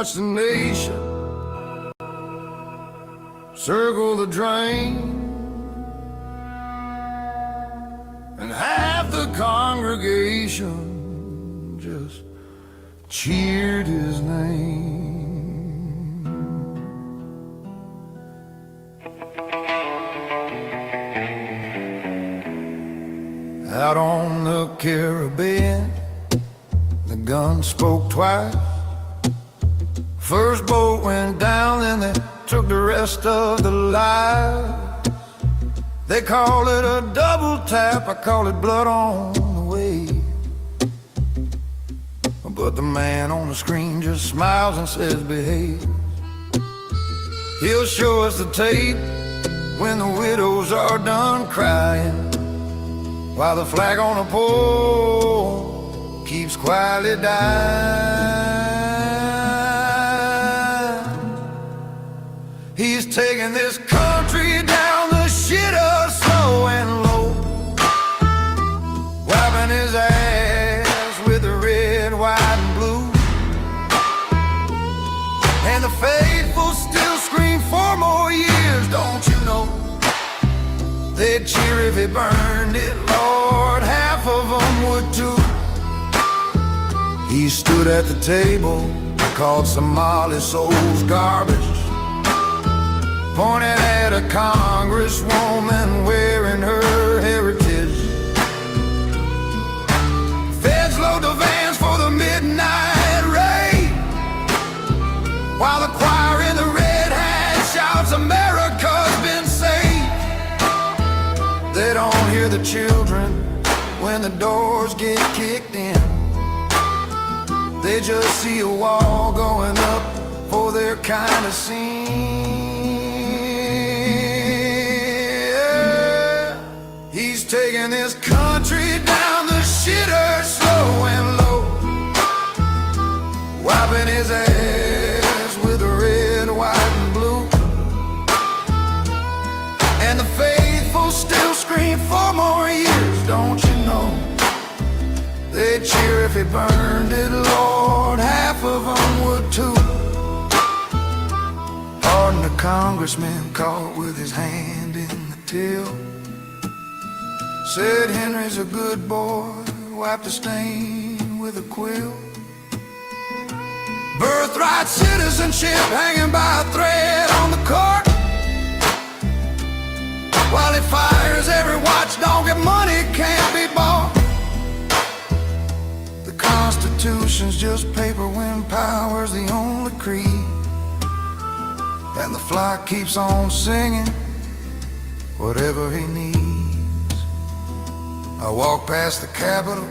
watch the nation circle the drain, and half the congregation just cheered his name. Out on the Caribbean, the gun spoke twice. First boat went down, then they took the rest of the lives. They call it a double tap, I call it blood on the wave. But the man on the screen just smiles and says behave. He'll show us the tape when the widows are done crying, while the flag on the pole keeps quietly dying. He's taking this country down the shitter slow and low, wiping his ass with the red, white, and blue. And the faithful still scream for more years, don't you know? They'd cheer if he burned it, Lord, half of them would too. He stood at the table, called Somali souls garbage, pointed at a congresswoman wearing her heritage. Feds load the vans for the midnight raid, while the choir in the red hat shouts, America's been saved. They don't hear the children when the doors get kicked in. They just see a wall going up for their kind of scene. Yeah. He's taking this country down the shitter slow and low, wiping his ass with the red, white, and blue. And the faithful still scream for more years, don't you know? They'd cheer if he burned it, Lord, half of them would too. Pardon the congressman caught with his hand in the till. Said Henry's a good boy, wiped the stain with a quill. Birthright citizenship hanging by a thread on the court, while he fires every watchdog and money can't be bought. The Constitution's just paper when power's the only creed, and the flock keeps on singing whatever he needs. I walked past the Capitol,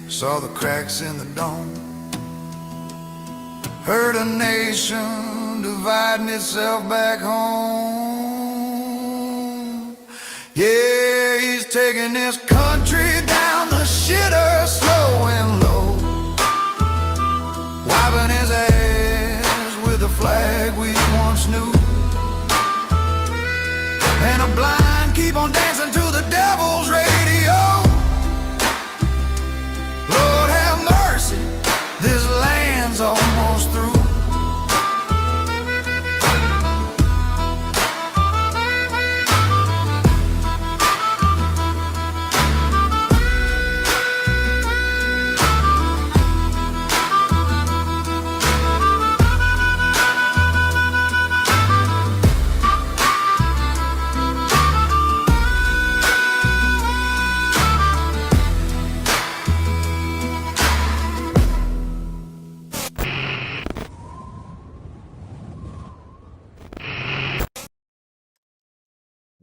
saw the cracks in the dome, heard a nation dividing itself back home. Yeah, he's taking this country down the shitter slow and low, wiping his ass with the flag we once knew. And a blind keep on dancing to the devil's radio. Lord have mercy, this land's almost through.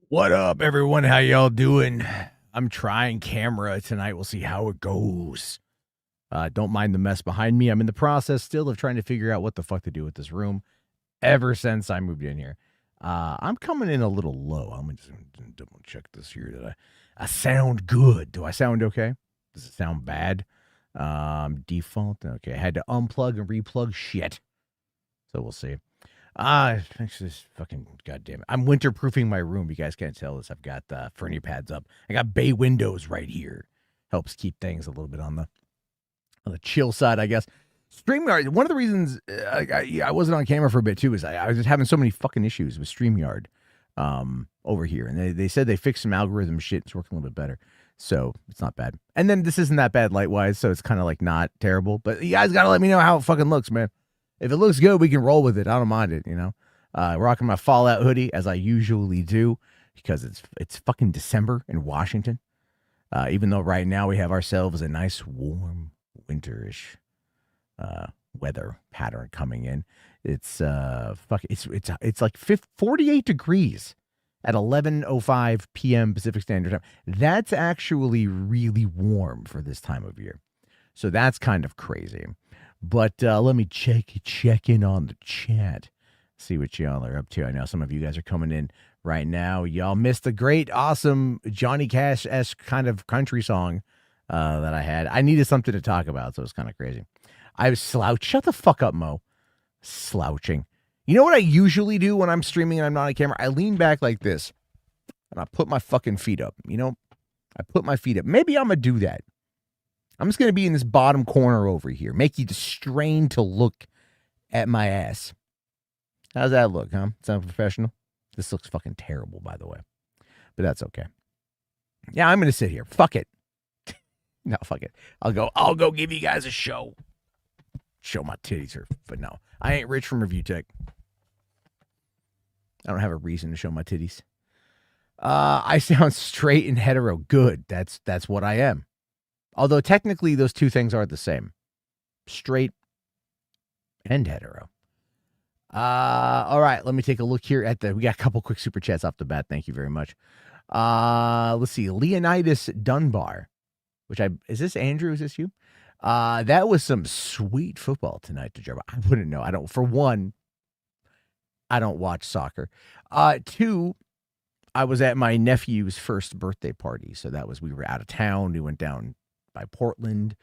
What up, everyone? How y'all doing? I'm trying camera tonight. We'll see how it goes. Don't mind the mess behind me. I'm in the process still of trying to figure out what the fuck to do with this room ever since I moved in here. I'm coming in a little low. I'm just going to double check this here. Did I sound good? Do I sound okay? Does it sound bad? Default. Okay, I had to unplug and replug shit. So we'll see. Just fucking goddamn it. I'm winterproofing my room. You guys can't tell this. I've got Fernie pads up. I got bay windows right here. Helps keep things a little bit on the chill side, I guess. StreamYard, one of the reasons I wasn't on camera for a bit too is I was just having so many fucking issues with StreamYard over here. And they said they fixed some algorithm shit. It's working a little bit better. So it's not bad. And then this isn't that bad light-wise, so it's kind of like not terrible. But you guys got to let me know how it fucking looks, man. If it looks good, we can roll with it. I don't mind it, you know. Rocking my Fallout hoodie, as I usually do, because it's fucking December in Washington. Even though right now we have ourselves a nice, warm, winterish weather pattern coming in. It's it's like 48 degrees at 11:05 p.m. Pacific Standard Time. That's actually really warm for this time of year. So that's kind of crazy. But let me check in on the chat. See what y'all are up to. I know some of you guys are coming in right now. Y'all missed the great, awesome Johnny Cash-esque kind of country song that I had. I needed something to talk about, so it's kind of crazy. I was slouched. Shut the fuck up, Mo. Slouching. You know what I usually do when I'm streaming and I'm not on camera? I lean back like this, and I put my fucking feet up. You know, I put my feet up. Maybe I'm going to do that. I'm just going to be in this bottom corner over here. Make you strain to look at my ass. How's that look, huh? Sound professional? This looks fucking terrible, by the way. But that's okay. Yeah, I'm going to sit here. Fuck it. No, fuck it. I'll go give you guys a show. Show my titties here. But no, I ain't rich from Review Tech. I don't have a reason to show my titties. I sound straight and hetero. Good. That's what I am. Although technically those two things are the same. Straight and hetero. All right, let me take a look here at we got a couple quick super chats off the bat. Thank you very much. Let's see. Leonidas Dunbar, is this Andrew? Is this you? That was some sweet football tonight, DeJarbo. I wouldn't know. For one, I don't watch soccer. Two, I was at my nephew's first birthday party. So we were out of town. We went down by Portland.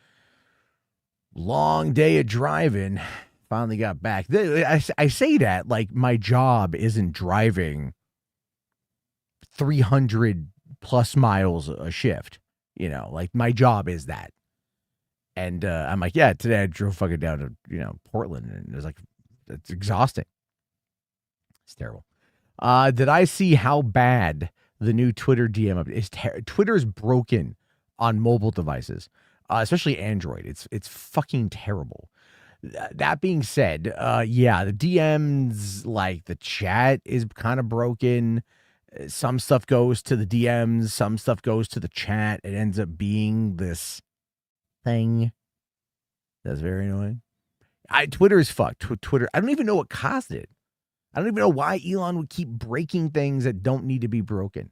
Long day of driving. Finally got back. I say that like my job isn't driving 300 plus miles a shift. You know, like my job is that. And I'm like, yeah, today I drove fucking down to, Portland, and it was like, it's exhausting. It's terrible. Did I see how bad the new Twitter DM is? Twitter's broken on mobile devices, especially Android. It's fucking terrible. That being said, yeah, the DMs, like the chat is kind of broken. Some stuff goes to the DMs, some stuff goes to the chat. It ends up being this thing. That's very annoying. Twitter is fucked. Twitter, I don't even know what caused it. I don't even know why Elon would keep breaking things that don't need to be broken.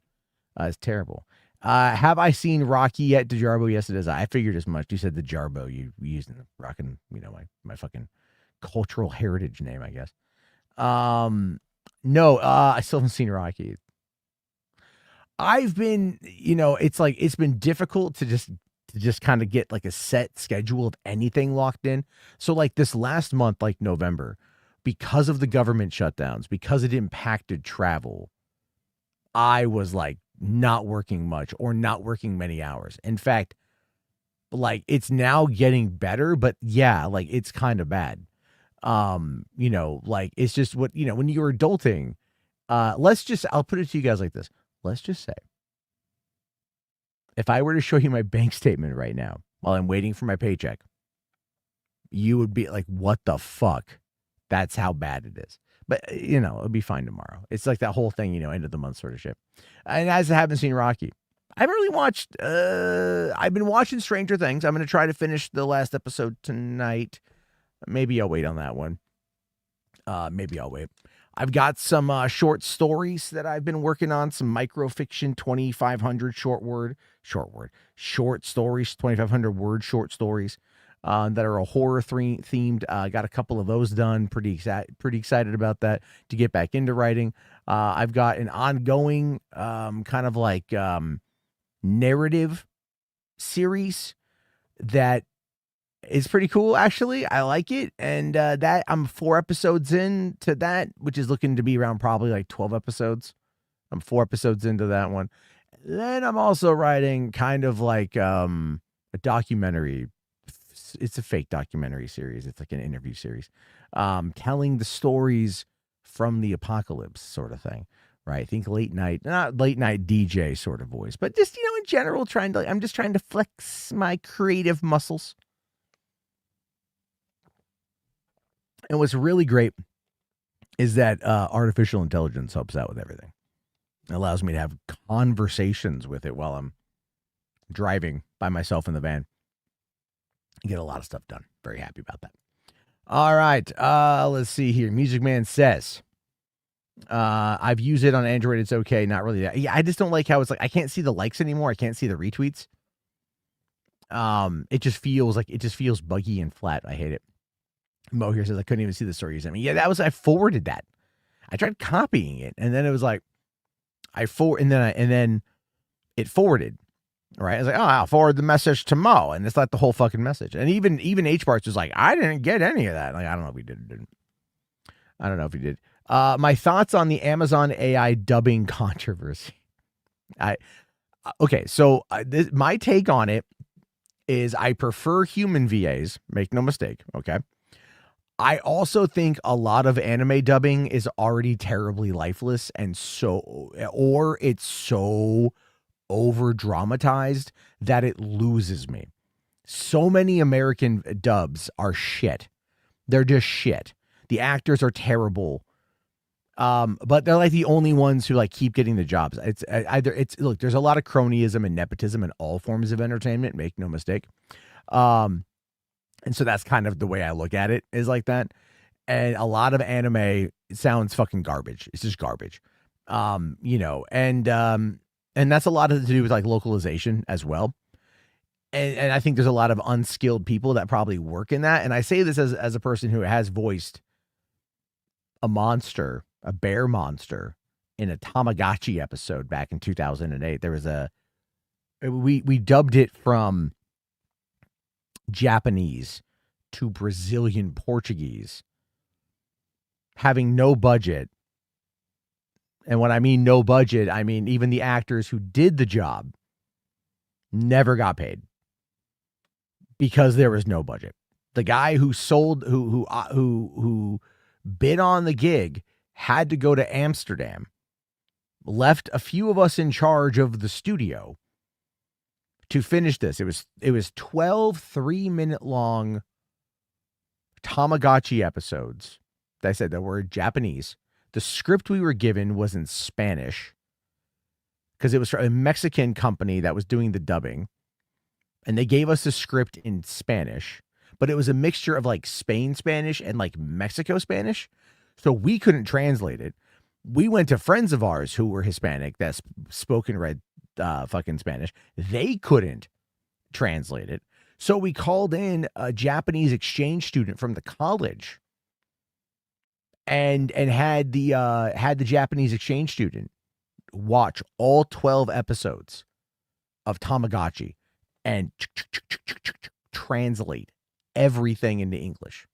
It's terrible. Have I seen Rocky yet? DeJarbo? Yes, it is. I figured as much. You said DeJarbo. You used rocking, my fucking cultural heritage name, I guess. No, I still haven't seen Rocky. I've been, it's been difficult to just kind of get like a set schedule of anything locked in. So like this last month, like November, because of the government shutdowns, because it impacted travel, I was like not working much or not working many hours. In fact, like it's now getting better, but yeah, like it's kind of bad. Like it's just when you're adulting, I'll put it to you guys like this. Let's just say, if I were to show you my bank statement right now while I'm waiting for my paycheck, you would be like, what the fuck? That's how bad it is. But, it'll be fine tomorrow. It's like that whole thing, end of the month sort of shit. And as I haven't seen Rocky, I haven't really watched, I've been watching Stranger Things. I'm going to try to finish the last episode tonight. Maybe I'll wait on that one. Maybe I'll wait. I've got some short stories that I've been working on, some microfiction 2,500 short stories, 2,500 word short stories that are a horror themed. Got a couple of those done. Pretty excited about that to get back into writing. I've got an ongoing kind of like narrative series that is pretty cool, actually. I like it. And that I'm 4 episodes into that, which is looking to be around probably like 12 episodes. I'm 4 episodes into that one. Then I'm also writing kind of like a documentary it's a fake documentary series. It's like an interview series, telling the stories from the apocalypse sort of thing, right? Think late night, not late night DJ sort of voice, but just, in general, I'm just trying to flex my creative muscles. And what's really great is that artificial intelligence helps out with everything. It allows me to have conversations with it while I'm driving by myself in the van. Get a lot of stuff done. Very happy about that. All right. Let's see here. Music Man says, I've used it on Android. It's okay. Not really. Yeah, I just don't like how it's like I can't see the likes anymore. I can't see the retweets. It just feels buggy and flat. I hate it. Mo here says I couldn't even see the story you sent me. Yeah, I forwarded that. I tried copying it, and then it was like and then it forwarded. Right? I was like, oh, I'll forward the message to Mo, and it's like the whole fucking message. And even H Barts was like, I didn't get any of that. Like, I don't know if he did or didn't. I don't know if he did. My thoughts on the Amazon AI dubbing controversy. So my take on it is I prefer human VAs. Make no mistake. Okay. I also think a lot of anime dubbing is already terribly lifeless, and or it's so over dramatized that it loses me. So many American dubs are shit. They're just shit. The actors are terrible. But they're like the only ones who like keep getting the jobs. Look, there's a lot of cronyism and nepotism in all forms of entertainment, make no mistake. And so that's kind of the way I look at it, is like that. And a lot of anime sounds fucking garbage. It's just garbage. And that's a lot of to do with like localization as well. And I think there's a lot of unskilled people that probably work in that. And I say this as a person who has voiced a bear monster in a Tamagotchi episode back in 2008. There was we dubbed it from Japanese to Brazilian Portuguese, having no budget. And when I mean no budget, I mean even the actors who did the job never got paid because there was no budget. The guy who bid on the gig had to go to Amsterdam, left a few of us in charge of the studio to finish this. It was 12 3-minute long Tamagotchi episodes. I said that were Japanese. The script we were given was in Spanish because it was from a Mexican company that was doing the dubbing. And they gave us the script in Spanish, but it was a mixture of like Spain Spanish and like Mexico Spanish. So we couldn't translate it. We went to friends of ours who were Hispanic that spoke and read fucking Spanish. They couldn't translate it. So we called in a Japanese exchange student from the college and had the Japanese exchange student watch all 12 episodes of Tamagotchi and translate everything into English.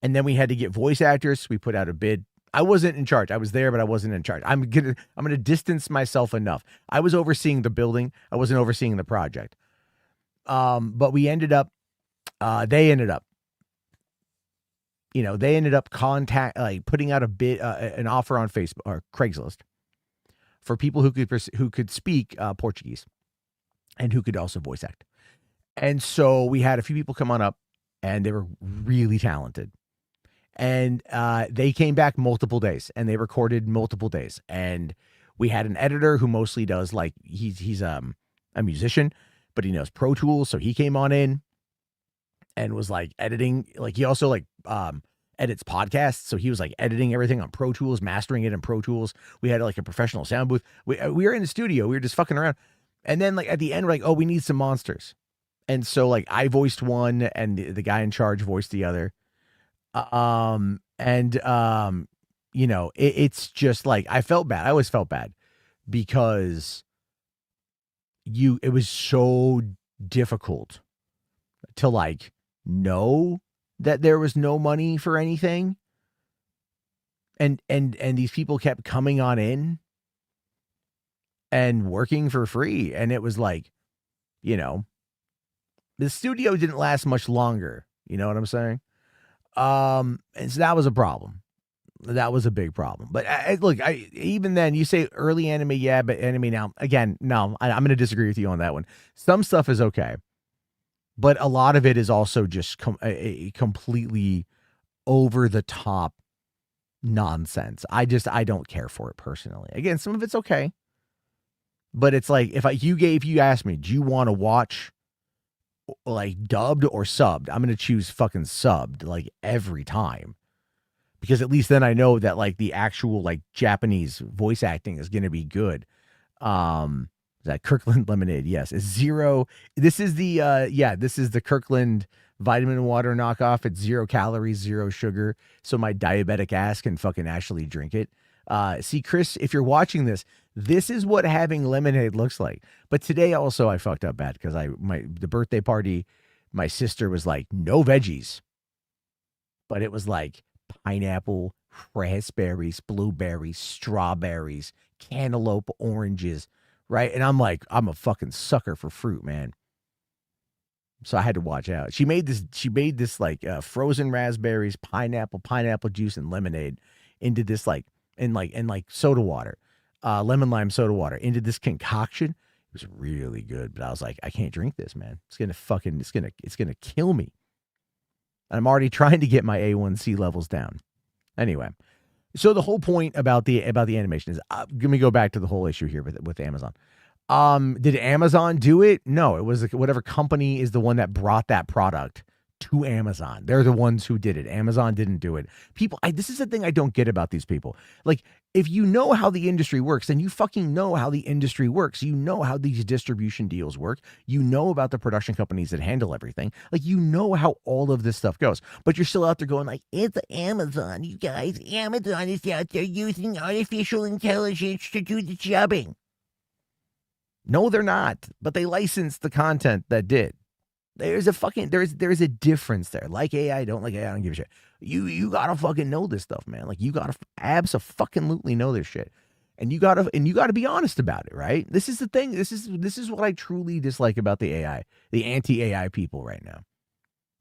And then we had to get voice actors. We put out a bid. I wasn't in charge. I was there, but I wasn't in charge. I'm gonna distance myself enough. I was overseeing the building. I wasn't overseeing the project. But we ended up, they ended up putting out a bid, an offer on Facebook or Craigslist for people who could speak Portuguese and who could also voice act. And so we had a few people come on up, and they were really talented. And they came back multiple days, and they recorded multiple days. And we had an editor who mostly does like he's a musician, but he knows Pro Tools, so he came on in and was like editing. Like he also like edits podcasts, so he was like editing everything on Pro Tools, mastering it in Pro Tools. We had like a professional sound booth. We were in the studio. We were just fucking around. And then like at the end, we're like, oh, we need some monsters. And so like I voiced one, and the guy in charge voiced the other. It's just like I felt bad. I always felt bad because it was so difficult to like know that there was no money for anything. And these people kept coming on in and working for free. And it was like, The studio didn't last much longer. You know what I'm saying? And so that was a problem. That was a big problem. But look, even then, you say early anime, yeah, but anime now, again, no, I'm going to disagree with you on that one. Some stuff is okay, but a lot of it is also just a completely over the top nonsense. I don't care for it personally. Again, some of it's okay, but it's like if you asked me, do you want to watch like dubbed or subbed? I'm going to choose fucking subbed like every time. Because at least then I know that like the actual like Japanese voice acting is going to be good. That Kirkland lemonade, yes, is zero. This is the this is the Kirkland vitamin water knockoff. It's 0 calories, 0 sugar, so my diabetic ass can fucking actually drink it. See, Chris, if you're watching this, this is what having lemonade looks like. But today also I fucked up bad because the birthday party, my sister was like no veggies, but it was like pineapple, raspberries, blueberries, strawberries, cantaloupe, oranges, right? And I'm like, I'm a fucking sucker for fruit, man. So I had to watch out. She made this like frozen raspberries, pineapple juice, and lemonade into this like soda water, lemon lime soda water into this concoction. It was really good, but I was like, I can't drink this, man. It's gonna kill me. I'm already trying to get my A1C levels down. Anyway, so the whole point about the animation is, let me go back to the whole issue here with Amazon. Did Amazon do it? No, it was whatever company is the one that brought that product to Amazon. They're the ones who did it. Amazon didn't do it. People, this is the thing I don't get about these people. Like, if you know how the industry works, then you fucking know how the industry works. You know how these distribution deals work. You know about the production companies that handle everything. Like, you know how all of this stuff goes. But you're still out there going like, it's Amazon, you guys. Amazon is out there using artificial intelligence to do the jobbing. No, they're not. But they licensed the content that did. There's a difference there. Like AI, don't like AI, I don't give a shit. You gotta fucking know this stuff, man. Like you gotta abso-fucking-lutely know this shit. And you gotta be honest about it, right? This is the thing. This is what I truly dislike about the AI, the anti-AI people right now.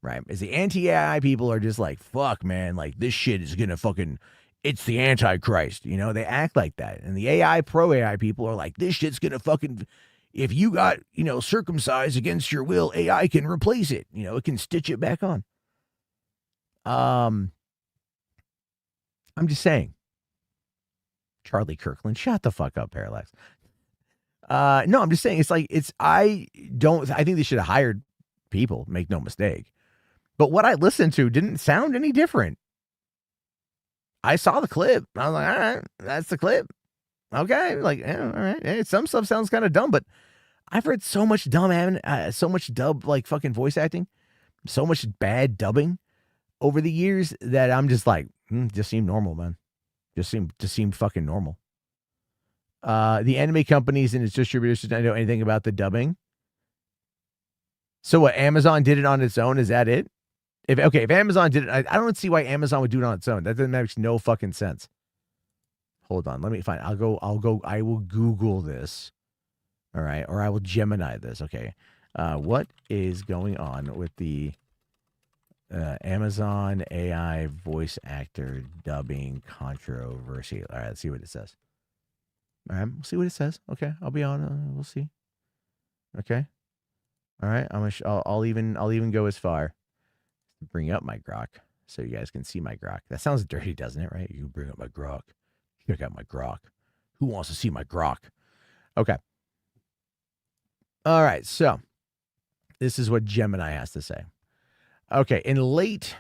Right? Is the anti-AI people are just like, fuck, man, like this shit is gonna fucking, it's the Antichrist. You know, they act like that. And the AI, pro AI people are like, this shit's gonna fucking, if you got, circumcised against your will, AI can replace it. It can stitch it back on. I'm just saying. Charlie Kirkland, shut the fuck up, Parallax. No, I'm just saying, I think they should have hired people, make no mistake. But what I listened to didn't sound any different. I saw the clip. I was like, all right, that's the clip. Okay, like, yeah, all right. Hey, some stuff sounds kind of dumb, but I've heard so much so much dub, like fucking voice acting, so much bad dubbing over the years that I'm just like, just seemed normal, man. Just seemed fucking normal. The anime companies and its distributors don't know anything about the dubbing. So what, Amazon did it on its own? Is that it? If Amazon did it, I don't see why Amazon would do it on its own. That makes no fucking sense. Hold on, let me find. I will Google this. All right, or I will Gemini this. Okay, what is going on with the Amazon AI voice actor dubbing controversy? All right, let's see what it says. All right, we'll see what it says. Okay, I'll be on. We'll see. Okay. All right, I'll even go as far to bring up my grok so you guys can see my grok. That sounds dirty, doesn't it? Right? You bring up my grok. Check out my grok. Who wants to see my grok? Okay. All right, so this is what Gemini has to say. Okay, in late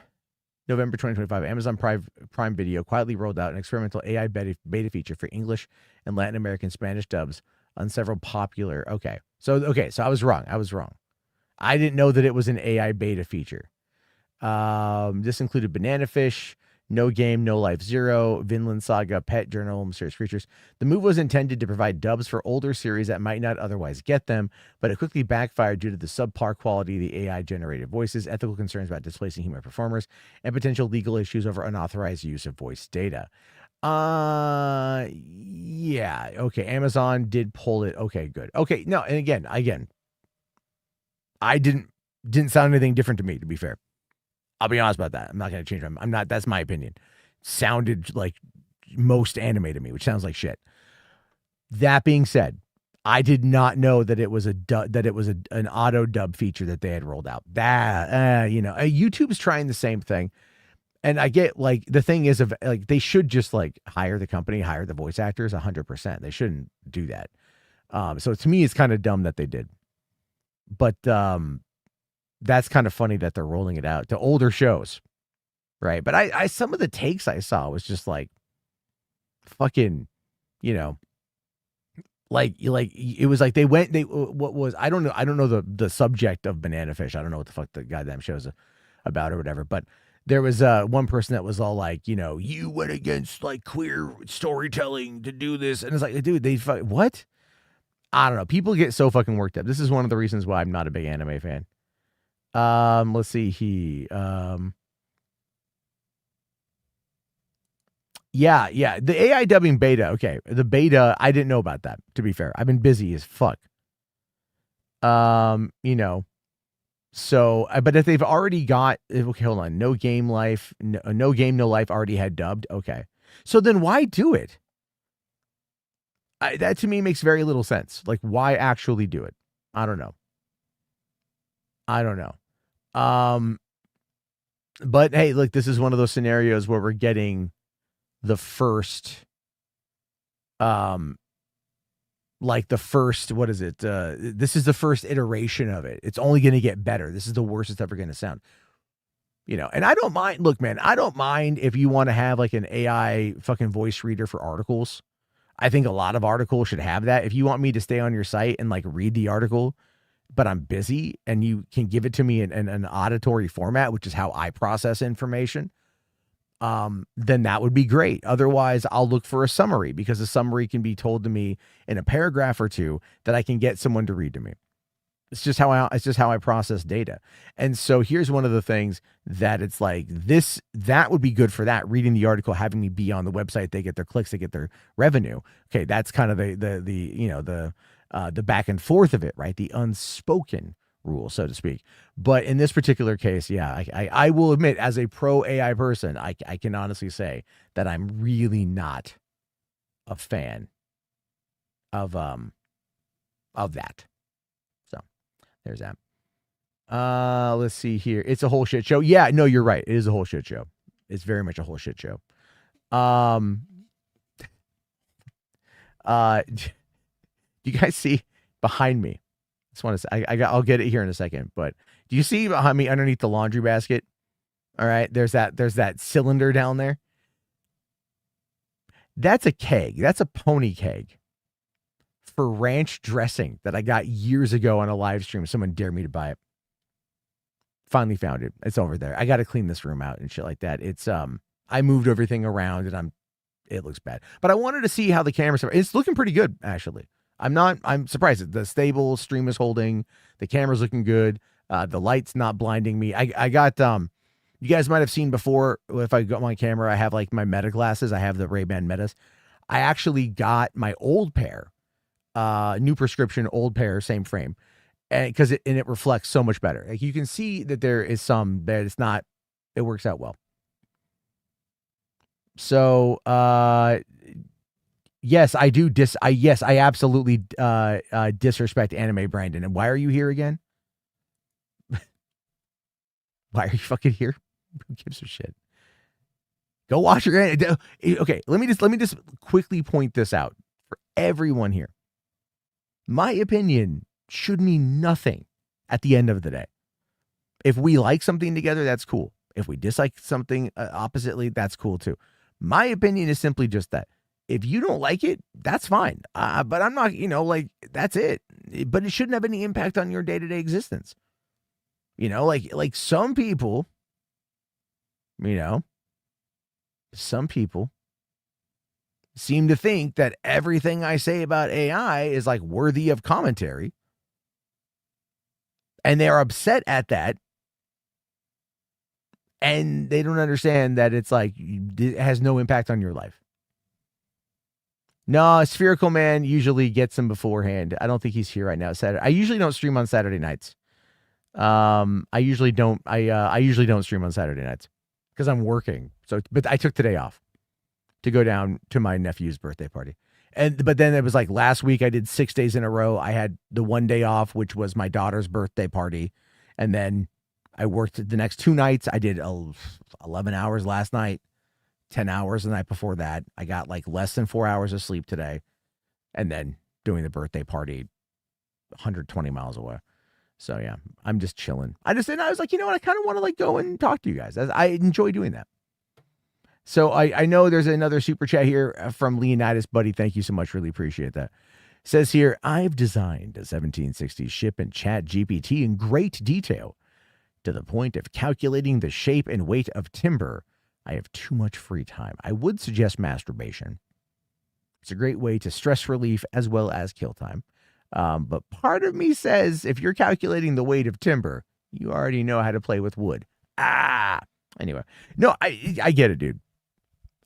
November 2025, Amazon Prime Video quietly rolled out an experimental AI beta feature for English and Latin American Spanish dubs on several popular. Okay, so I was wrong. I didn't know that it was an AI beta feature. This included Banana Fish, No Game, No Life Zero, Vinland Saga, Pet Journal, Mysterious Creatures. The move was intended to provide dubs for older series that might not otherwise get them, but it quickly backfired due to the subpar quality of the AI-generated voices, ethical concerns about displacing human performers, and potential legal issues over unauthorized use of voice data. Yeah, okay, Amazon did pull it. Okay, good. Okay, no, and again, I didn't Didn't sound anything different to me, to be fair. I'll be honest about that. I'm not going to change them. I'm not. That's my opinion. Sounded like most anime to me, which sounds like shit. That being said, I did not know that it was an auto dub feature that they had rolled out. That YouTube's trying the same thing, and I get like the thing is of like they should just like hire the company, hire the voice actors 100%. They shouldn't do that. So to me, it's kind of dumb that they did, but that's kind of funny that they're rolling it out to older shows, right? But I some of the takes I saw was just like fucking, like it was like what was I don't know the subject of Banana Fish. I don't know what the fuck the goddamn show's about or whatever. But there was one person that was all like, you went against like queer storytelling to do this, and it's like, dude, what? I don't know. People get so fucking worked up. This is one of the reasons why I'm not a big anime fan. Let's see. Yeah. The AI dubbing beta. Okay. The beta, I didn't know about that, to be fair. I've been busy as fuck. So, but if they've already got, okay, hold on. No Game, No Life already had dubbed. Okay. So then why do it? That to me makes very little sense. Like, why actually do it? I don't know. But hey, look, this is one of those scenarios where we're getting the first, what is it? This is the first iteration of it. It's only going to get better. This is the worst it's ever going to sound. And I don't mind. Look, man, I don't mind if you want to have like an AI fucking voice reader for articles. I think a lot of articles should have that. If you want me to stay on your site and like read the article, but I'm busy and you can give it to me in an auditory format, which is how I process information, then that would be great. Otherwise, I'll look for a summary, because a summary can be told to me in a paragraph or two that I can get someone to read to me. It's just how I process data. And so here's one of the things that it's like that would be good for that. Reading the article, having me be on the website, they get their clicks, they get their revenue. Okay, that's kind of the back and forth of it, right? The unspoken rule, so to speak. But in this particular case, yeah, I will admit, as a pro AI person, I can honestly say that I'm really not a fan of that. So there's that. Let's see here. It's a whole shit show. Yeah, no, you're right. It is a whole shit show. It's very much a whole shit show. Do you guys see behind me? I just want to say, I'll get it here in a second, but do you see behind me underneath the laundry basket? All right, there's that cylinder down there. That's a keg. That's a pony keg for ranch dressing that I got years ago on a live stream. Someone dared me to buy it. Finally found it. It's over there. I got to clean this room out and shit like that. It's I moved everything around and it looks bad. But I wanted to see how the camera's. It's looking pretty good, actually. I'm surprised. The stable stream is holding. The camera's looking good. The light's not blinding me. I got you guys might have seen before, if I got my camera, I have like my Meta glasses. I have the Ray-Ban Metas. I actually got my old pair, new prescription old pair, same frame, and because it reflects so much better. Like you can see that there is some that it's not. It works out well. So yes, I do. I absolutely disrespect anime, Brandon. And why are you here again? Why are you fucking here? Who gives a shit? Go watch your. Okay, let me just quickly point this out for everyone here. My opinion should mean nothing at the end of the day. If we like something together, that's cool. If we dislike something oppositely, that's cool too. My opinion is simply just that. If you don't like it, that's fine. But I'm not, like, that's it. But it shouldn't have any impact on your day-to-day existence. Like some people, some people seem to think that everything I say about AI is like worthy of commentary. And they're upset at that. And they don't understand that it's like, it has no impact on your life. No, Spherical Man usually gets them beforehand. I don't think he's here right now. Saturday. I usually don't stream on Saturday nights. I usually don't. I usually don't stream on Saturday nights because I'm working. So, but I took today off to go down to my nephew's birthday party. But then it was like last week I did 6 days in a row. I had the one day off, which was my daughter's birthday party. And then I worked the next 2 nights. I did 11 hours last night, 10 hours the night before that. I got like less than 4 hours of sleep today. And then doing the birthday party 120 miles away. So yeah, I'm just chilling. I was like, you know what? I kind of want to like go and talk to you guys. I enjoy doing that. So I know there's another super chat here from Leonidas, buddy. Thank you so much. Really appreciate that. Says here, I've designed a 1760s ship in Chat GPT in great detail to the point of calculating the shape and weight of timber. I have too much free time. I would suggest masturbation. It's a great way to stress relief as well as kill time. But part of me says if you're calculating the weight of timber, you already know how to play with wood. Anyway, no, I get it, dude.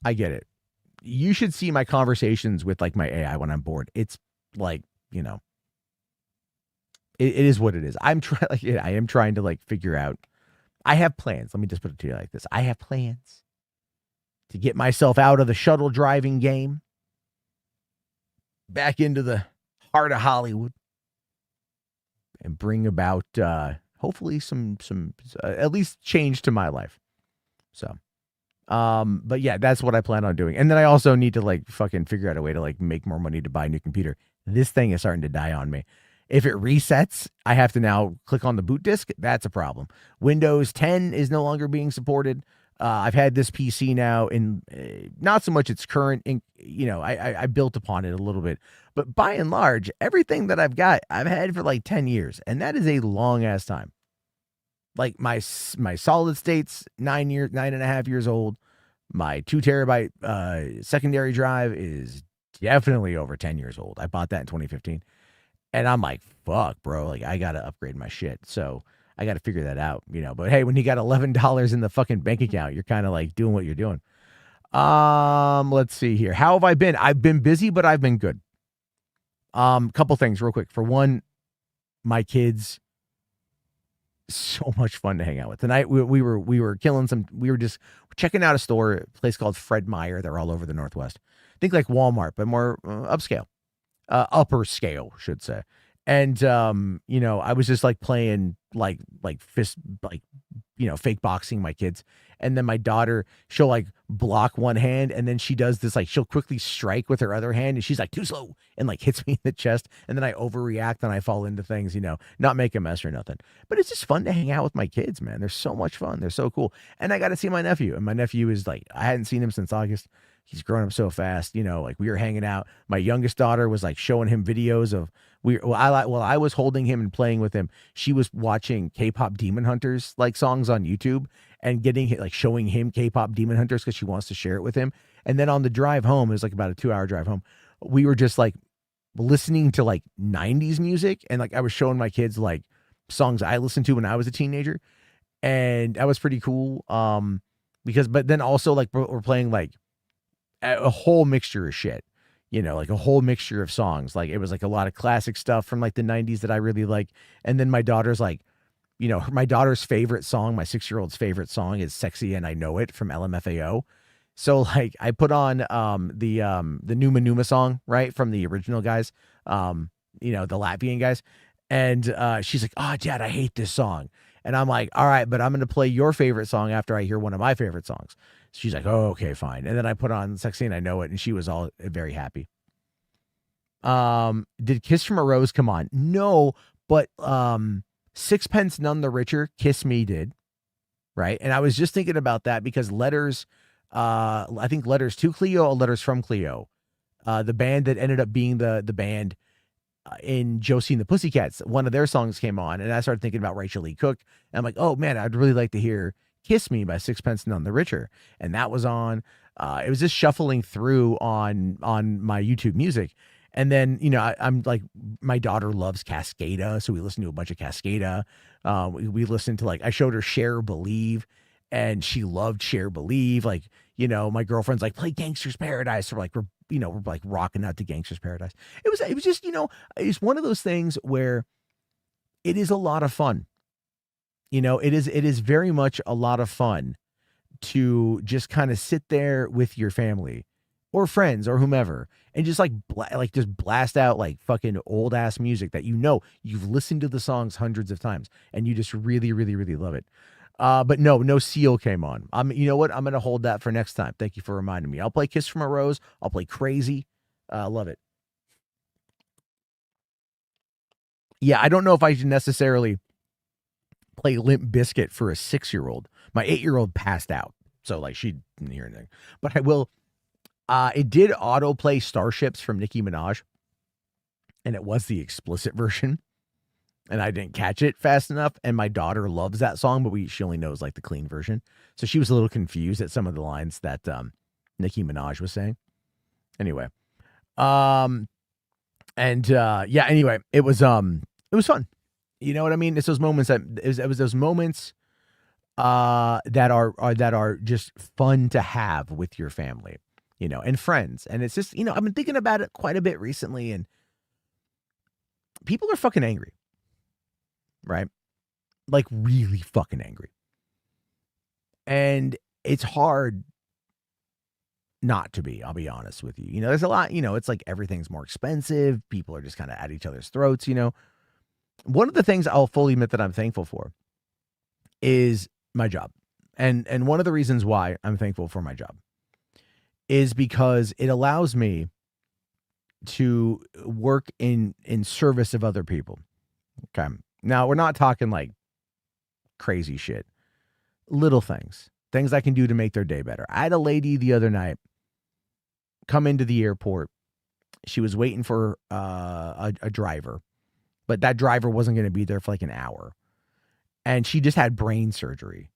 I get it. You should see my conversations with like my AI when I'm bored. It's like, you know, it is what it is. I am trying to like figure out. I have plans. Let me just put it to you like this. I have plans to get myself out of the shuttle driving game, back into the heart of Hollywood, and bring about hopefully some at least change to my life. So. But yeah, that's what I plan on doing. And then I also need to like fucking figure out a way to like make more money to buy a new computer. This thing is starting to die on me. If it resets, I have to now click on the boot disk. That's a problem. Windows 10 is no longer being supported. I've had this PC now in not so much its current, you know, I built upon it a little bit, but by and large, everything that I've got, I've had for like 10 years, and that is a long ass time. Like my solid state's 9.5 years old. My 2 terabyte secondary drive is definitely over 10 years old. I bought that in 2015. And I'm like, fuck, bro. Like, I got to upgrade my shit. So I got to figure that out, you know. But hey, when you got $11 in the fucking bank account, you're kind of like doing what you're doing. Let's see here. How have I been? I've been busy, but I've been good. Couple things real quick. For one, my kids, so much fun to hang out with. Tonight we were killing some. We were just checking out a place called Fred Meyer. They're all over the Northwest. Think like Walmart, but more upscale, upper scale, should say. And you know, I was just like playing like fist, like, you know, fake boxing my kids. And then my daughter, she'll like block one hand, and then she does this, like, she'll quickly strike with her other hand, and she's like, too slow, and like hits me in the chest. And then I overreact and I fall into things, you know, not make a mess or nothing. But it's just fun to hang out with my kids, man. They're so much fun. They're so cool. And I got to see my nephew, and my nephew is like, I hadn't seen him since August. He's grown up so fast, you know, like we were hanging out. My youngest daughter was like showing him videos of while I was holding him and playing with him, she was watching K-pop Demon Hunters like songs on YouTube and showing him K-pop Demon Hunters because she wants to share it with him. And then on the drive home, it was like about a 2-hour drive home, we were just like listening to like 90s music, and like I was showing my kids like songs I listened to when I was a teenager, and that was pretty cool. But then also like we're playing like a whole mixture of shit, you know, like a whole mixture of songs. Like it was like a lot of classic stuff from like the 90s that I really like. And then my daughter's like, you know, my daughter's favorite song, my 6-year-old's favorite song is Sexy and I Know It from LMFAO. So like I put on the Numa Numa song, right, from the original guys, you know, the Latvian guys. And she's like, oh, Dad, I hate this song. And I'm like, all right, but I'm going to play your favorite song after I hear one of my favorite songs. She's like, oh, okay, fine. And then I put on Sexy and I Know It, and she was all very happy. Did Kiss from a Rose come on? No, but Sixpence None the Richer, Kiss Me did, right? And I was just thinking about that because Letters, I think Letters to Cleo or Letters from Cleo, the band that ended up being the band in Josie and the Pussycats, one of their songs came on, and I started thinking about Rachel Lee Cook. And I'm like, oh man, I'd really like to hear Kiss Me by Sixpence None the Richer. And that was on. It was just shuffling through on my YouTube music. And then, you know, I'm like, my daughter loves Cascada, so we listened to a bunch of Cascada. We listened to, like, I showed her Cher Believe, and she loved Cher Believe. Like, you know, my girlfriend's like, play Gangster's Paradise. So we're like rocking out to Gangster's Paradise. It was just, you know, it's one of those things where it is a lot of fun it is very much a lot of fun to just kind of sit there with your family or friends or whomever and just like just blast out like fucking old ass music that you've listened to the songs hundreds of times and you just really really really love it. But no Seal came on. You know what? I'm gonna hold that for next time. Thank you for reminding me. I'll play Kiss from a Rose. I'll play Crazy. Love it. Yeah, I don't know if I should necessarily play Limp Biscuit for a 6-year-old. My 8-year-old passed out, so like she didn't hear anything. But I will. It did autoplay Starships from Nicki Minaj, and it was the explicit version, and I didn't catch it fast enough. And my daughter loves that song, but she only knows like the clean version, so she was a little confused at some of the lines that Nicki Minaj was saying. Anyway, anyway, it was fun. You know what I mean? It's those moments it was those moments that are just fun to have with your family, and friends. And it's just, I've been thinking about it quite a bit recently, and people are fucking angry, right? Like really fucking angry. And it's hard not to be, I'll be honest with you. There's a lot, it's like everything's more expensive. People are just kind of at each other's throats, One of the things I'll fully admit that I'm thankful for is my job. And one of the reasons why I'm thankful for my job is because it allows me to work in service of other people. Okay. Now, we're not talking like crazy shit. Little things I can do to make their day better. I had a lady the other night come into the airport. She was waiting for a driver, but that driver wasn't going to be there for like an hour. And she just had brain surgery.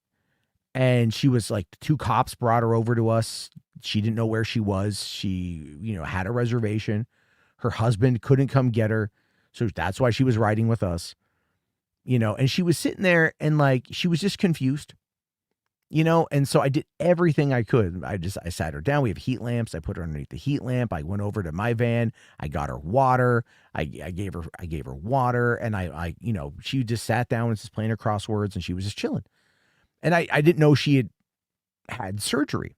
And she was like, 2 cops brought her over to us. She didn't know where she was. She, had a reservation. Her husband couldn't come get her. So that's why she was riding with us, and she was sitting there and like, she was just confused, and so I did everything I could. I sat her down. We have heat lamps. I put her underneath the heat lamp. I went over to my van. I got her water. I gave her water, and I she just sat down and was just playing her crosswords, and she was just chilling. And I didn't know she had surgery.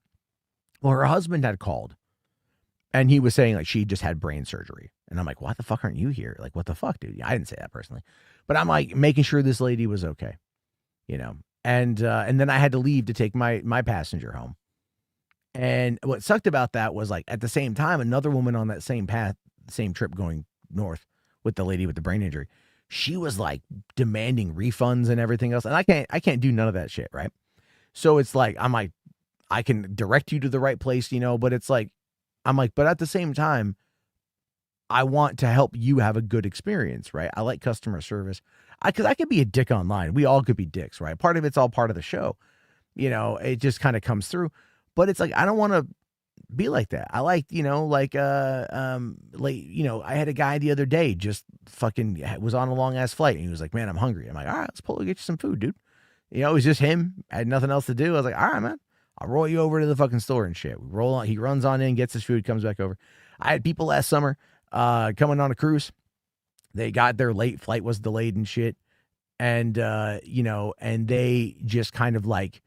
Well, her husband had called, and he was saying like she just had brain surgery. And I'm like, why the fuck aren't you here? Like, what the fuck, dude? I didn't say that personally, but I'm like making sure this lady was okay, And then I had to leave to take my passenger home. And what sucked about that was like at the same time, another woman on that same path, same trip going north with the lady with the brain injury, she was like demanding refunds and everything else. And I can't do none of that shit, right? So it's like, I'm like, I can direct you to the right place, but it's like, I'm like, but at the same time, I want to help you have a good experience, right? I like customer service. Because I could be a dick online. We all could be dicks, right? Part of it's all part of the show. It just kind of comes through. But it's like, I don't want to be like that. I like, I had a guy the other day just fucking was on a long ass flight. And he was like, man, I'm hungry. I'm like, all right, let's pull and get you some food, dude. It was just him. I had nothing else to do. I was like, all right, man, I'll roll you over to the fucking store and shit. We roll on. He runs on in, gets his food, comes back over. I had people last summer coming on a cruise. They got their late flight was delayed and shit. And, and they just kind of like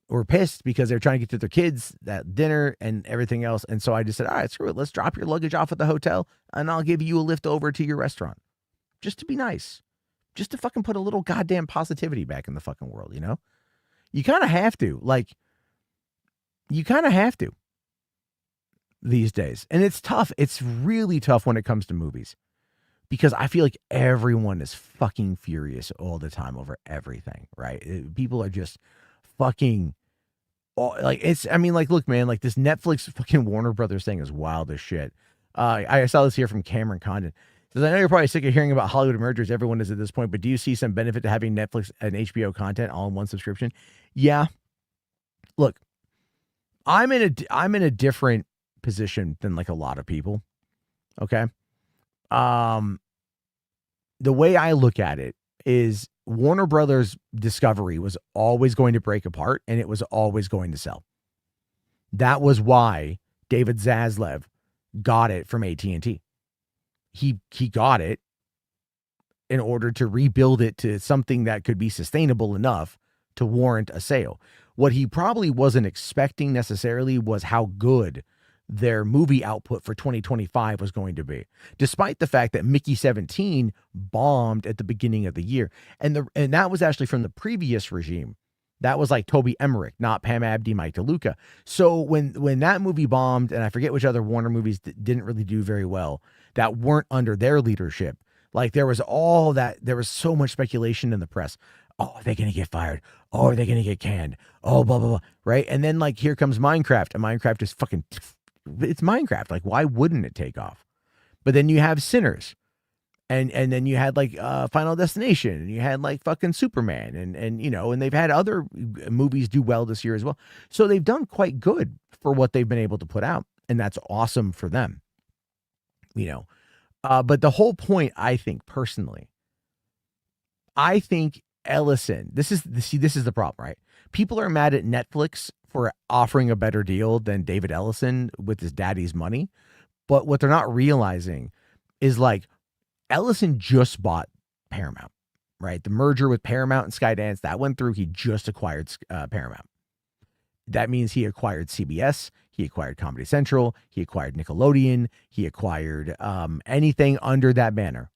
were pissed because they're trying to get to their kids that dinner and everything else. And so I just said, all right, screw it. Let's drop your luggage off at the hotel and I'll give you a lift over to your restaurant just to be nice, just to fucking put a little goddamn positivity back in the fucking world. You kind of have to these days. And it's tough. It's really tough when it comes to movies. Because I feel like everyone is fucking furious all the time over everything, right? People are just fucking look, man, like this Netflix fucking Warner Brothers thing is wild as shit. I saw this here from Cameron Condon. Says, I know you're probably sick of hearing about Hollywood mergers. Everyone is at this point, but do you see some benefit to having Netflix and HBO content all in one subscription? Yeah. Look, I'm in a different position than like a lot of people. Okay. The way I look at it is Warner Brothers Discovery was always going to break apart and it was always going to sell. That was why David Zaslav got it from AT&T. He got it in order to rebuild it to something that could be sustainable enough to warrant a sale. What he probably wasn't expecting necessarily was how good their movie output for 2025 was going to be, despite the fact that Mickey 17 bombed at the beginning of the year. And that was actually from the previous regime. That was like Toby Emmerich, not Pam Abdi, Mike DeLuca. So when that movie bombed, and I forget which other Warner movies didn't really do very well that weren't under their leadership, like there was so much speculation in the press. Oh, are they going to get fired? Oh, are they going to get canned? Oh, blah, blah, blah. Right. And then like, here comes Minecraft, and Minecraft is fucking, it's Minecraft. Like, why wouldn't it take off? But then you have Sinners, and then you had like Final Destination, and you had like fucking Superman, and you know, and they've had other movies do well this year as well. So they've done quite good for what they've been able to put out, and that's awesome for them. You know, but the whole point, I think personally, I think Ellison, this is the problem, right? People are mad at Netflix for offering a better deal than David Ellison with his daddy's money. But what they're not realizing is like Ellison just bought Paramount, right? The merger with Paramount and Skydance, that went through. He just acquired Paramount. That means he acquired CBS, he acquired Comedy Central, he acquired Nickelodeon, he acquired anything under that banner.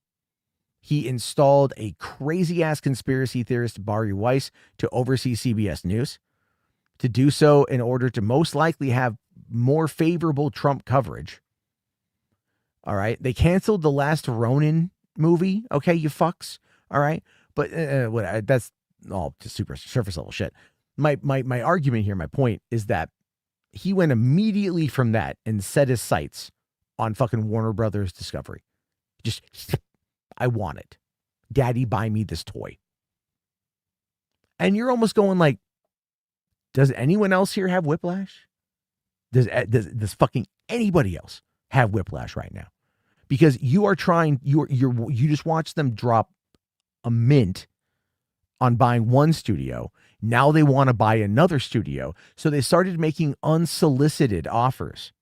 He installed a crazy-ass conspiracy theorist, Bari Weiss, to oversee CBS News, to do so in order to most likely have more favorable Trump coverage. All right? They canceled the last Ronin movie. Okay, you fucks. All right? But that's all just super surface-level shit. My argument here, my point, is that he went immediately from that and set his sights on fucking Warner Brothers Discovery. Just... I want it. Daddy, buy me this toy. And you're almost going like, does anyone else here have whiplash? Does fucking anybody else have whiplash right now? Because you are trying, you just watch them drop a mint on buying one studio. Now they want to buy another studio. So they started making unsolicited offers,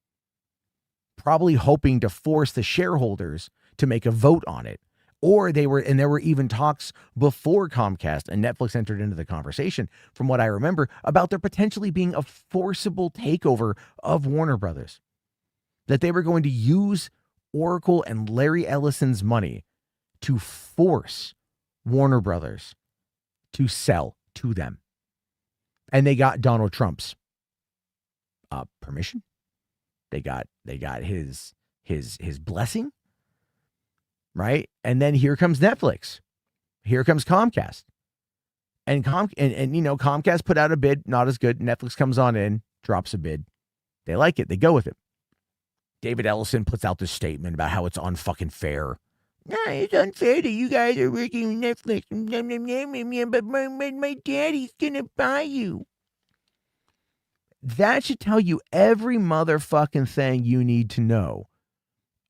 probably hoping to force the shareholders to make a vote on it. Or there were even talks before Comcast and Netflix entered into the conversation, from what I remember, about there potentially being a forcible takeover of Warner Brothers. That they were going to use Oracle and Larry Ellison's money to force Warner Brothers to sell to them. And they got Donald Trump's permission. They got his blessing. Right. And then here comes Netflix. Here comes Comcast. And you know, Comcast put out a bid, not as good. Netflix comes on in, drops a bid. They like it. They go with it. David Ellison puts out this statement about how it's unfucking fair. Nah, it's unfair that you guys are working with Netflix. But my daddy's gonna buy you. That should tell you every motherfucking thing you need to know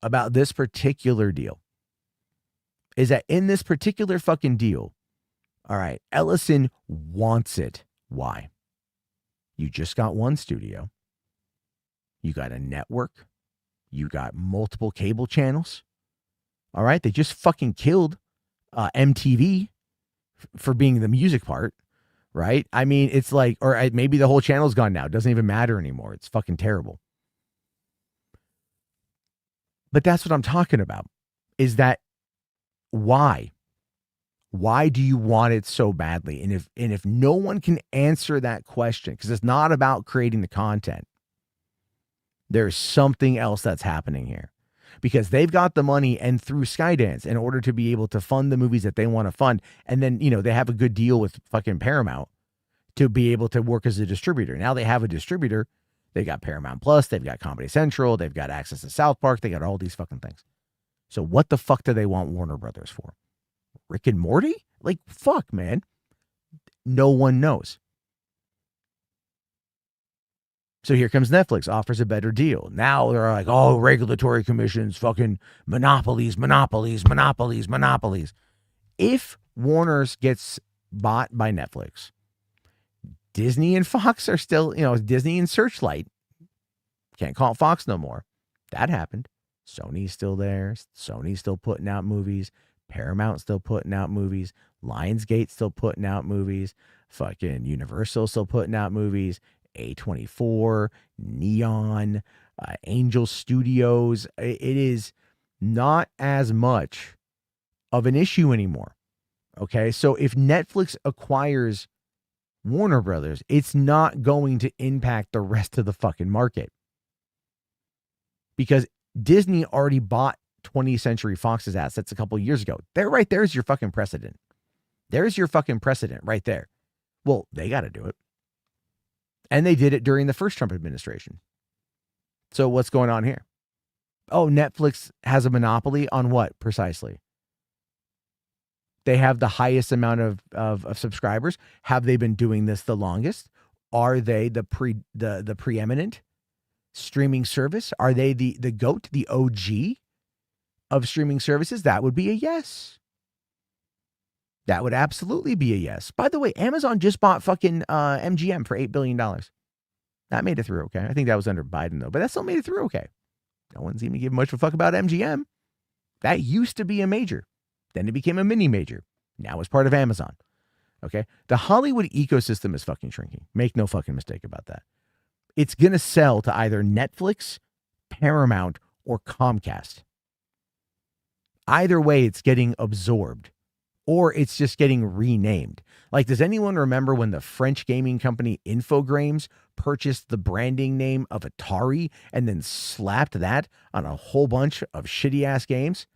about this particular deal. Is that in this particular fucking deal, all right, Ellison wants it. Why? You just got one studio. You got a network. You got multiple cable channels. All right, they just fucking killed MTV for being the music part, right? I mean, it's like, or maybe the whole channel's gone now. It doesn't even matter anymore. It's fucking terrible. But that's what I'm talking about, is that why? Why do you want it so badly? And if no one can answer that question, because it's not about creating the content, there's something else that's happening here. Because they've got the money, and through Skydance, in order to be able to fund the movies that they want to fund, and then, you know, they have a good deal with fucking Paramount to be able to work as a distributor. Now they have a distributor. They've got Paramount Plus, they've got Comedy Central, they've got access to South Park, they got all these fucking things. So what the fuck do they want Warner Brothers for? Rick and Morty? Like, fuck, man. No one knows. So here comes Netflix, offers a better deal. Now they're like, oh, regulatory commissions, fucking monopolies. If Warner's gets bought by Netflix, Disney and Fox are still, you know, Disney and Searchlight. Can't call it Fox no more. That happened. Sony's still there. Sony's still putting out movies. Paramount still putting out movies. Lionsgate still putting out movies. Fucking Universal still putting out movies. A24, Neon, Angel Studios. It is not as much of an issue anymore. Okay, so if Netflix acquires Warner Brothers, it's not going to impact the rest of the fucking market, because Disney already bought 20th Century Fox's assets a couple of years ago. There's your fucking precedent. There's your fucking precedent right there. Well, they got to do it. And they did it during the first Trump administration. So what's going on here? Oh, Netflix has a monopoly on what precisely? They have the highest amount of subscribers. Have they been doing this the longest? Are they the preeminent streaming service? Are they the GOAT, the OG of streaming services? That would be a yes. That would absolutely be a yes. By the way, Amazon just bought fucking MGM for $8 billion. That made it through okay. I think that was under Biden, though, but that still made it through okay. No one seemed to give much of a fuck about MGM. That used to be a major. Then it became a mini major. Now it's part of Amazon. Okay? The Hollywood ecosystem is fucking shrinking. Make no fucking mistake about that. It's going to sell to either Netflix, Paramount, or Comcast. Either way, it's getting absorbed, or it's just getting renamed. Like, does anyone remember when the French gaming company Infogrames purchased the branding name of Atari and then slapped that on a whole bunch of shitty-ass games?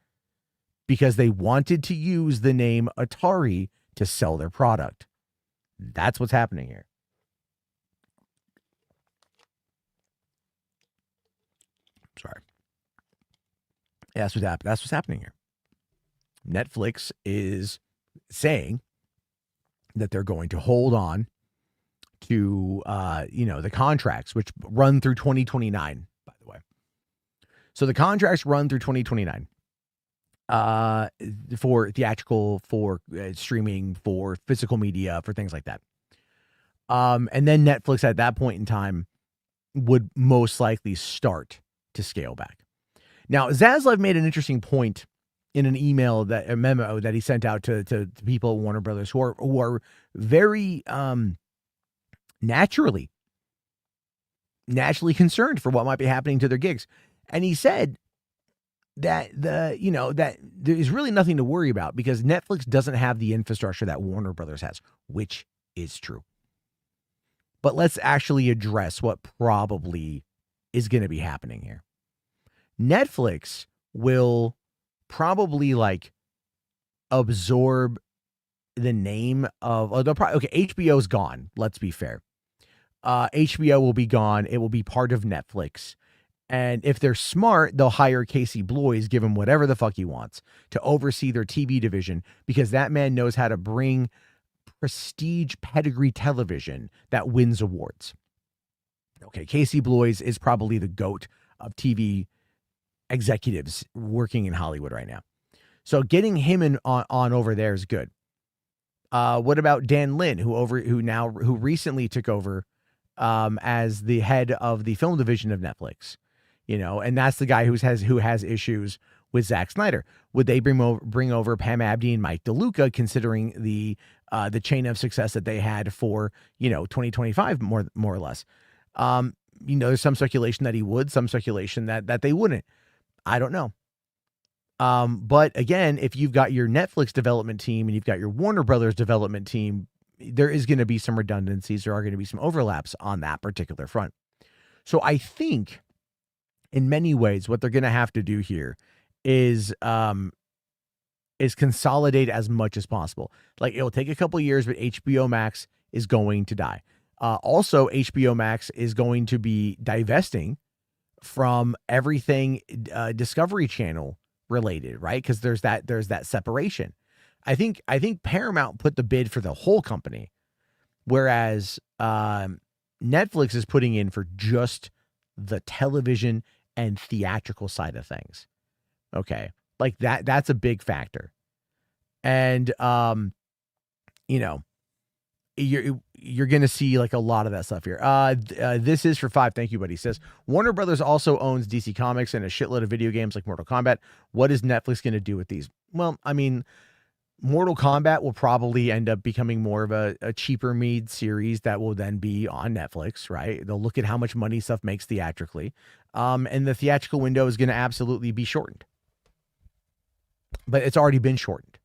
Because they wanted to use the name Atari to sell their product. That's what's happening here. Sorry. Yeah, that's what's happening here. Netflix is saying that they're going to hold on to, the contracts, which run through 2029, by the way. So the contracts run through 2029 for theatrical, for streaming, for physical media, for things like that. And then Netflix at that point in time would most likely start to scale back. Now, Zaslav made an interesting point in an a memo that he sent out to people at Warner Brothers who are very naturally concerned for what might be happening to their gigs. And he said that that there's really nothing to worry about because Netflix doesn't have the infrastructure that Warner Brothers has, which is true. But let's actually address what probably is going to be happening here. Netflix will probably absorb the name of, HBO's gone. Let's be fair. HBO will be gone. It will be part of Netflix. And if they're smart, they'll hire Casey Bloys, give him whatever the fuck he wants to oversee their TV division, because that man knows how to bring prestige pedigree television that wins awards. Okay, Casey Bloys is probably the GOAT of TV executives working in Hollywood right now. So getting him on over there is good. What about Dan Lin, who recently took over as the head of the film division of Netflix? And that's the guy who has issues with Zack Snyder. Would they bring over Pam Abdi and Mike DeLuca, considering the chain of success that they had for 2025 more or less? There's some speculation that he would, some speculation that they wouldn't. I don't know. But again, if you've got your Netflix development team and you've got your Warner Brothers development team, there is going to be some redundancies. There are going to be some overlaps on that particular front. So I think in many ways, what they're going to have to do here is consolidate as much as possible. Like, it'll take a couple of years, but HBO Max is going to die. Also, HBO Max is going to be divesting from everything Discovery Channel related, right? Because there's that separation. I think Paramount put the bid for the whole company, whereas Netflix is putting in for just the television and theatrical side of things. Okay, like that's a big factor. And you're going to see like a lot of that stuff here. This is for 5. Thank you, buddy. Says Warner Brothers also owns DC Comics and a shitload of video games like Mortal Kombat. What is Netflix going to do with these? Well, I mean, Mortal Kombat will probably end up becoming more of a cheaper made series that will then be on Netflix, right? They'll look at how much money stuff makes theatrically. And the theatrical window is going to absolutely be shortened. But it's already been shortened.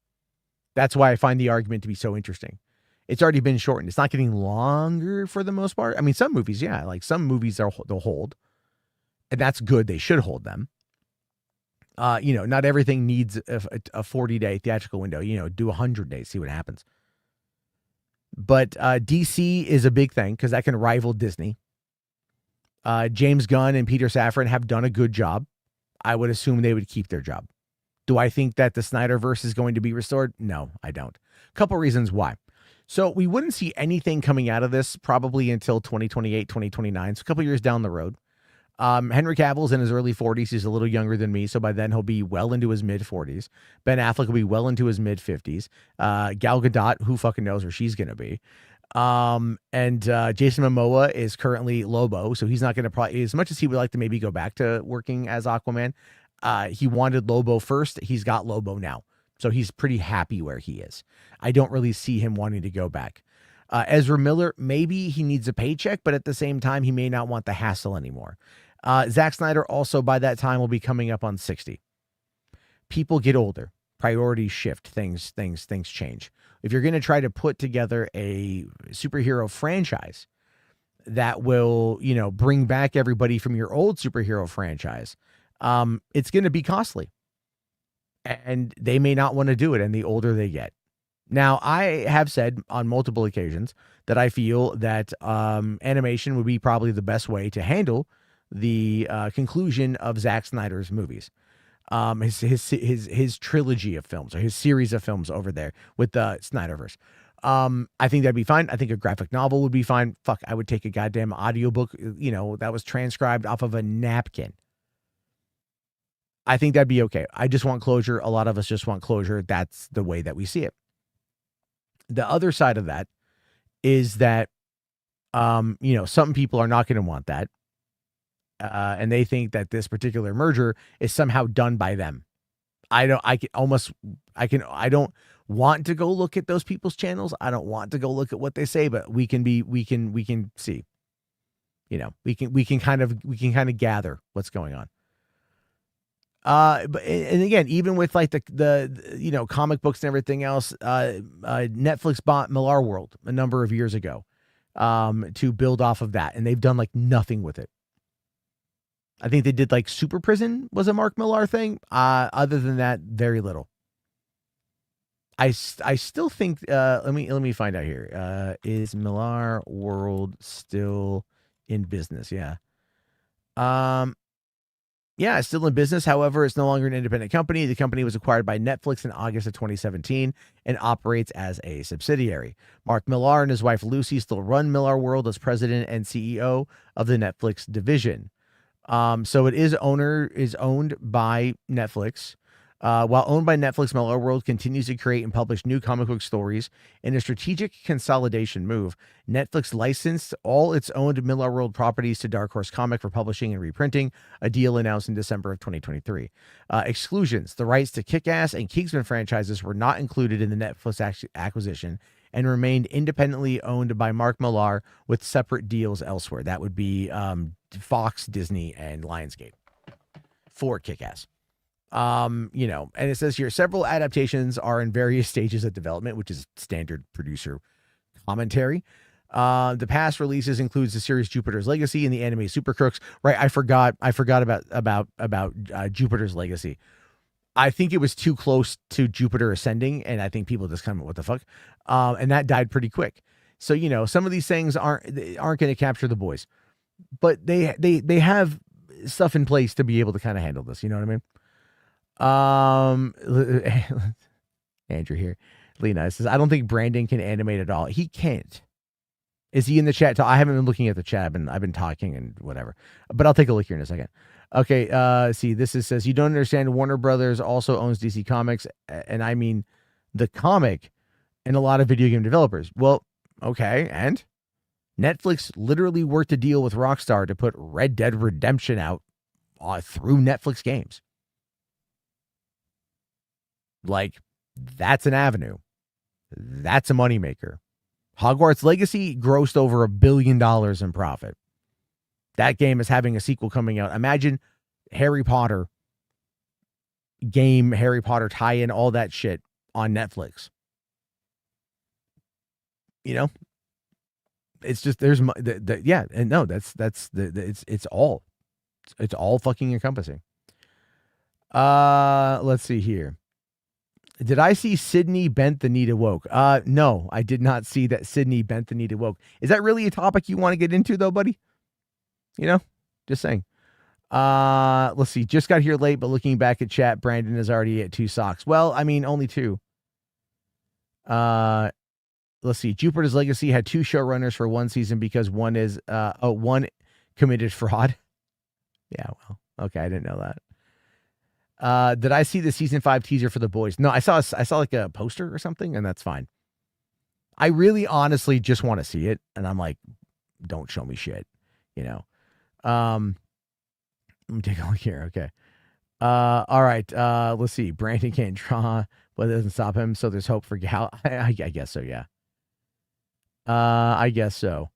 That's why I find the argument to be so interesting. It's already been shortened. It's not getting longer for the most part. I mean, some movies, yeah, like some movies they'll hold, and that's good. They should hold them. Not everything needs a 40-day theatrical window. Do 100 days, see what happens. But DC is a big thing because that can rival Disney. James Gunn and Peter Safran have done a good job. I would assume they would keep their job. Do I think that the Snyderverse is going to be restored? No, I don't. A couple reasons why. So we wouldn't see anything coming out of this probably until 2028, 2029. So a couple years down the road. Henry Cavill's in his early 40s. He's a little younger than me. So by then he'll be well into his mid 40s. Ben Affleck will be well into his mid 50s. Gal Gadot, who fucking knows where she's going to be. And Jason Momoa is currently Lobo. So he's not going to probably, as much as he would like to maybe go back to working as Aquaman, he wanted Lobo first. He's got Lobo now. So he's pretty happy where he is. I don't really see him wanting to go back. Ezra Miller, maybe he needs a paycheck, but at the same time, he may not want the hassle anymore. Zack Snyder also by that time will be coming up on 60. People get older. Priorities shift. Things change. If you're going to try to put together a superhero franchise that will, bring back everybody from your old superhero franchise, it's going to be costly. And they may not want to do it, and the older they get. Now, I have said on multiple occasions that I feel that animation would be probably the best way to handle the conclusion of Zack Snyder's movies, his trilogy of films or his series of films over there with the Snyderverse. I think that'd be fine. I think a graphic novel would be fine. Fuck, I would take a goddamn audiobook, that was transcribed off of a napkin. I think that'd be okay. I just want closure. A lot of us just want closure. That's the way that we see it. The other side of that is that, some people are not going to want that. And they think that this particular merger is somehow done by them. I don't want to go look at those people's channels. I don't want to go look at what they say, but we can see, we can kind of gather what's going on. But again, even with like the comic books and everything else, Netflix bought Millar World a number of years ago, to build off of that. And they've done like nothing with it. I think they did like Super Prison was a Mark Millar thing. Other than that, very little. I still think, let me find out here. Is Millar World still in business? Yeah. Yeah, it's still in business. However, it's no longer an independent company. The company was acquired by Netflix in August of 2017 and operates as a subsidiary. Mark Millar and his wife Lucy still run Millar World as president and CEO of the Netflix division. So it is owned by Netflix. While owned by Netflix, Millar World continues to create and publish new comic book stories. In a strategic consolidation move, Netflix licensed all its owned Millar World properties to Dark Horse Comic for publishing and reprinting, a deal announced in December of 2023. Exclusions: the rights to Kick-Ass and Kingsman franchises were not included in the Netflix acquisition and remained independently owned by Mark Millar with separate deals elsewhere. That would be Fox, Disney, and Lionsgate for Kick-Ass. And it says here, several adaptations are in various stages of development, which is standard producer commentary. The past releases includes the series Jupiter's Legacy and the anime Super Crooks. Right. I forgot about Jupiter's Legacy. I think it was too close to Jupiter Ascending, and I think people just kind of, what the fuck? And that died pretty quick. So, some of these things aren't going to capture the boys, but they have stuff in place to be able to kind of handle this. You know what I mean? Andrew here, Lena says, I don't think Brandon can animate at all. He can't. Is he in the chat? I haven't been looking at the chat. I've been talking and whatever, but I'll take a look here in a second. Okay. See, says, you don't understand. Warner Brothers also owns DC Comics. And I mean the comic and a lot of video game developers. Well, Okay, and Netflix literally worked a deal with Rockstar to put Red Dead Redemption out through Netflix games. Like, that's an avenue. That's a moneymaker. Hogwarts Legacy grossed over $1 billion in profit. That game is having a sequel coming out. Imagine Harry Potter game, Harry Potter tie-in, all that shit on Netflix. You know, it's just there's yeah, and no, that's it's all fucking encompassing. Let's see here. Did I see Sydney bent the knee to woke? No, I did not see that Sydney bent the knee to woke. Is that really a topic you want to get into though, buddy? You know, just saying. Let's see. Just got here late, but looking back at chat, Brandon is already at 2 socks. Well, I mean, only 2. Let's see. Jupiter's Legacy had 2 showrunners for 1 season because one committed fraud. Yeah, well, okay, I didn't know that. Did I see the season 5 teaser for The Boys? No, I saw like a poster or something, and that's fine. I really honestly just want to see it, and I'm like, don't show me shit, you know. Let me take a look here. Okay. All right. Let's see. Brandon can't draw, but it doesn't stop him, so there's hope for Gal. I guess so, yeah. I guess so.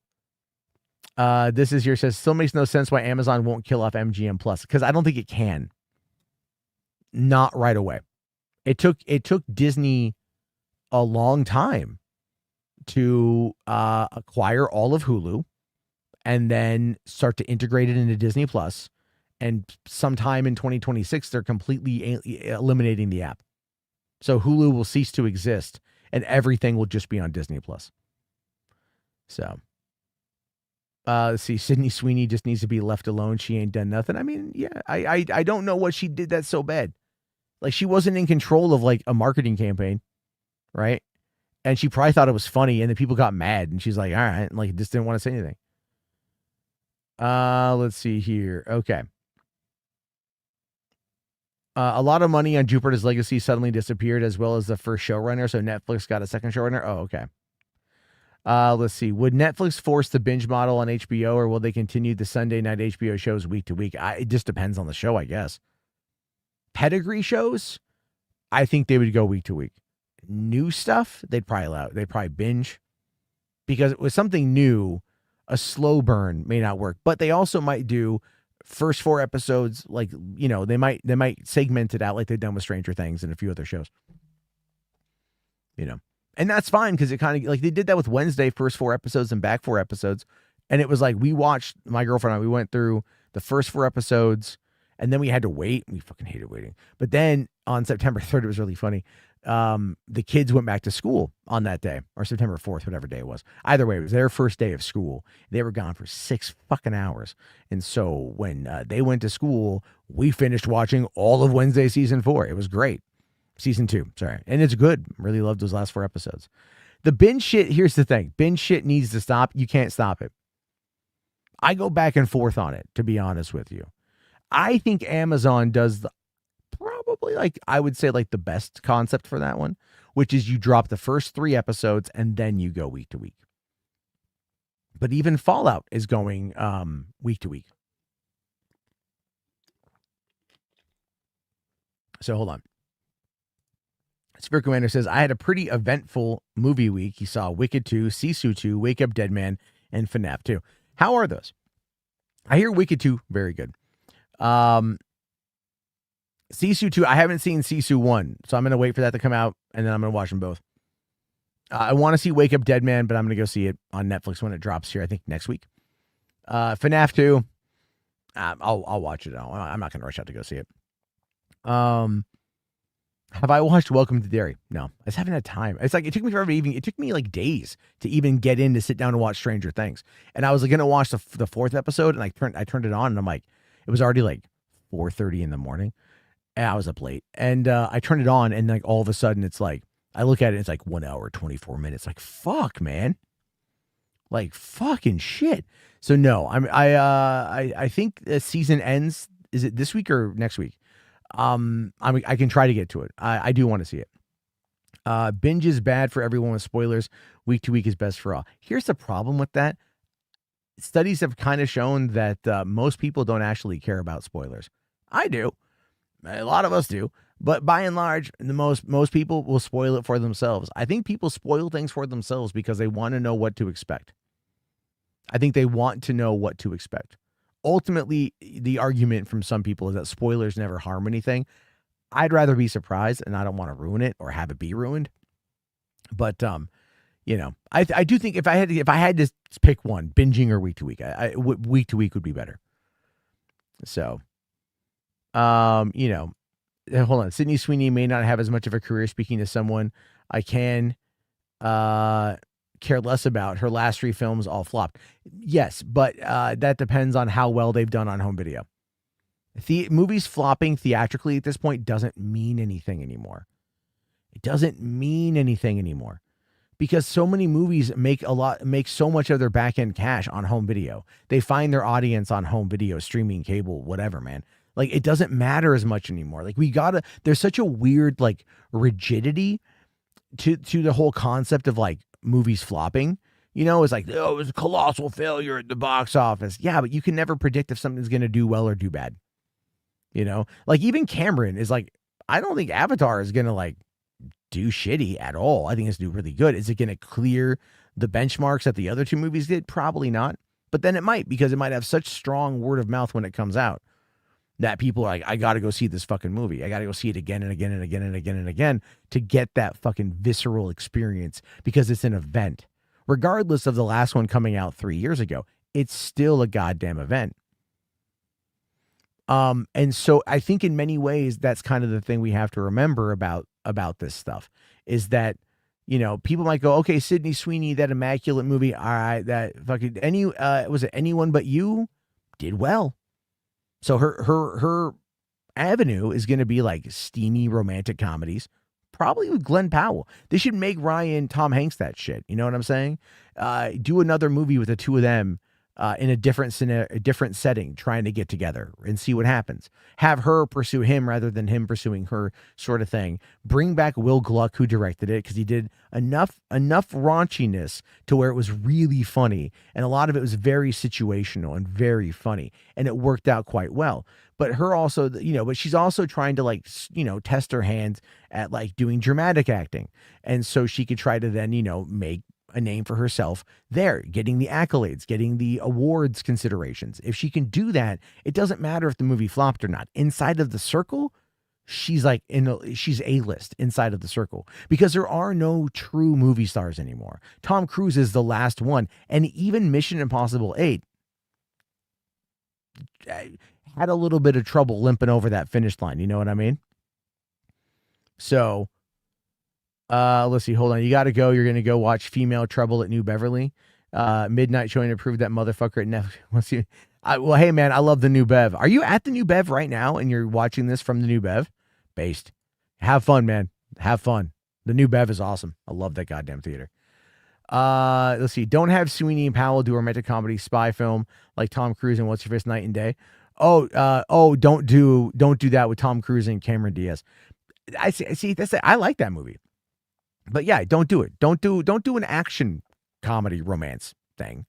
This is here says still makes no sense why Amazon won't kill off MGM Plus, because I don't think it can. Not right away. It took Disney a long time to acquire all of Hulu and then start to integrate it into Disney Plus. And sometime in 2026, they're completely eliminating the app. So Hulu will cease to exist and everything will just be on Disney Plus. So let's see. Sydney Sweeney just needs to be left alone. She ain't done nothing. I mean, yeah, I don't know what she did that's so bad. Like, she wasn't in control of like a marketing campaign, right? And she probably thought it was funny, and then people got mad, and she's like, all right, and like just didn't want to say anything. Let's see here. Okay. A lot of money on Jupiter's Legacy suddenly disappeared, as well as the first showrunner. So Netflix got a second showrunner. Oh, okay. Let's see. Would Netflix force the binge model on HBO, or will they continue the Sunday night HBO shows week to week? It just depends on the show, I guess. Pedigree shows, I think they would go week to week. New stuff, they'd probably binge, because it was something new. A slow burn may not work, but they also might do first 4 episodes, like, you know, they might segment it out like they've done with Stranger Things and a few other shows, you know, and that's fine, because it kind of like they did that with Wednesday, first 4 episodes and back 4 episodes, and it was like we watched, my girlfriend and I, we went through the first 4 episodes. And then we had to wait. We fucking hated waiting. But then on September 3rd, it was really funny. The kids went back to school on that day, or September 4th, whatever day it was. Either way, it was their first day of school. They were gone for 6 fucking hours. And so when they went to school, we finished watching all of Wednesday season 4. It was great. Season 2, sorry. And it's good. Really loved those last 4 episodes. The binge shit, here's the thing. Binge shit needs to stop. You can't stop it. I go back and forth on it, to be honest with you. I think Amazon does probably, like, I would say, like, the best concept for that one, which is you drop the first 3 episodes and then you go week to week. But even Fallout is going week to week. So hold on. Spirit Commander says, I had a pretty eventful movie week. He saw Wicked 2, Sisu 2, Wake Up Dead Man, and FNAF 2. How are those? I hear Wicked 2, very good. Sisu 2, I haven't seen Sisu 1, so I'm going to wait for that to come out, and then I'm going to watch them both. I want to see Wake Up Dead Man, but I'm going to go see it on Netflix when it drops here, I think, next week. FNAF 2, I'll watch it. I'm not going to rush out to go see it. Have I watched Welcome to Derry? No, I just haven't had time. It's like, it took me forever it took me like days to even get in to sit down and watch Stranger Things. And I was like, going to watch the 4th episode, and I turned it on, and I'm like, it was already like 4:30 in the morning. And I was up late, and I turned it on, and like all of a sudden it's like, I look at it, it's like 1 hour, 24 minutes. Like, fuck, man. Like, fucking shit. So no, I think the season ends. Is it this week or next week? I can try to get to it. I do want to see it. Binge is bad for everyone with spoilers. Week to week is best for all. Here's the problem with that. Studies have kind of shown that most people don't actually care about spoilers. I do. A lot of us do. But by and large, most people will spoil it for themselves. I think people spoil things for themselves because they want to know what to expect. I think they want to know what to expect. Ultimately, the argument from some people is that spoilers never harm anything. I'd rather be surprised, and I don't want to ruin it or have it be ruined. But I do think if I had to pick one, binging or week to week, week to week would be better. So, hold on. Sydney Sweeney may not have as much of a career. Speaking to someone I can care less about. Her last 3 films all flopped. Yes, but that depends on how well they've done on home video. Movies flopping theatrically at this point doesn't mean anything anymore. It doesn't mean anything anymore because so many movies make so much of their back end cash on home video. They find their audience on home video, streaming, cable, whatever, man. Like, it doesn't matter as much anymore. Like, there's such a weird, like, rigidity to the whole concept of, like, movies flopping. It's like, oh, it was a colossal failure at the box office. Yeah, but you can never predict if something's going to do well or do bad. Like, even Cameron is like, I don't think Avatar is going to, like, do shitty at all. I think it's do really good. Is it going to clear the benchmarks that the other 2 movies did? Probably not. But then it might, because it might have such strong word of mouth when it comes out that people are like, I got to go see this fucking movie. I got to go see it again and again and again and again and again to get that fucking visceral experience because it's an event. Regardless of the last one coming out 3 years ago, it's still a goddamn event. And so I think in many ways, that's kind of the thing we have to remember about this stuff is that, people might go, okay, Sydney Sweeney, that immaculate movie. All right. That fucking was it Anyone But You did well. So her avenue is going to be like steamy romantic comedies, probably with Glenn Powell. They should make Ryan Tom Hanks that shit. You know what I'm saying? Do another movie with the 2 of them in a different setting, trying to get together and see what happens. Have her pursue him rather than him pursuing her, sort of thing. Bring back Will Gluck, who directed it, because he did enough raunchiness to where it was really funny, and a lot of it was very situational and very funny, and it worked out quite well. But her also, but she's also trying to, like, test her hands at, like, doing dramatic acting, and so she could try to then make a name for herself there, getting the accolades, getting the awards considerations. If she can do that, it doesn't matter if the movie flopped or not. Inside of the circle, she's like, she's A-list inside of the circle because there are no true movie stars anymore. Tom Cruise is the last one. And even Mission Impossible 8 had a little bit of trouble limping over that finish line. You know what I mean? So, let's see. Hold on. You got to go. You're going to go watch Female Trouble at New Beverly. Midnight showing to prove that motherfucker at Netflix. Well, hey, man, I love the New Bev. Are you at the New Bev right now and you're watching this from the New Bev? Based. Have fun, man. Have fun. The New Bev is awesome. I love that goddamn theater. Let's see. Don't have Sweeney and Powell do a romantic comedy spy film like Tom Cruise and What's Your Face Night and Day. Don't do that with Tom Cruise and Cameron Diaz. I see. I like that movie. But yeah, don't do it. Don't do an action comedy romance thing.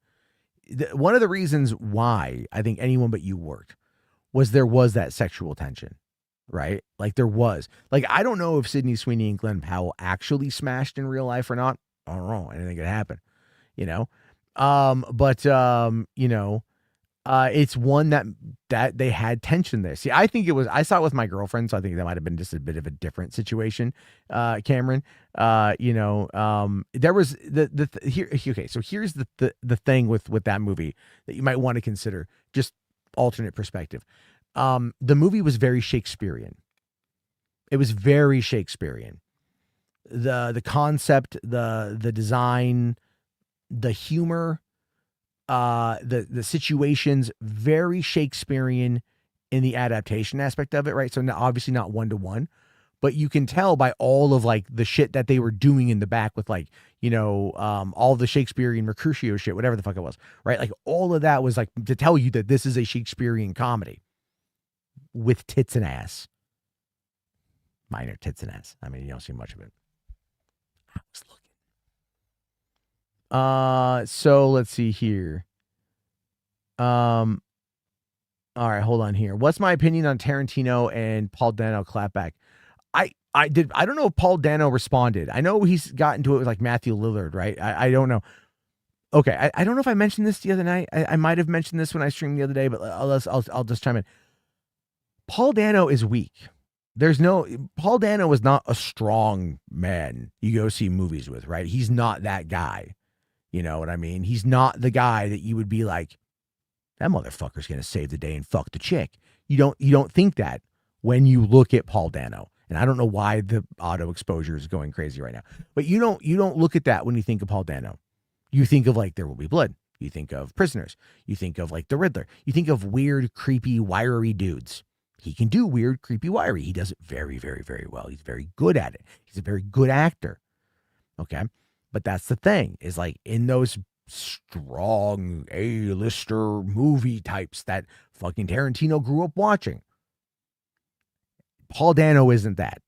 One of the reasons why I think Anyone But You worked was there was that sexual tension, right? Like there was. Like, I don't know if Sydney Sweeney and Glenn Powell actually smashed in real life or not. I don't know. Anything could happen, it's one that they had tension there. See, I saw it with my girlfriend, so I think that might have been just a bit of a different situation. Cameron, there was okay. So here's the thing with that movie that you might want to consider, just alternate perspective. The movie was very Shakespearean. It was very Shakespearean. The concept, the design, the humor, the situations, very Shakespearean in the adaptation aspect of it, right? So obviously not 1-to-1, but you can tell by all of like the shit that they were doing in the back with like, all the Shakespearean Mercutio shit, whatever the fuck it was, right? Like all of that was like to tell you that this is a Shakespearean comedy with tits and ass. Minor tits and ass. I mean, you don't see much of it. So let's see here. All right, hold on here. What's my opinion on Tarantino and Paul Dano clapback? I don't know if Paul Dano responded. I know he's got into it with like Matthew Lillard, right? I don't know. Okay, I don't know if I mentioned this the other night. I might have mentioned this when I streamed the other day, but I'll just chime in. Paul Dano is weak. Paul Dano is not a strong man you go see movies with, right? He's not that guy. You know what I mean? He's not the guy that you would be like, that motherfucker's gonna save the day and fuck the chick. You don't think that when you look at Paul Dano. And I don't know why the auto exposure is going crazy right now. But you don't look at that when you think of Paul Dano. You think of like There Will Be Blood. You think of Prisoners. You think of like The Riddler. You think of weird, creepy, wiry dudes. He can do weird, creepy, wiry. He does it very, very, very well. He's very good at it. He's a very good actor. Okay. But that's the thing, is like in those strong A-lister movie types that fucking Tarantino grew up watching, Paul Dano isn't that.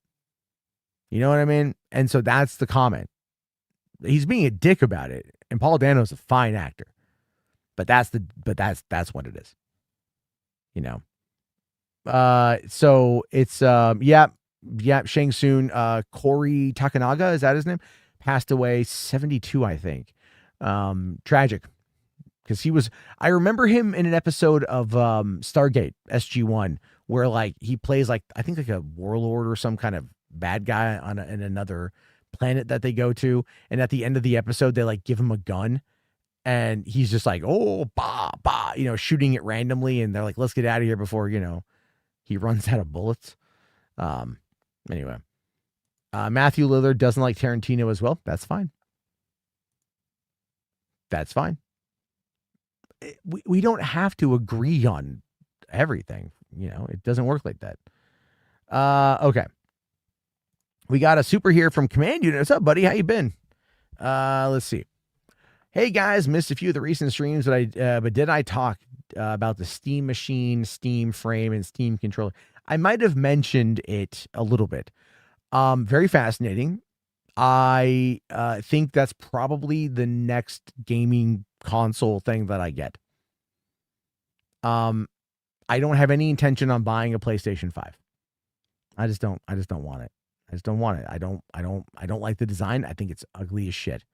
You know what I mean? And so that's the comment. He's being a dick about it. And Paul Dano's a fine actor. But that's what it is. You know. So it's Shang Tsung, Corey Takanaga, is that his name? Passed away 72, I think. Tragic. Because I remember him in an episode of Stargate SG-1, where like he plays like, I think like a warlord or some kind of bad guy in another planet that they go to. And at the end of the episode, they like give him a gun and he's just like, oh, bah, bah, shooting it randomly. And they're like, let's get out of here before, he runs out of bullets. Anyway, Matthew Lillard doesn't like Tarantino as well. That's fine. That's fine. We don't have to agree on everything. It doesn't work like that. Okay. We got a super here from Command Unit. What's up, buddy? How you been? Let's see. Hey guys, missed a few of the recent streams, but did I talk about the Steam Machine, Steam Frame, and Steam Controller? I might have mentioned it a little bit. Very fascinating. I think that's probably the next gaming console thing that I get. I don't have any intention on buying a PlayStation 5. I just don't want it. I just don't want it. I don't like the design. I think it's ugly as shit.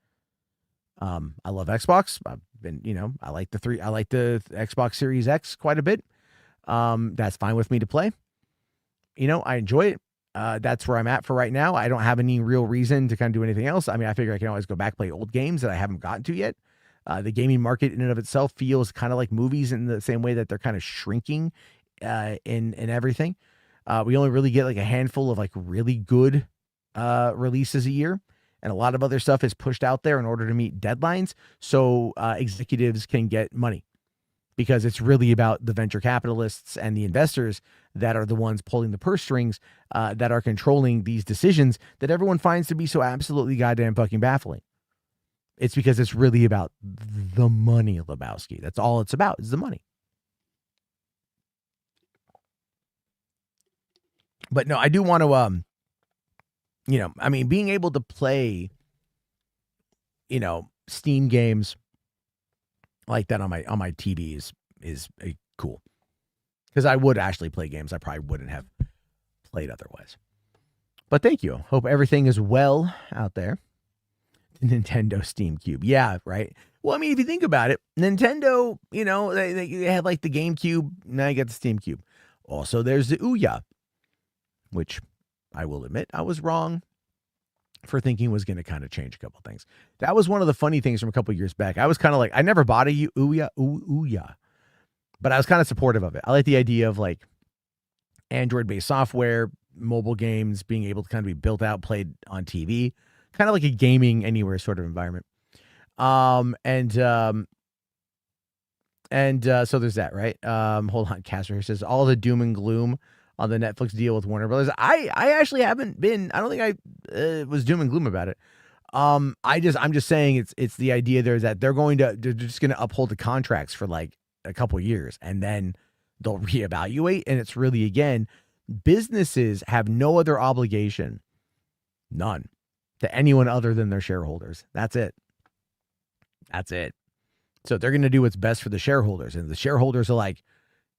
I love Xbox. I've been, I like the Xbox Series X quite a bit. That's fine with me to play. I enjoy it. That's where I'm at for right now. I don't have any real reason to kind of do anything else. I mean, I figure I can always go back, play old games that I haven't gotten to yet. The gaming market in and of itself feels kind of like movies in the same way that they're kind of shrinking in everything. We only really get like a handful of like really good releases a year. And a lot of other stuff is pushed out there in order to meet deadlines. So executives can get money, because it's really about the venture capitalists and the investors that are the ones pulling the purse strings, that are controlling these decisions that everyone finds to be so absolutely goddamn fucking baffling. It's because it's really about the money, Lebowski. That's all it's about, is the money. But no, I do want to, being able to play, Steam games like that on my TV is cool. Because I would actually play games I probably wouldn't have played otherwise. But thank you. Hope everything is well out there. Nintendo Steam Cube. Yeah, right. Well, I mean, if you think about it, Nintendo, they had like the GameCube. Now you got the Steam Cube. Also, there's the Ouya, which I will admit I was wrong for thinking was going to kind of change a couple things. That was one of the funny things from a couple years back. I was kind of like, I never bought a Ouya, but I was kind of supportive of it. I like the idea of like Android-based software, mobile games being able to kind of be built out, played on TV, kind of like a gaming anywhere sort of environment. So there's that, right? Hold on. Casper says all the doom and gloom on the Netflix deal with Warner Brothers. I actually haven't been, I don't think I was doom and gloom about it. I'm just saying it's the idea there that they're just going to uphold the contracts for like a couple years and then they'll reevaluate. And it's really, again, businesses have no other obligation, none, to anyone other than their shareholders. That's it. That's it. So they're going to do what's best for the shareholders. And the shareholders are like,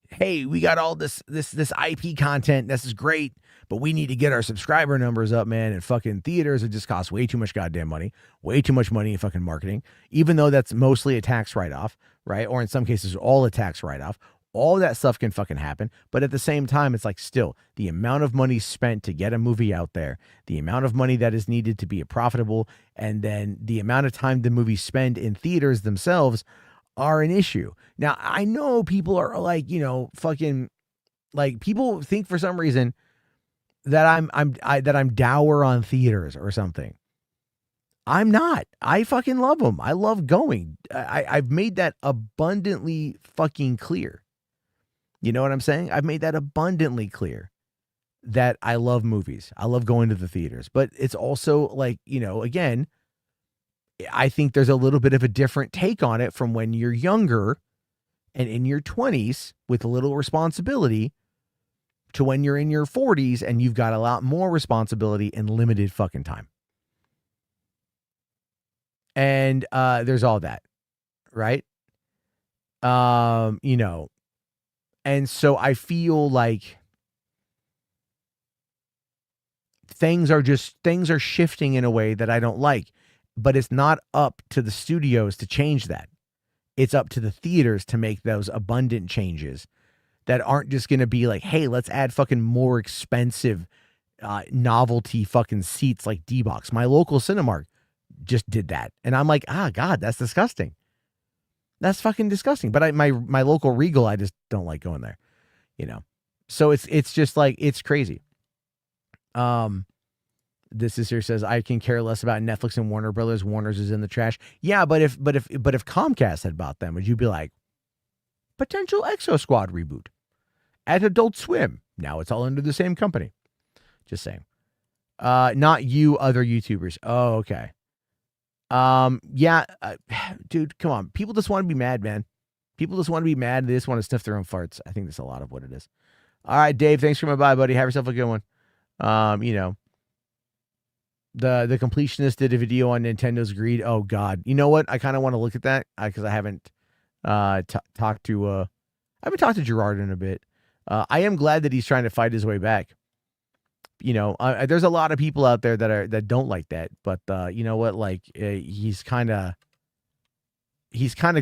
hey, we got all this IP content. This is great, but we need to get our subscriber numbers up, man. And fucking theaters, it just costs way too much goddamn money, way too much money in fucking marketing, even though that's mostly a tax write-off, right? Or in some cases, all a tax write-off. All that stuff can fucking happen. But at the same time, it's like still the amount of money spent to get a movie out there, the amount of money that is needed to be profitable, and then the amount of time the movies spend in theaters themselves are an issue. Now, I know people are like, you know, fucking like people think for some reason that I'm dour on theaters or something. I'm not. I fucking love them. I love going. I've made that abundantly fucking clear. You know what I'm saying? I've made that abundantly clear that I love movies. I love going to the theaters. But it's also like, you know, again, I think there's a little bit of a different take on it from when you're younger and in your 20s with a little responsibility to when you're in your 40s and you've got a lot more responsibility and limited fucking time. And there's all that, right? You know, and so I feel like things are shifting in a way that I don't like, but it's not up to the studios to change that. It's up to the theaters to make those abundant changes that aren't just going to be like, hey, let's add fucking more expensive novelty fucking seats like D-Box. My local Cinemark just did that. And I'm like, God, that's disgusting. That's fucking disgusting. But my local Regal, I just don't like going there, you know? So it's just like, it's crazy. This is here says, I can care less about Netflix and Warner Brothers. Warner's is in the trash. Yeah. But if Comcast had bought them, would you be like, potential Exo Squad reboot at Adult Swim? Now it's all under the same company. Just saying. Not you, other YouTubers. Oh, okay. Yeah, dude, come on. People just want to be mad, man. People just want to be mad. They just want to sniff their own farts. I think that's a lot of what it is. All right, Dave, thanks for my bye, buddy. Have yourself a good one. You know, the completionist did a video on Nintendo's greed. Oh God. You know what? I kind of want to look at that because I haven't, talked to Gerard in a bit. I am glad that he's trying to fight his way back. You know, there's a lot of people out there that don't like that, but you know what? Like he's kind of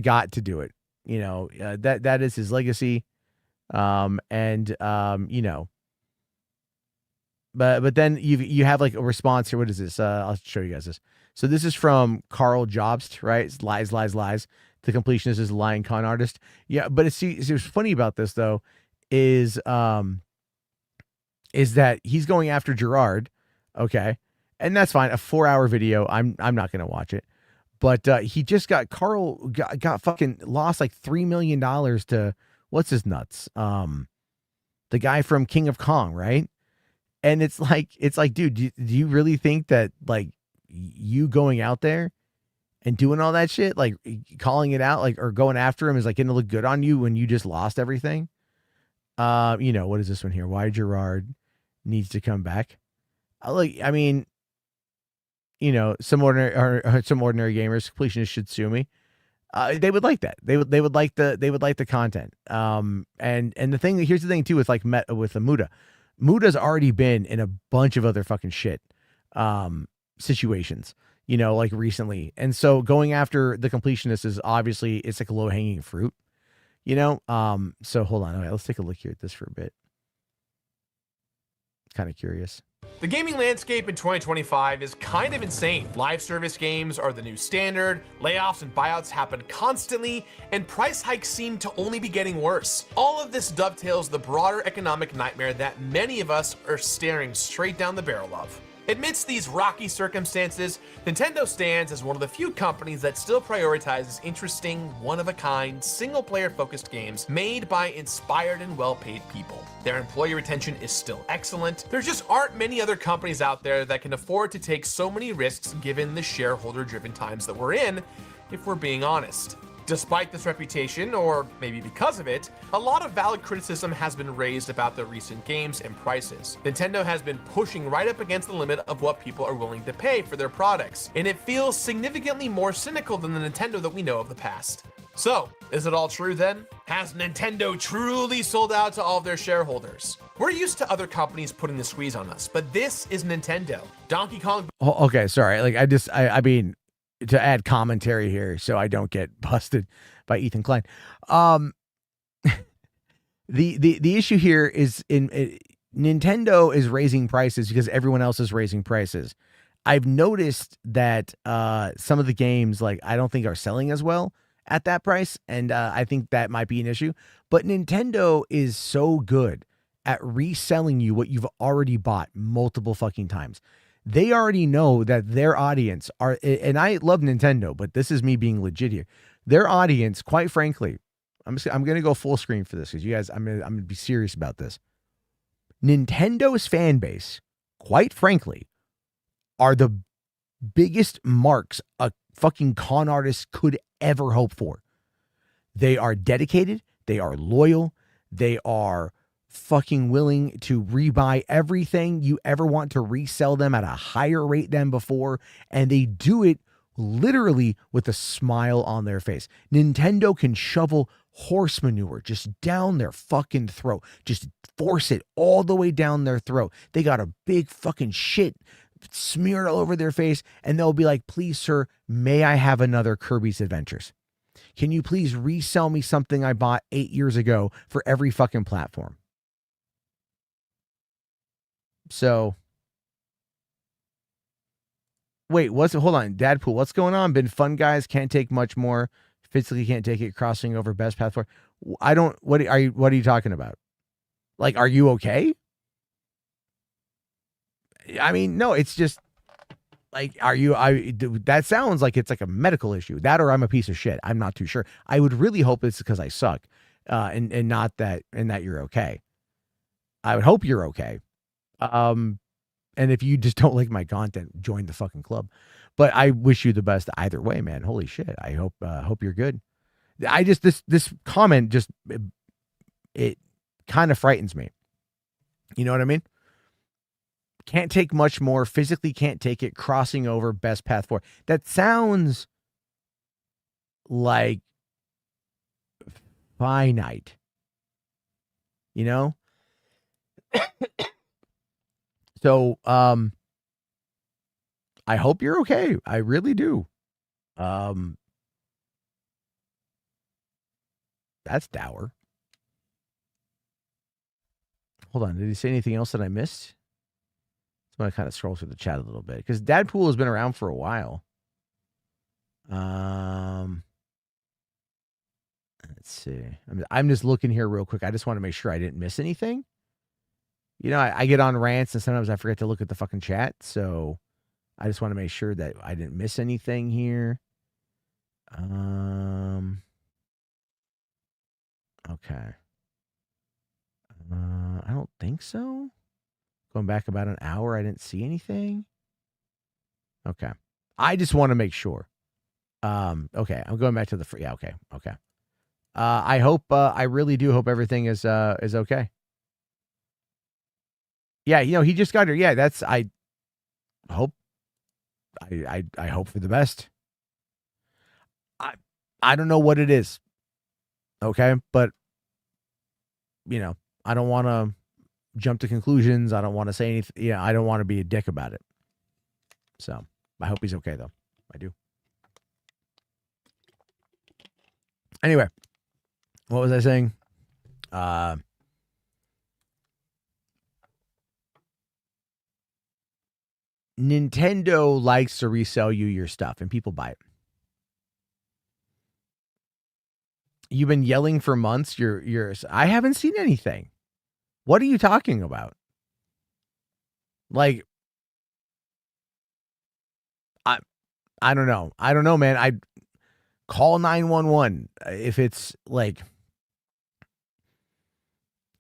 got to do it. You know, that is his legacy. You know, but then you have like a response here. What is this? I'll show you guys this. So this is from Carl Jobst, right? It's lies, lies, lies. The completionist is a lying con artist. Yeah, but it's funny about this though is that he's going after Gerard, okay, and that's fine. A 4-hour video, I'm not gonna watch it, but he just got fucking lost like $3 million to what's his nuts, the guy from King of Kong, right? And it's like, dude, do you really think that like you going out there and doing all that shit, like calling it out, like or going after him is like gonna look good on you when you just lost everything? You know, what is this one here? Why Gerard needs to come back? I mean, you know, some ordinary gamers, completionists should sue me. They would like that. They would like the content. And here's the thing too with like with the Muda. Muda's already been in a bunch of other fucking shit situations, you know, like recently. And so going after the completionist is obviously it's like a low hanging fruit. You know, so hold on. All right, let's take a look here at this for a bit. Kind of curious. The gaming landscape in 2025 is kind of insane. Live service games are the new standard, layoffs and buyouts happen constantly, and price hikes seem to only be getting worse. All of this dovetails the broader economic nightmare that many of us are staring straight down the barrel of. Amidst these rocky circumstances, Nintendo stands as one of the few companies that still prioritizes interesting, one-of-a-kind, single-player focused games made by inspired and well-paid people. Their employee retention is still excellent. There just aren't many other companies out there that can afford to take so many risks given the shareholder-driven times that we're in, if we're being honest. Despite this reputation, or maybe because of it, a lot of valid criticism has been raised about the recent games and prices. Nintendo has been pushing right up against the limit of what people are willing to pay for their products, and it feels significantly more cynical than the Nintendo that we know of the past. So, is it all true then? Has Nintendo truly sold out to all of their shareholders? We're used to other companies putting the squeeze on us, but this is Nintendo. Donkey Kong. Oh, okay, sorry. Like I mean, to add commentary here so I don't get busted by Ethan Klein. The issue here is Nintendo is raising prices because everyone else is raising prices. I've noticed that some of the games, like, I don't think are selling as well at that price, and I think that might be an issue. But Nintendo is so good at reselling you what you've already bought multiple fucking times. They already know that their audience are, and I love Nintendo, but this is me being legit here. Their audience, quite frankly, I'm going to go full screen for this because you guys, I'm going to be serious about this. Nintendo's fan base, quite frankly, are the biggest marks a fucking con artist could ever hope for. They are dedicated. They are loyal. They are fucking willing to rebuy everything you ever want to resell them at a higher rate than before. And they do it literally with a smile on their face. Nintendo can shovel horse manure just down their fucking throat. Just force it all the way down their throat. They got a big fucking shit smeared all over their face. And they'll be like, please, sir, may I have another Kirby's Adventures? Can you please resell me something I bought 8 years ago for every fucking platform? So, wait, hold on, Dadpool, what's going on? Been fun, guys. Can't take much more. Physically can't take it. Crossing over best path for. What are you talking about? Like, are you okay? I mean, no, it's just like, that sounds like it's like a medical issue. That, or I'm a piece of shit. I'm not too sure. I would really hope it's because I suck, and not that, and that you're okay. I would hope you're okay. And if you just don't like my content, join the fucking club. But I wish you the best either way, man. Holy shit. I hope you're good. This comment just, it kind of frightens me. You know what I mean? Can't take much more. Physically can't take it. Crossing over best path forward. That sounds like finite. You know? So, I hope you're okay. I really do. That's dour. Hold on. Did he say anything else that I missed? I'm going to kind of scroll through the chat a little bit because Dadpool has been around for a while. Let's see. I'm just looking here real quick. I just want to make sure I didn't miss anything. You know, I get on rants and sometimes I forget to look at the fucking chat. So I just want to make sure that I didn't miss anything here. Okay. I don't think so. Going back about an hour, I didn't see anything. Okay. I just want to make sure. Okay. I'm going back to yeah, okay. Okay. I hope, I really do hope everything is okay. Yeah, you know, he just got here. Yeah, that's, I hope for the best. I don't know what it is. Okay, but you know, I don't want to jump to conclusions. I don't want to say anything. Yeah, I don't want to be a dick about it. So I hope he's okay though. I do. Anyway, what was I saying? Nintendo likes to resell you your stuff and people buy it. You've been yelling for months. I haven't seen anything. What are you talking about? Like, I don't know. I don't know, man. I call 911 if it's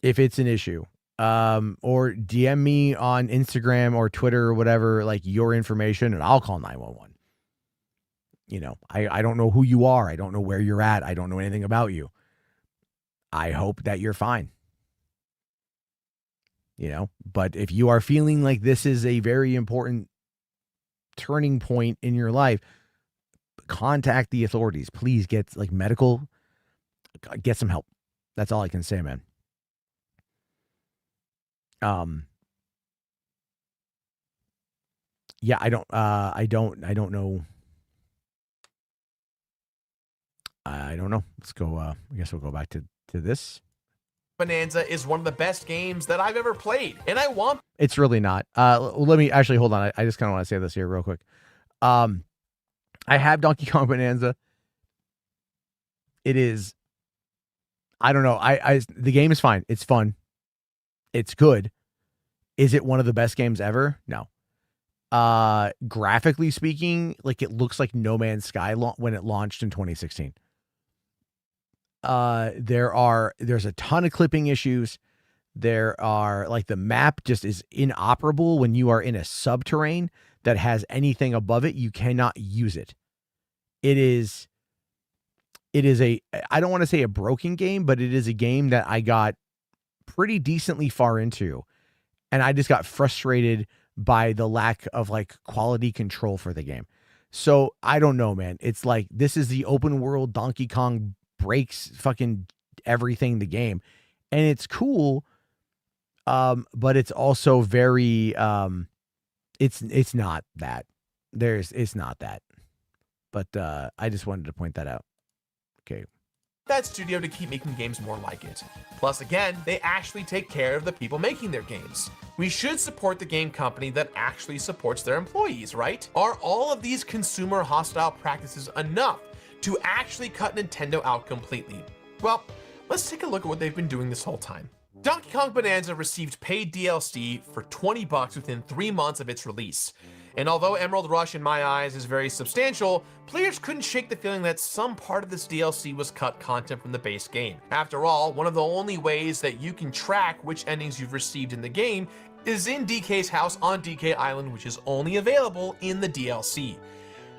an issue. Or DM me on Instagram or Twitter or whatever, like your information, and I'll call 911. I don't know who you are. I don't know where you're at. I don't know anything about you. I hope that you're fine. But if you are feeling like this is a very important turning point in your life, contact the authorities. Please get get some help. That's all I can say, man. Yeah, I don't know. I don't know. Let's go. I guess we'll go back to this. Bonanza is one of the best games that I've ever played, and I want. It's really not. Let me actually hold on. I just kind of want to say this here real quick. I have Donkey Kong Bonanza. It is. I don't know. The game is fine. It's fun. It's good. Is it one of the best games ever? No. Graphically speaking, like it looks like No Man's Sky when it launched in 2016. There's a ton of clipping issues. There are the map just is inoperable when you are in a subterrane that has anything above it. You cannot use it. It is I don't want to say a broken game, but it is a game that I got pretty decently far into, and I just got frustrated by the lack of quality control for the game. So I don't know, man. It's this is the open world Donkey Kong breaks fucking everything the game, and it's cool, but it's also very it's not that. It's not that. But I just wanted to point that out. Okay. That studio to keep making games more like it. Plus, again, they actually take care of the people making their games. We should support the game company that actually supports their employees, right? Are all of these consumer hostile practices enough to actually cut Nintendo out completely? Well, let's take a look at what they've been doing this whole time. Donkey Kong Bonanza received paid DLC for $20 within 3 months of its release. And although Emerald Rush in my eyes is very substantial, players couldn't shake the feeling that some part of this DLC was cut content from the base game. After all, one of the only ways that you can track which endings you've received in the game is in DK's house on DK Island, which is only available in the DLC.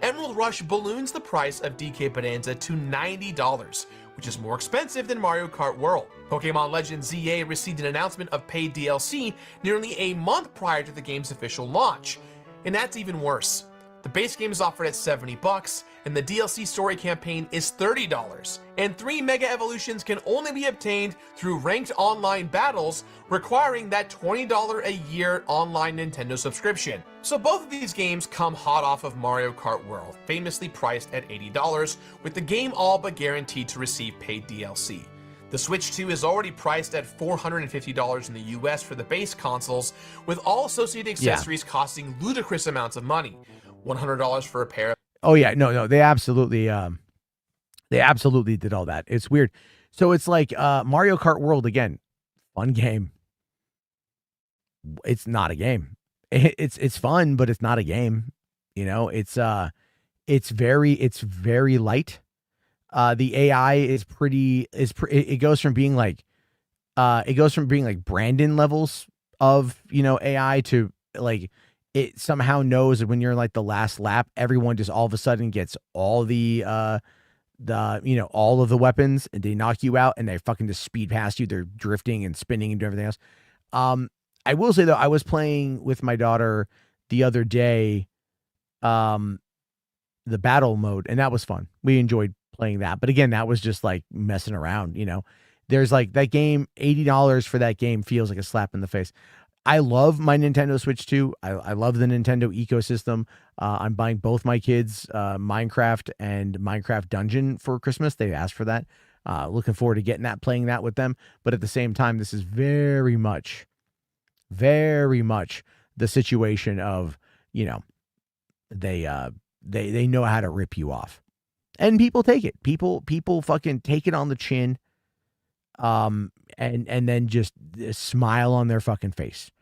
Emerald Rush balloons the price of DK Bonanza to $90, which is more expensive than Mario Kart World. Pokemon Legends ZA received an announcement of paid DLC nearly a month prior to the game's official launch. And that's even worse. The base game is offered at $70, and the DLC story campaign is $30. And 3 Mega Evolutions can only be obtained through ranked online battles, requiring that $20 a year online Nintendo subscription. So both of these games come hot off of Mario Kart World, famously priced at $80, with the game all but guaranteed to receive paid DLC. The Switch 2 is already priced at $450 in the US for the base consoles, with all associated accessories costing ludicrous amounts of money. $100 for a pair. Oh yeah, no, they absolutely did all that. It's weird. So it's Mario Kart World again, fun game. It's not a game. It's fun, but it's not a game. It's very light. The AI is it goes from being Brandon levels of, AI to it somehow knows that when you're the last lap, everyone just all of a sudden gets all the all of the weapons, and they knock you out and they fucking just speed past you. They're drifting and spinning and doing everything else. I will say though, I was playing with my daughter the other day, the battle mode, and that was fun. We enjoyed playing that, but again, that was just messing around. There's that game, $80 for that game feels like a slap in the face. I love my Nintendo Switch 2. I love the Nintendo ecosystem. I'm buying both my kids Minecraft and Minecraft Dungeon for Christmas. They asked for that. Looking forward to getting that, playing that with them. But at the same time, this is very much the situation of, they know how to rip you off. And people take it. People fucking take it on the chin. And then just smile on their fucking face.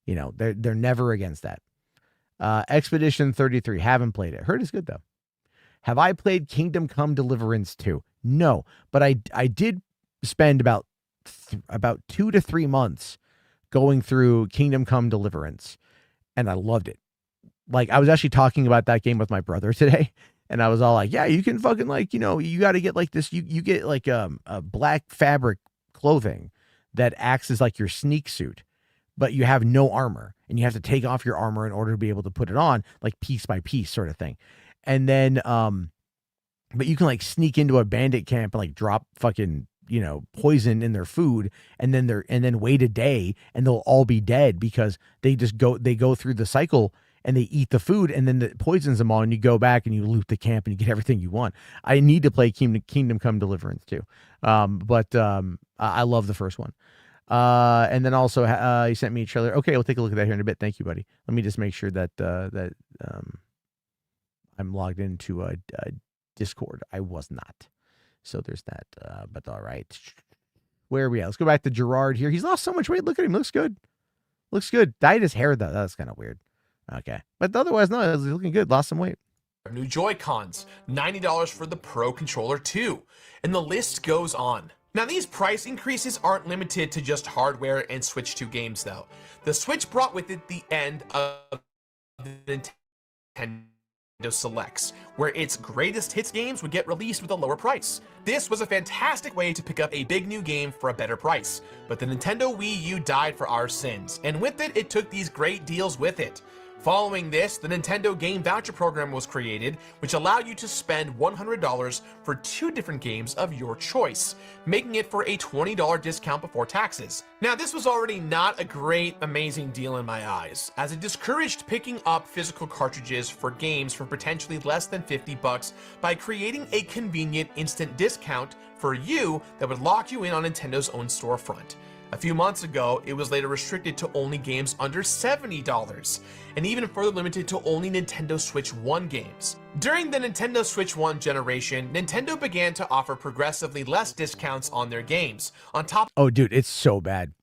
They're never against that. Expedition 33, haven't played it. Heard it's good though. Have I played Kingdom Come Deliverance 2? No, but I did spend about 2 to 3 months going through Kingdom Come Deliverance, and I loved it. I was actually talking about that game with my brother today, And I was all like, yeah, you can fucking like, you got to get like this. You get like a black fabric clothing that acts as like your sneak suit, but you have no armor and you have to take off your armor in order to be able to put it on, like piece by piece sort of thing. And then, but you can like sneak into a bandit camp and like drop fucking, poison in their food, and then wait a day and they'll all be dead because they go through the cycle and they eat the food and then it poisons them all, and you go back and you loot the camp and you get everything you want. I need to play Kingdom Come Deliverance too. But I love the first one. And then also he sent me a trailer. Okay, we'll take a look at that here in a bit. Thank you, buddy. Let me just make sure that I'm logged into a Discord. I was not. So there's that. But all right. Where are we at? Let's go back to Gerard here. He's lost so much weight. Look at him. Looks good. Looks good. Dyed his hair though. That's kind of weird. Okay. But otherwise, no, he's looking good. Lost some weight. New Joy-Cons, $90 for the Pro Controller 2, and the list goes on. Now, these price increases aren't limited to just hardware and Switch 2 games, though. The Switch brought with it the end of the Nintendo Selects, where its greatest hits games would get released with a lower price. This was a fantastic way to pick up a big new game for a better price, but the Nintendo Wii U died for our sins, and with it, it took these great deals with it. Following this, the Nintendo Game Voucher Program was created, which allowed you to spend $100 for 2 different games of your choice, making it for a $20 discount before taxes. Now, this was already not a great, amazing deal in my eyes, as it discouraged picking up physical cartridges for games for potentially less than $50 by creating a convenient instant discount for you that would lock you in on Nintendo's own storefront. A few months ago, it was later restricted to only games under $70, and even further limited to only Nintendo Switch 1 games. During the Nintendo Switch 1 generation, Nintendo began to offer progressively less discounts on their games. On top— Oh, dude, it's so bad.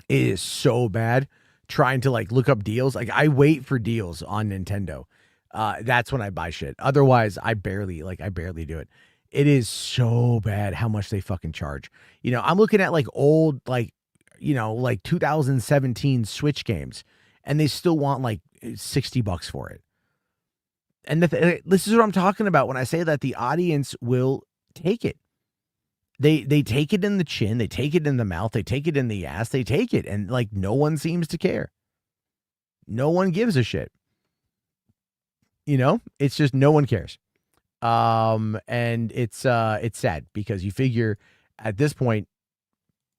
It is so bad trying to like look up deals. Like I wait for deals on Nintendo. That's when I buy shit. Otherwise, I barely do it. It is so bad how much they fucking charge. I'm looking at like old, like 2017 Switch games, and they still want like $60 for it. And this is what I'm talking about when I say that the audience will take it. They take it in the chin, they take it in the mouth, they take it in the ass, they take it, and like no one seems to care. No one gives a shit. It's just no one cares. And it's sad because you figure at this point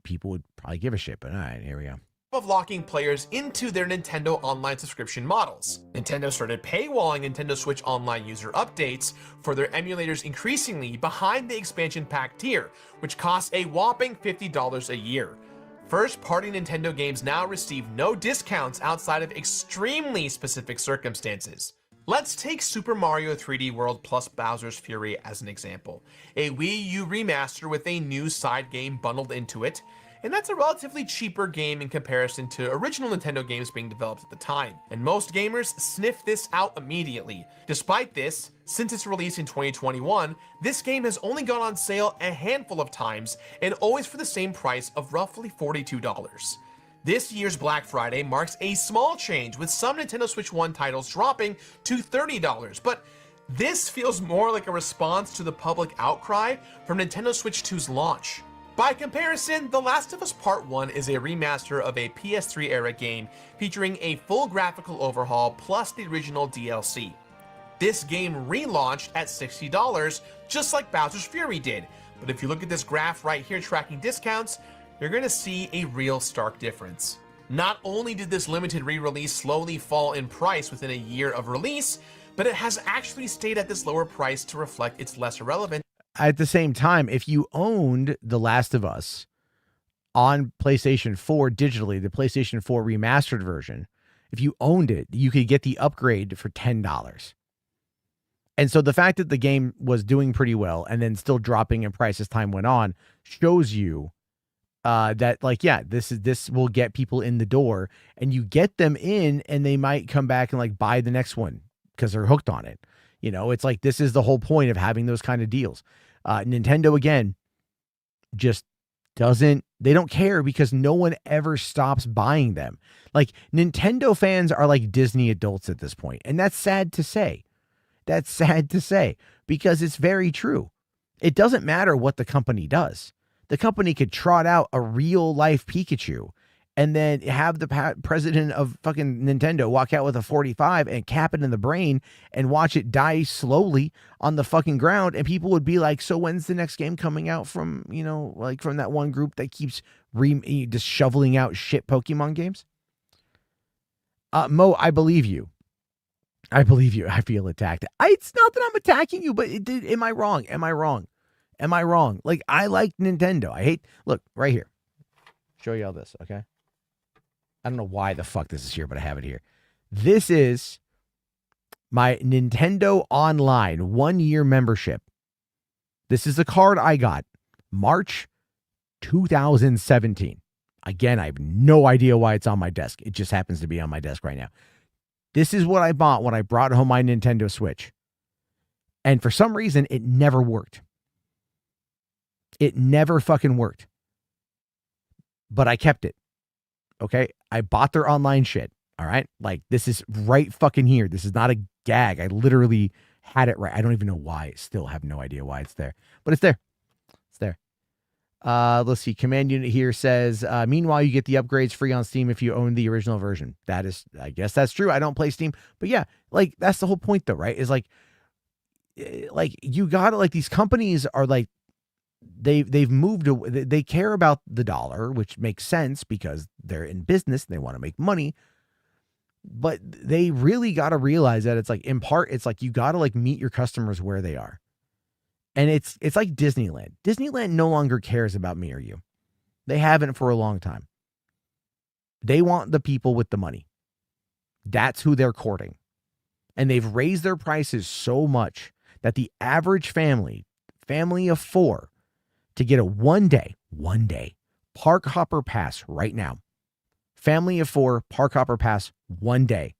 people would probably give a shit, but all right, here we go. Of locking players into their Nintendo Online subscription models, Nintendo started paywalling Nintendo Switch Online user updates for their emulators increasingly behind the expansion pack tier, which costs a whopping $50 a year. First-party Nintendo games now receive no discounts outside of extremely specific circumstances. Let's take Super Mario 3D World plus Bowser's Fury as an example. A Wii U remaster with a new side game bundled into it, and that's a relatively cheaper game in comparison to original Nintendo games being developed at the time, and most gamers sniff this out immediately. Despite this, since its release in 2021, this game has only gone on sale a handful of times, and always for the same price of roughly $42. This year's Black Friday marks a small change, with some Nintendo Switch 1 titles dropping to $30, but this feels more like a response to the public outcry from Nintendo Switch 2's launch. By comparison, The Last of Us Part 1 is a remaster of a PS3-era game featuring a full graphical overhaul plus the original DLC. This game relaunched at $60, just like Bowser's Fury did, but if you look at this graph right here tracking discounts, you're going to see a real stark difference. Not only did this limited re-release slowly fall in price within a year of release, but it has actually stayed at this lower price to reflect its lesser relevance. At the same time, if you owned The Last of Us on PlayStation 4 digitally, the PlayStation 4 remastered version, if you owned it, you could get the upgrade for $10. And so the fact that the game was doing pretty well and then still dropping in price as time went on shows you that like, yeah, this will get people in the door, and you get them in and they might come back and like buy the next one because they're hooked on it. It's like, this is the whole point of having those kind of deals. Nintendo, again, just they don't care because no one ever stops buying them. Like, Nintendo fans are like Disney adults at this point, and that's sad to say. That's sad to say because it's very true. It doesn't matter what the company does. The company could trot out a real life Pikachu and then have the president of fucking Nintendo walk out with a 45 and cap it in the brain and watch it die slowly on the fucking ground. And people would be like, so when's the next game coming out from, like from that one group that keeps just shoveling out shit Pokemon games? Mo, I believe you. I believe you. I feel attacked. It's not that I'm attacking you, but am I wrong? Am I wrong? Like, I like Nintendo. Look, right here. Show you all this, okay? I don't know why the fuck this is here, but I have it here. This is my Nintendo Online 1-year membership. This is the card I got March 2017. Again, I have no idea why it's on my desk. It just happens to be on my desk right now. This is what I bought when I brought home my Nintendo Switch. And for some reason, it never worked. It never fucking worked. But I kept it. Okay? I bought their online shit. All right? Like, this is right fucking here. This is not a gag. I literally had it right. I don't even know why. I still have no idea why it's there. But it's there. It's there. Let's see. Command Unit here says, meanwhile, you get the upgrades free on Steam if you own the original version. That is, I guess that's true. I don't play Steam. But yeah, like, that's the whole point though, right? Is like you gotta, like, these companies are like, they've moved away. They care about the dollar, which makes sense because they're in business. They want to make money. But they really got to realize that it's like, in part, it's like you got to like meet your customers where they are. And it's like Disneyland. Disneyland no longer cares about me or you. They haven't for a long time. They want the people with the money. That's who they're courting. And they've raised their prices so much that the average family of 4, to get a one day park hopper pass right now, family of 4 park hopper pass one day,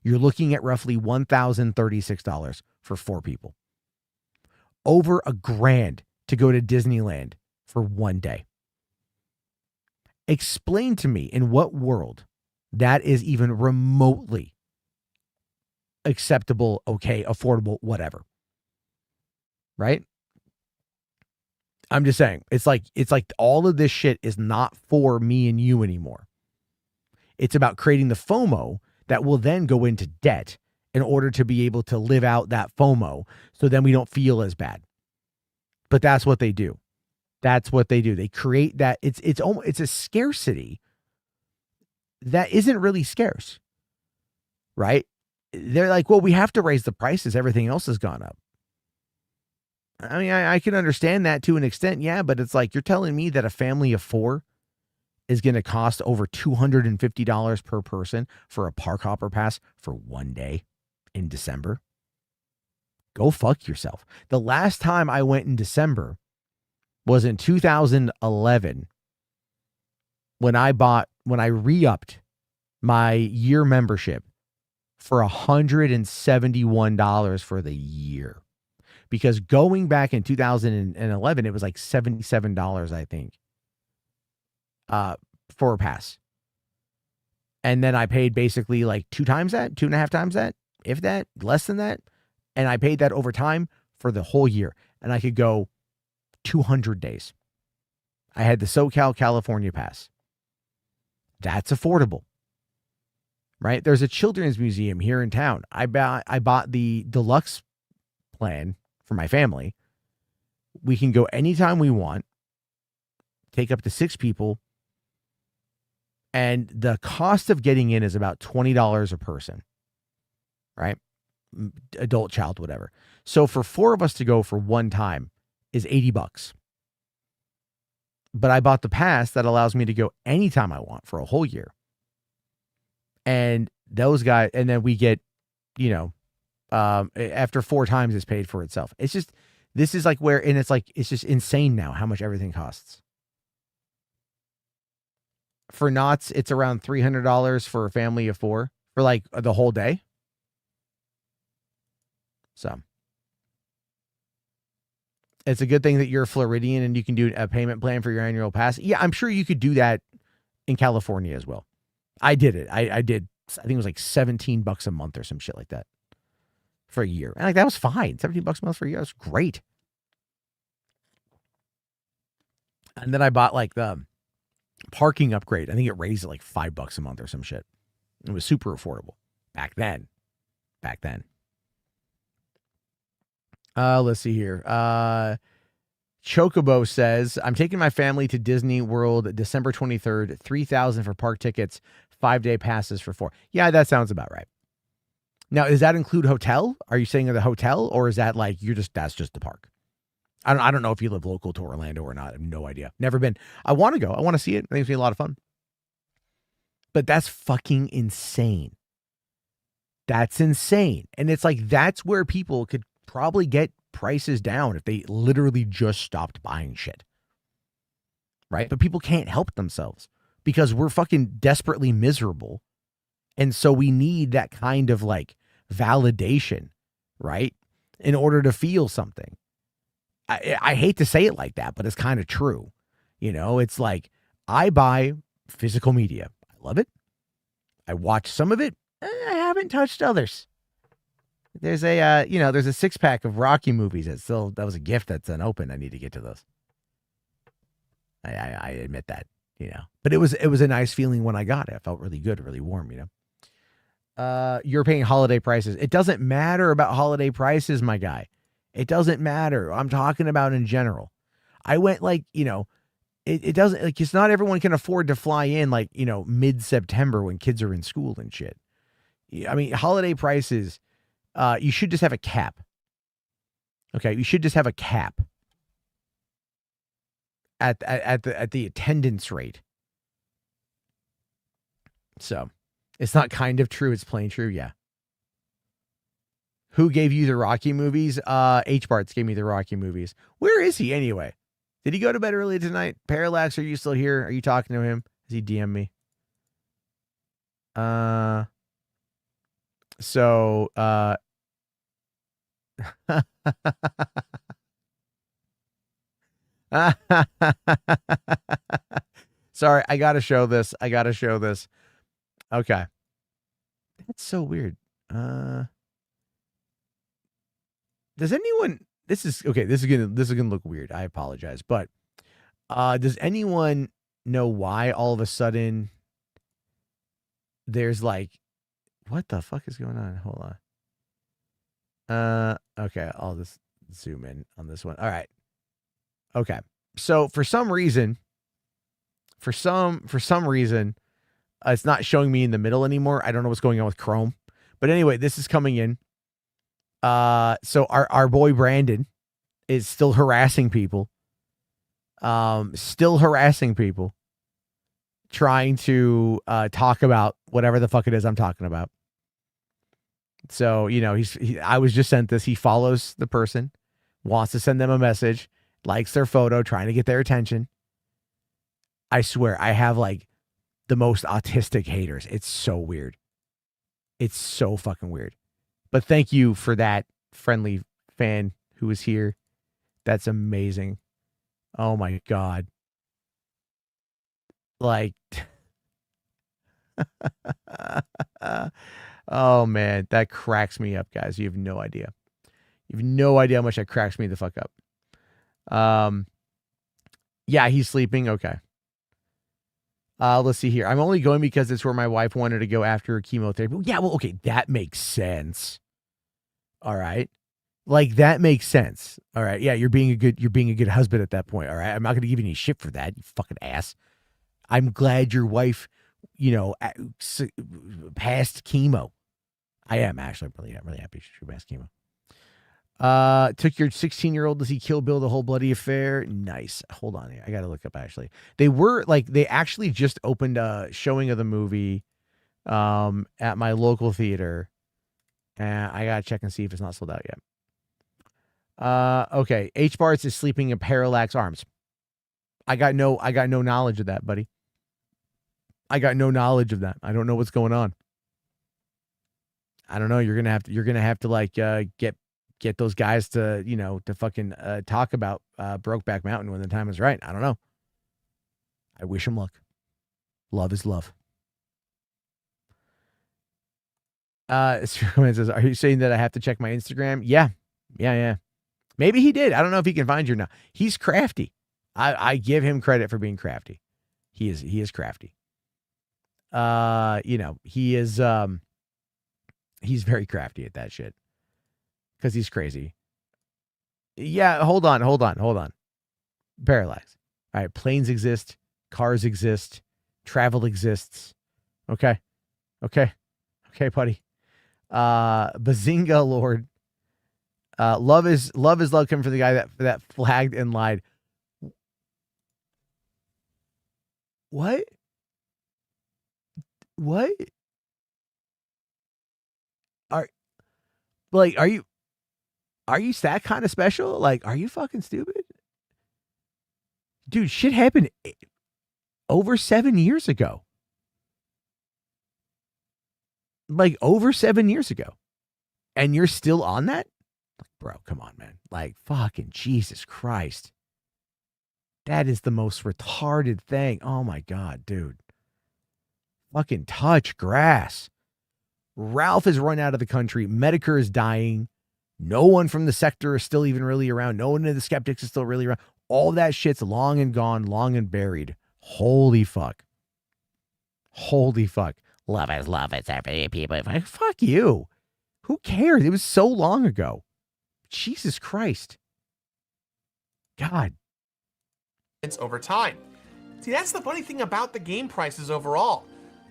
you're looking at roughly $1,036 for 4 people. Over $1,000 to go to Disneyland for one day. Explain to me in what world that is even remotely acceptable, okay, affordable, whatever. Right? I'm just saying, it's like all of this shit is not for me and you anymore. It's about creating the FOMO that will then go into debt in order to be able to live out that FOMO, so then we don't feel as bad. But that's what they do. That's what they do. They create that. It's a scarcity that isn't really scarce, right? They're like, well, we have to raise the prices. Everything else has gone up. I mean, I can understand that to an extent, yeah, but it's like, you're telling me that a family of 4 is going to cost over $250 per person for a park hopper pass for one day in December? Go fuck yourself. The last time I went in December was in 2011 when I re-upped my year membership for $171 for the year. Because going back in 2011, it was like $77, I think, for a pass. And then I paid basically like 2 times that, 2.5 times that, if that, less than that. And I paid that over time for the whole year. And I could go 200 days. I had the SoCal California pass. That's affordable, right? There's a children's museum here in town. I bought the deluxe plan for my family. We can go anytime we want, take up to 6 people. And the cost of getting in is about $20 a person, right? Adult, child, whatever. So for 4 of us to go for one time is $80. But I bought the pass that allows me to go anytime I want for a whole year. And those guys, and then we get, after 4 times it's paid for itself. It's just, this is like where, and it's like, it's just insane now how much everything costs. For Knott's, it's around $300 for a family of 4 for like the whole day. So it's a good thing that you're a Floridian and you can do a payment plan for your annual pass. Yeah, I'm sure you could do that in California as well. I did it. I think it was like $17 a month or some shit like that for a year. And like that was fine. $17 a month for a year. That's great. And then I bought like the parking upgrade. I think it raised it like $5 a month or some shit. It was super affordable back then. Let's see here. Chocobo says, I'm taking my family to Disney World December 23rd, $3,000 for park tickets, 5-day passes for 4. Yeah, that sounds about right. Now, does that include hotel? Are you saying the hotel, or is that like that's just the park? I don't know if you live local to Orlando or not. I have no idea. Never been. I want to go. I want to see it. I think it's going to be a lot of fun. But that's fucking insane. That's insane. And it's like, that's where people could probably get prices down if they literally just stopped buying shit. Right? But people can't help themselves because we're fucking desperately miserable. And so we need that kind of like validation, right? In order to feel something. I hate to say it like that, but it's kind of true. You know, it's like I buy physical media. I love it. I watch some of it. I haven't touched others. There's a, there's a 6-pack of Rocky movies that was a gift that's unopened. I need to get to those. I admit that, but it was a nice feeling when I got it. I felt really good, really warm, You're paying holiday prices. It doesn't matter about holiday prices, my guy. It doesn't matter. I'm talking about in general. I went like, it doesn't like, it's not everyone can afford to fly in like, mid-September when kids are in school and shit. I mean, holiday prices, you should just have a cap. Okay. You should just have a cap at the attendance rate. So it's not kind of true. It's plain true. Yeah. Who gave you the Rocky movies? H-Barts gave me the Rocky movies. Where is he anyway? Did he go to bed early tonight? Parallax, are you still here? Are you talking to him? Has he DM'd me? Sorry, I gotta show this. Okay. That's so weird. Does anyone, this is gonna look weird. I apologize. But does anyone know why all of a sudden there's like, what the fuck is going on? Hold on. Okay, I'll just zoom in on this one. All right. Okay. So for some reason, it's not showing me in the middle anymore. I don't know what's going on with Chrome. But anyway, this is coming in. So our boy Brandon is still harassing people. Trying to talk about whatever the fuck it is I'm talking about. So, I was just sent this. He follows the person, wants to send them a message, likes their photo, trying to get their attention. I swear, I have like the most autistic haters. It's so weird. It's so fucking weird. But thank you for that friendly fan who was here. That's amazing. Oh my God. Like, oh man, that cracks me up, guys. You have no idea. You have no idea how much that cracks me the fuck up. Yeah, he's sleeping. Okay. Let's see here. I'm only going because it's where my wife wanted to go after chemotherapy. Yeah, well, okay, that makes sense. All right. Like that makes sense. All right. Yeah, you're being a good husband at that point. All right. I'm not going to give you any shit for that, you fucking ass. I'm glad your wife, passed chemo. I am actually I'm really happy she passed chemo. Took your 16-year-old to see Kill Bill, The Whole Bloody Affair. Nice. Hold on here. I got to look up actually. They actually just opened a showing of the movie at my local theater. And I got to check and see if it's not sold out yet. Okay. H-Barts is sleeping in Parallax Arms. I got no knowledge of that, buddy. I got no knowledge of that. I don't know what's going on. I don't know. You're gonna have to like get those guys to to fucking talk about Brokeback Mountain when the time is right. I don't know. I wish him luck. Love is love. Superman says, "Are you saying that I have to check my Instagram?" Yeah. Maybe he did. I don't know if he can find you now. He's crafty. I give him credit for being crafty. He is crafty. He is he's very crafty at that shit. Because he's crazy. Yeah, hold on. Parallax. All right, planes exist, cars exist, travel exists. Okay, buddy. Bazinga Lord. Love is love coming for the guy that flagged and lied. What? Are you that kind of special? Like, are you fucking stupid? Dude, shit happened over 7 years ago. Like, over 7 years ago. And you're still on that? Bro, come on, man. Like, fucking Jesus Christ. That is the most retarded thing. Oh, my God, dude. Fucking touch grass. Ralph has run out of the country. Medicare is dying. No one from the sector is still even really around. No one of the skeptics is still really around. All that shit's long and gone, long and buried. Holy fuck. Love is every people. Like, fuck you. Who cares? It was so long ago. Jesus Christ. God. It's over time. See, that's the funny thing about the game prices overall.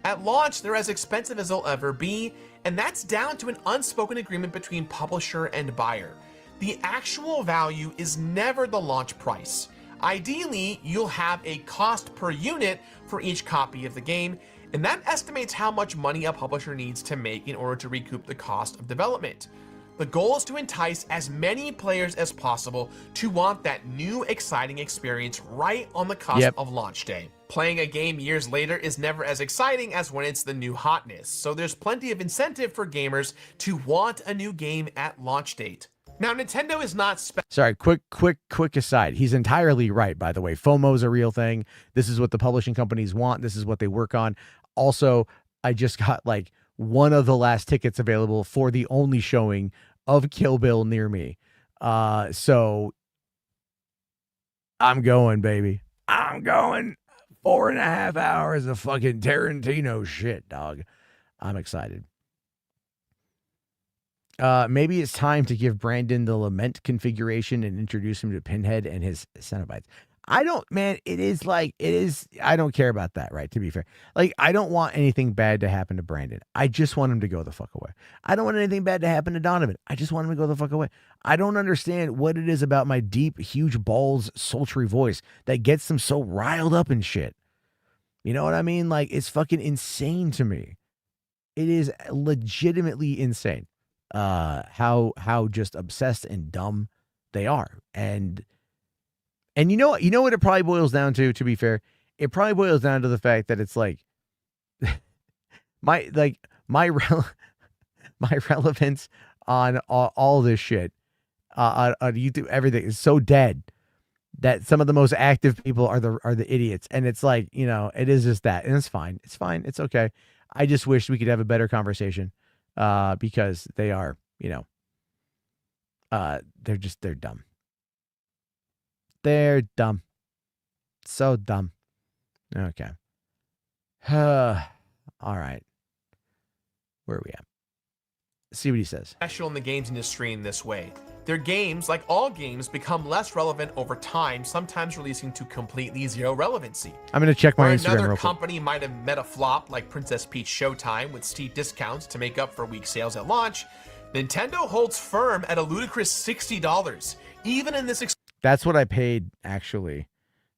At launch, they're as expensive as they'll ever be, and that's down to an unspoken agreement between publisher and buyer. The actual value is never the launch price. Ideally, you'll have a cost per unit for each copy of the game, and that estimates how much money a publisher needs to make in order to recoup the cost of development. The goal is to entice as many players as possible to want that new, exciting experience right on the cusp of launch day. Playing a game years later is never as exciting as when it's the new hotness, so there's plenty of incentive for gamers to want a new game at launch date. Now, Nintendo is not Sorry, quick aside. He's entirely right, by the way. FOMO is a real thing. This is what the publishing companies want. This is what they work on. Also, I just got like one of the last tickets available for the only showing of Kill Bill near me. So I'm going, baby. I'm going. 4.5 hours of fucking Tarantino shit, dog. I'm excited. Maybe it's time to give Brandon the Lament configuration and introduce him to Pinhead and his Cenobites. I don't care about that, right? To be fair. Like, I don't want anything bad to happen to Brandon. I just want him to go the fuck away. I don't want anything bad to happen to Donovan. I just want him to go the fuck away. I don't understand what it is about my deep, huge balls, sultry voice that gets them so riled up and shit. You know what I mean? Like, it's fucking insane to me. It is legitimately insane. How just obsessed and dumb they are. And you know what it probably boils down to be fair? It probably boils down to the fact that it's like my relevance on all this shit on YouTube, everything is so dead that some of the most active people are the idiots. And it's like, it is just that. And it's fine. It's okay. I just wish we could have a better conversation. Because they are, they're dumb. They're dumb. So dumb. Okay. All right. Where are we at? See what he says. Special in the games industry in this way. Their games, like all games, become less relevant over time, sometimes releasing to completely zero relevancy. I'm going to check my Instagram real quick. Another company might have met a flop like Princess Peach Showtime with steep discounts to make up for weak sales at launch. Nintendo holds firm at a ludicrous $60, even in this. That's what I paid, actually,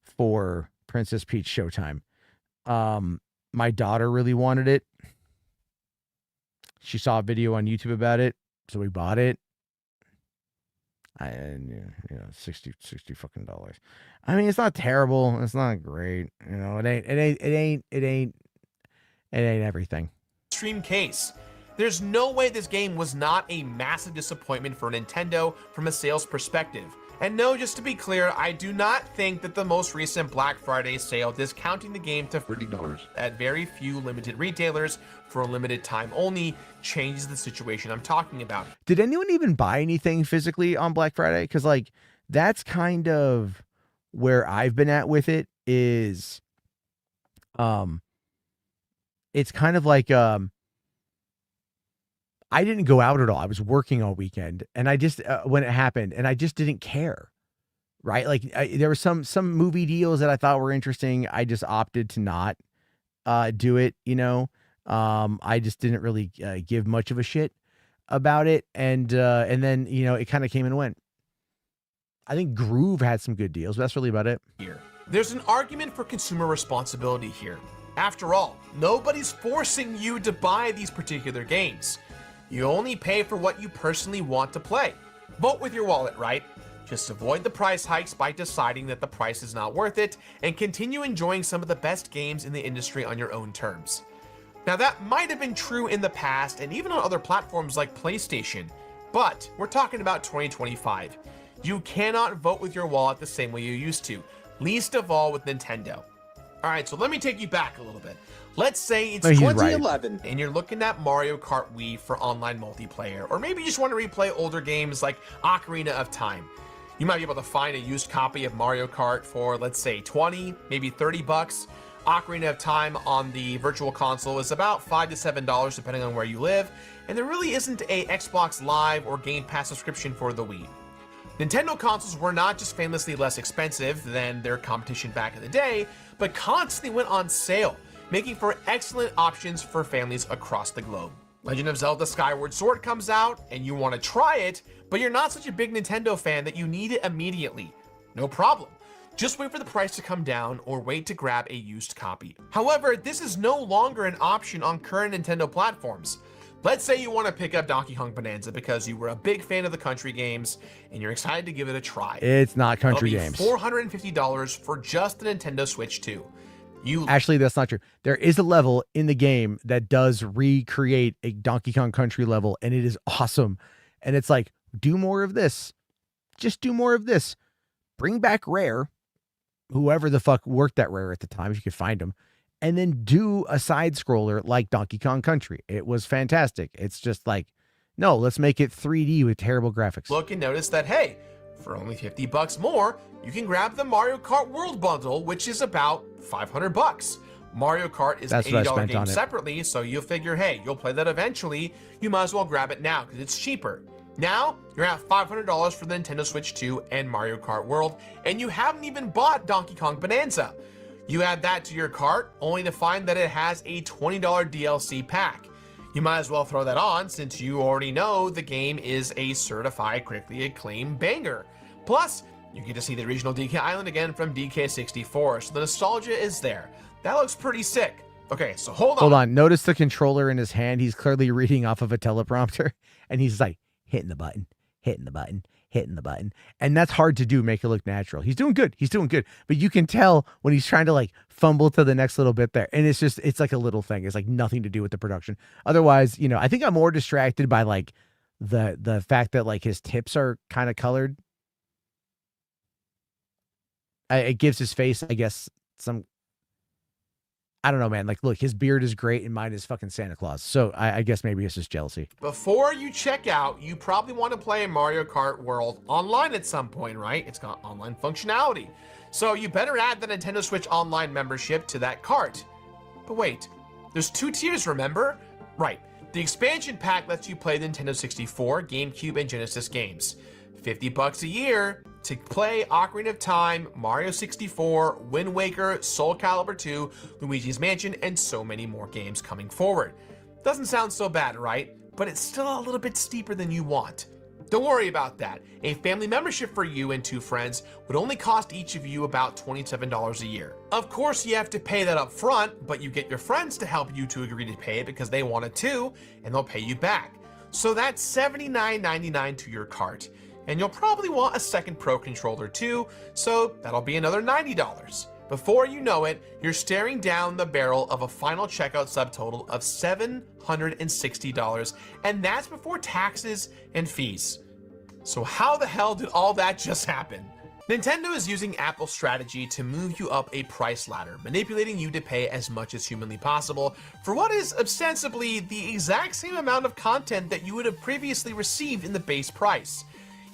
for Princess Peach Showtime. My daughter really wanted it. She saw a video on YouTube about it, so we bought it. 60 fucking dollars. I mean, it's not terrible. It's not great. It ain't everything. Extreme case. There's no way this game was not a massive disappointment for Nintendo from a sales perspective. And no, just to be clear, I do not think that the most recent Black Friday sale discounting the game to $30 at very few limited retailers for a limited time only changes the situation I'm talking about. Did anyone even buy anything physically on Black Friday? Because like that's kind of where I've been at with it. Is it's kind of like I didn't go out at all. I was working all weekend, and I just when it happened, and I just didn't care, right? Like there were some movie deals that I thought were interesting. I just opted to not do it. You know, I just didn't really give much of a shit about it, and then you know it kind of came and went. I think Groove had some good deals, but that's really about it. Here, there's an argument for consumer responsibility here. After all, nobody's forcing you to buy these particular games. You only pay for what you personally want to play. Vote with your wallet, right? Just avoid the price hikes by deciding that the price is not worth it and continue enjoying some of the best games in the industry on your own terms. Now that might have been true in the past and even on other platforms like PlayStation, but we're talking about 2025. You cannot vote with your wallet the same way you used to, least of all with Nintendo. All right, so let me take you back a little bit. Let's say it's 2011 and you're looking at Mario Kart Wii for online multiplayer, or maybe you just want to replay older games like Ocarina of Time. You might be able to find a used copy of Mario Kart for, let's say, 20, maybe 30 bucks. Ocarina of Time on the virtual console is about $5 to $7 depending on where you live, and there really isn't a Xbox Live or Game Pass subscription for the Wii. Nintendo consoles were not just famously less expensive than their competition back in the day, but constantly went on sale, making for excellent options for families across the globe. Legend of Zelda Skyward Sword comes out, and you want to try it, but you're not such a big Nintendo fan that you need it immediately. No problem. Just wait for the price to come down or wait to grab a used copy. However, this is no longer an option on current Nintendo platforms. Let's say you want to pick up Donkey Kong Bonanza because you were a big fan of the country games and you're excited to give it a try. It's not country games. $450 for just the Nintendo Switch 2. Actually, that's not true. There is a level in the game that does recreate a Donkey Kong Country level, and it is awesome. And it's like, do more of this. Just do more of this. Bring back Rare, whoever the fuck worked at Rare at the time, if you could find them, and then do a side scroller like Donkey Kong Country. It was fantastic. It's just like, no, let's make it 3D with terrible graphics. Look and notice that, hey, for only 50 bucks more, you can grab the Mario Kart World Bundle, which is about 500 bucks. Mario Kart is an $80 game separately, so you'll figure, hey, you'll play that eventually. You might as well grab it now because it's cheaper. Now, you're at $500 for the Nintendo Switch 2 and Mario Kart World, and you haven't even bought Donkey Kong Bonanza. You add that to your cart, only to find that it has a $20 DLC pack. You might as well throw that on since you already know the game is a certified critically acclaimed banger. Plus, you get to see the regional DK Island again from DK64, so the nostalgia is there. That looks pretty sick. Okay, so hold on. Hold on. Notice the controller in his hand. He's clearly reading off of a teleprompter, and he's like hitting the button, hitting the button, hitting the button. And that's hard to do, make it look natural. He's doing good. He's doing good. But you can tell when he's trying to like fumble to the next little bit there. And it's just, it's like a little thing. It's like nothing to do with the production. Otherwise, you know, I think I'm more distracted by like the fact that like his tips are kind of colored. It gives his face, I guess, some, I don't know, man. Like, look, his beard is great and mine is fucking Santa Claus. So I guess maybe it's just jealousy. Before you check out, you probably want to play Mario Kart World online at some point, right? It's got online functionality. So you better add the Nintendo Switch Online membership to that cart. But wait, there's 2 tiers, remember? Right, the expansion pack lets you play the Nintendo 64, GameCube, and Genesis games. 50 bucks a year to play Ocarina of Time, Mario 64, Wind Waker, Soul Calibur 2, Luigi's Mansion, and so many more games coming forward. Doesn't sound so bad, right? But it's still a little bit steeper than you want. Don't worry about that. A family membership for you and 2 friends would only cost each of you about $27 a year. Of course, you have to pay that up front, but you get your friends to help you to agree to pay it because they want it too, and they'll pay you back. So that's $79.99 to your cart. And you'll probably want a second Pro controller too, so that'll be another $90. Before you know it, you're staring down the barrel of a final checkout subtotal of $760, and that's before taxes and fees. So how the hell did all that just happen? Nintendo is using Apple's strategy to move you up a price ladder, manipulating you to pay as much as humanly possible for what is ostensibly the exact same amount of content that you would have previously received in the base price.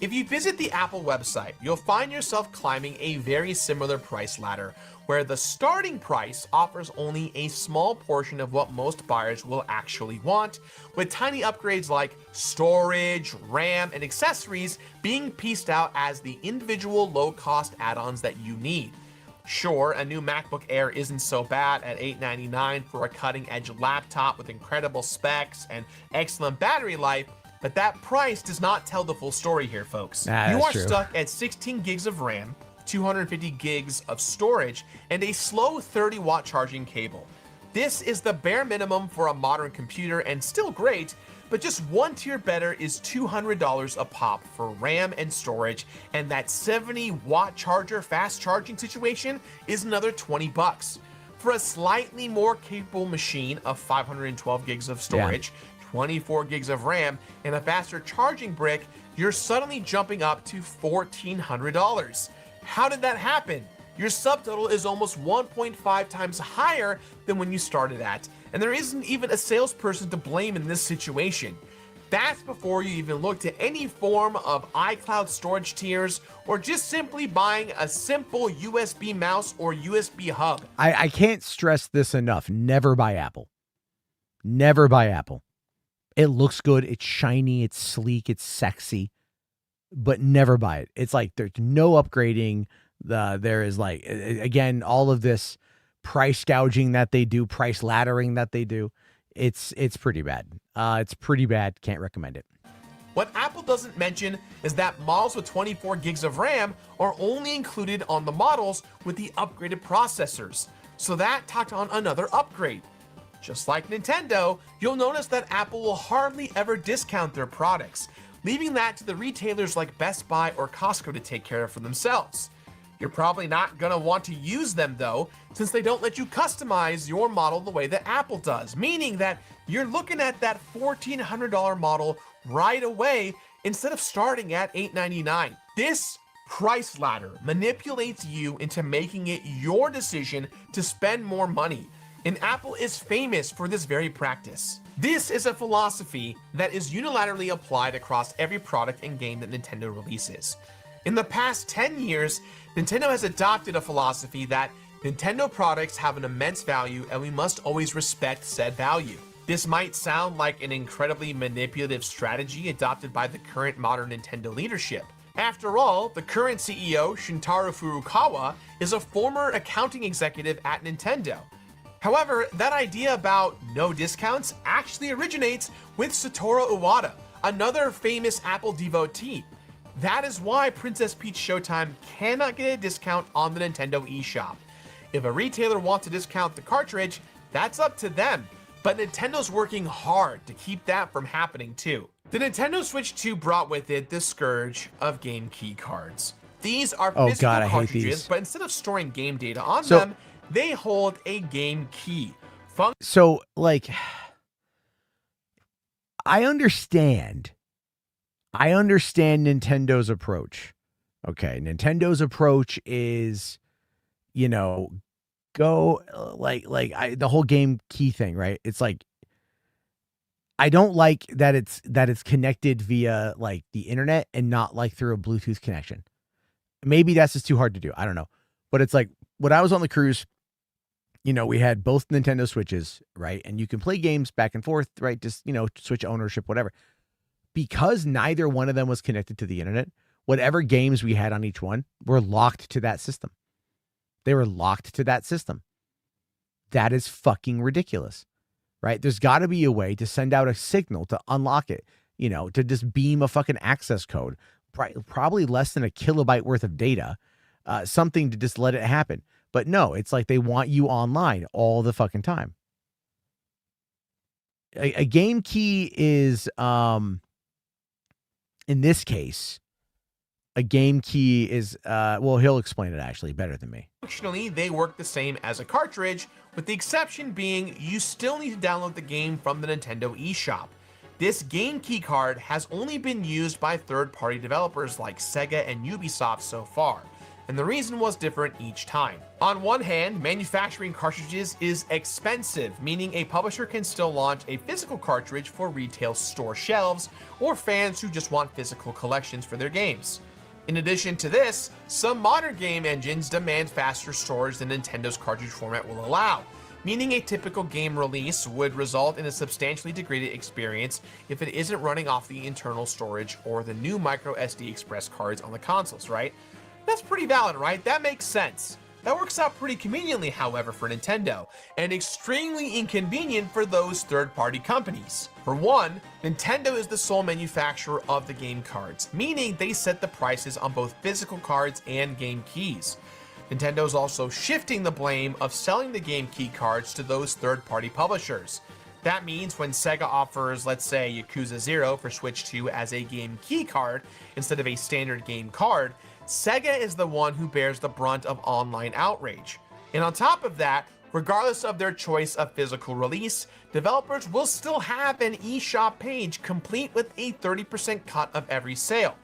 If you visit the Apple website, you'll find yourself climbing a very similar price ladder, where the starting price offers only a small portion of what most buyers will actually want, with tiny upgrades like storage, RAM, and accessories being pieced out as the individual low-cost add-ons that you need. Sure, a new MacBook Air isn't so bad at $899 for a cutting-edge laptop with incredible specs and excellent battery life, but that price does not tell the full story here, folks. You are stuck at 16 gigs of RAM, 250 gigs of storage, and a slow 30-watt charging cable. This is the bare minimum for a modern computer and still great, but just one tier better is $200 a pop for RAM and storage, and that 70-watt charger fast charging situation is another 20 bucks. For a slightly more capable machine of 512 gigs of storage, 24 gigs of RAM, and a faster charging brick, you're suddenly jumping up to $1,400. How did that happen? Your subtotal is almost 1.5 times higher than when you started at, and there isn't even a salesperson to blame in this situation. That's before you even looked at any form of iCloud storage tiers or just simply buying a simple USB mouse or USB hub. I can't stress this enough. Never buy Apple. Never buy Apple. It looks good. It's shiny. It's sleek. It's sexy. But never buy it. It's like there's no upgrading. There is like, again, all of this price gouging that they do, price laddering that they do. It's pretty bad. It's pretty bad. Can't recommend it. What Apple doesn't mention is that models with 24 gigs of RAM are only included on the models with the upgraded processors. So that tacked on another upgrade. Just like Nintendo, you'll notice that Apple will hardly ever discount their products, leaving that to the retailers like Best Buy or Costco to take care of for themselves. You're probably not going to want to use them though, since they don't let you customize your model the way that Apple does, meaning that you're looking at that $1,400 model right away instead of starting at $899. This price ladder manipulates you into making it your decision to spend more money, and Apple is famous for this very practice. This is a philosophy that is unilaterally applied across every product and game that Nintendo releases. In the past 10 years, Nintendo has adopted a philosophy that Nintendo products have an immense value and we must always respect said value. This might sound like an incredibly manipulative strategy adopted by the current modern Nintendo leadership. After all, the current CEO, Shintaro Furukawa, is a former accounting executive at Nintendo. However, that idea about no discounts actually originates with Satoru Iwata, another famous Apple devotee. That is why Princess Peach Showtime cannot get a discount on the Nintendo eShop. If a retailer wants to discount the cartridge, that's up to them, but Nintendo's working hard to keep that from happening too. The Nintendo Switch 2 brought with it the scourge of game key cards. These are physical cartridges, but instead of storing game data on them, they hold a game key. So, like, I understand Nintendo's approach. Okay, Nintendo's approach is, you know, go the whole game key thing, right? It's like, I don't like that it's connected via like the internet and not like through a Bluetooth connection. Maybe that's just too hard to do. I don't know. But it's like when I was on the cruise, you know, we had both Nintendo Switches, right? And you can play games back and forth, right? Just, you know, Switch ownership, whatever. Because neither one of them was connected to the internet, whatever games we had on each one were locked to that system. They were locked to that system. That is fucking ridiculous, right? There's got to be a way to send out a signal to unlock it, you know, to just beam a fucking access code, probably less than a kilobyte worth of data, something to just let it happen. But no, it's like they want you online all the fucking time. A game key is, in this case, a game key is, well, he'll explain it actually better than me. Functionally, they work the same as a cartridge, with the exception being you still need to download the game from the Nintendo eShop. This game key card has only been used by third-party developers like Sega and Ubisoft so far, and the reason was different each time. On one hand, manufacturing cartridges is expensive, meaning a publisher can still launch a physical cartridge for retail store shelves or fans who just want physical collections for their games. In addition to this, some modern game engines demand faster storage than Nintendo's cartridge format will allow, meaning a typical game release would result in a substantially degraded experience if it isn't running off the internal storage or the new micro SD Express cards on the consoles, right? That's pretty valid, right? That makes sense. That works out pretty conveniently, however, for Nintendo, and extremely inconvenient for those third-party companies. For one, Nintendo is the sole manufacturer of the game cards, meaning they set the prices on both physical cards and game keys. Nintendo is also shifting the blame of selling the game key cards to those third-party publishers. That means when Sega offers, let's say, Yakuza 0 for Switch 2 as a game key card instead of a standard game card, Sega is the one who bears the brunt of online outrage. And on top of that, regardless of their choice of physical release, developers will still have an eShop page complete with a 30% cut of every sale.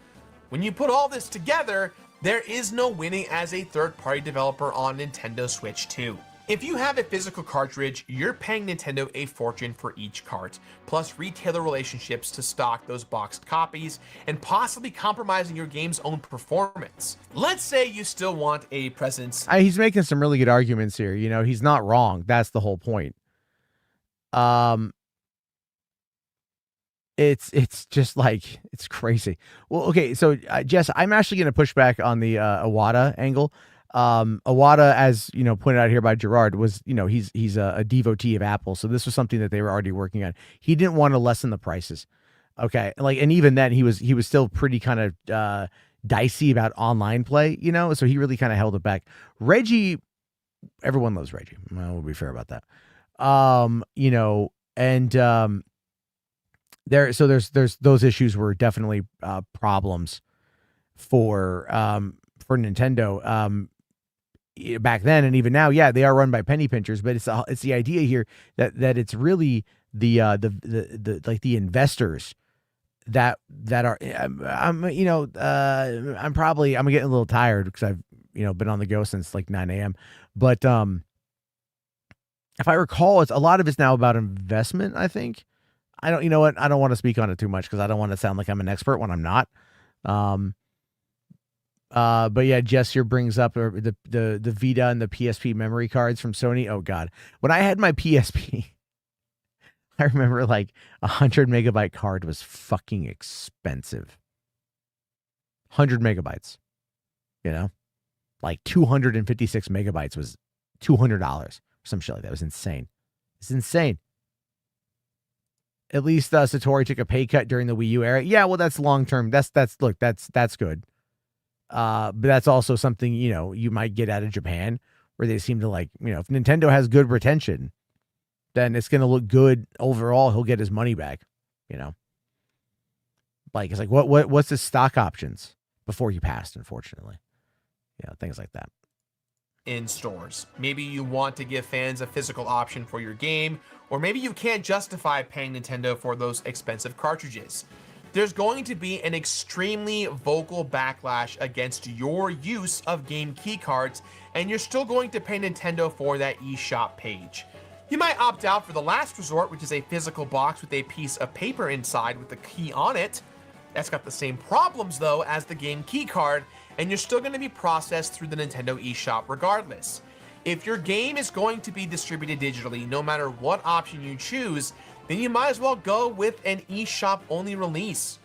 When you put all this together, there is no winning as a third-party developer on Nintendo Switch 2. If you have a physical cartridge, you're paying Nintendo a fortune for each cart, plus retailer relationships to stock those boxed copies, and possibly compromising your game's own performance. Let's say you still want a presence. He's making some really good arguments here. You know, he's not wrong. That's the whole point. It's just like, it's crazy. Well, okay, so Jess, I'm actually going to push back on the Iwata angle. Iwata, as you know, pointed out here by Gerard, was, you know, he's a devotee of Apple, so this was something that they were already working on. He didn't want to lessen the prices. Okay, like, and even then he was still pretty kind of dicey about online play, you know, so he really kind of held it back. Reggie, everyone loves Reggie. Well, we'll be fair about that. You know, and there's those issues were definitely problems for Nintendo back then, and even now. Yeah, they are run by penny pinchers, but it's the idea here that it's really the like the investors that are I'm getting a little tired because I've, you know, been on the go since like 9 a.m. But if I recall, a lot of it's now about investment, I think. You know what? I don't want to speak on it too much because I don't want to sound like I'm an expert when I'm not. But yeah, Jess here brings up the Vita and the PSP memory cards from Sony. Oh God. When I had my PSP, I remember like 100 megabyte card was fucking expensive. 100 megabytes, you know, like 256 megabytes was $200, some shit like that. It was insane. It's insane. At least Satori took a pay cut during the Wii U era. Yeah, well, that's long term. That's good. But that's also something, you know, you might get out of Japan, where they seem to, like, you know, if Nintendo has good retention, then it's going to look good overall. He'll get his money back, you know. Like, it's like, what's the stock options before he passed, unfortunately. You know, things like that. In stores. Maybe you want to give fans a physical option for your game, or maybe you can't justify paying Nintendo for those expensive cartridges. There's going to be an extremely vocal backlash against your use of game key cards, and you're still going to pay Nintendo for that eShop page. You might opt out for the last resort, which is a physical box with a piece of paper inside with the key on it. That's got the same problems though as the game key card, and you're still going to be processed through the Nintendo eShop regardless. If your game is going to be distributed digitally, no matter what option you choose, then you might as well go with an eShop only release.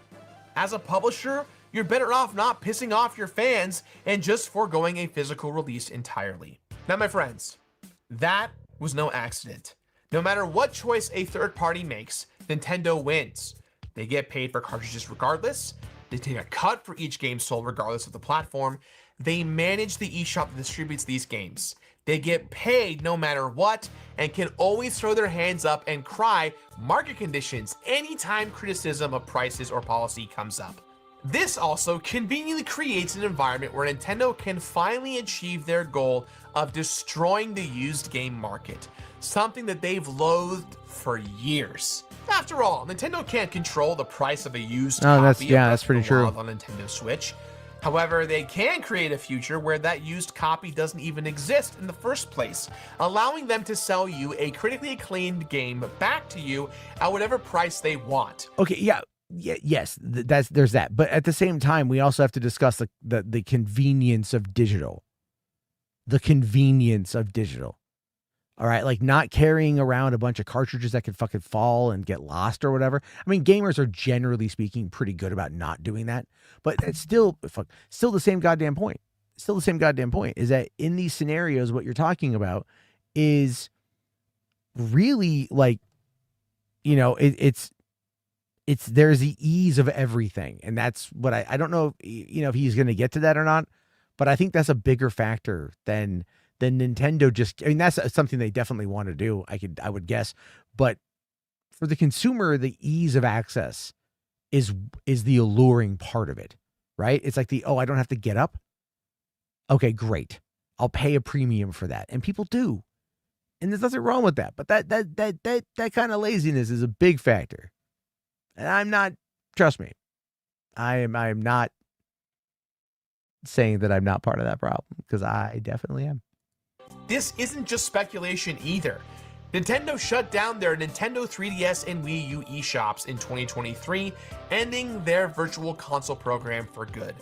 As a publisher, you're better off not pissing off your fans and just foregoing a physical release entirely. Now, my friends, that was no accident. No matter what choice a third party makes, Nintendo wins. They get paid for cartridges regardless. They take a cut for each game sold regardless of the platform. They manage the eShop that distributes these games. They get paid no matter what and can always throw their hands up and cry market conditions anytime criticism of prices or policy comes up. This also conveniently creates an environment where Nintendo can finally achieve their goal of destroying the used game market, something that they've loathed for years. After all, Nintendo can't control the price of a used copy that's of that's Breath pretty of the true. Wild on Nintendo Switch. However, they can create a future where that used copy doesn't even exist in the first place, allowing them to sell you a critically acclaimed game back to you at whatever price they want. Okay, yes, there's that. But at the same time, we also have to discuss the convenience of digital. The convenience of digital. All right, like not carrying around a bunch of cartridges that could fucking fall and get lost or whatever. I mean, gamers are generally speaking pretty good about not doing that, but it's still the same goddamn point. Still the same goddamn point is that in these scenarios, what you're talking about is really like, it's there's the ease of everything, and that's what I don't know, if he's going to get to that or not, but I think that's a bigger factor than Nintendo just. I mean, that's something they definitely want to do. I would guess, but for the consumer, the ease of access is the alluring part of it, right? It's like I don't have to get up. Okay, great. I'll pay a premium for that, and people do, and there's nothing wrong with that. But that kind of laziness is a big factor, and I'm not. Trust me, I am not saying that I'm not part of that problem, because I definitely am. This isn't just speculation either. Nintendo shut down their Nintendo 3DS and Wii U eShops in 2023, ending their virtual console program for good.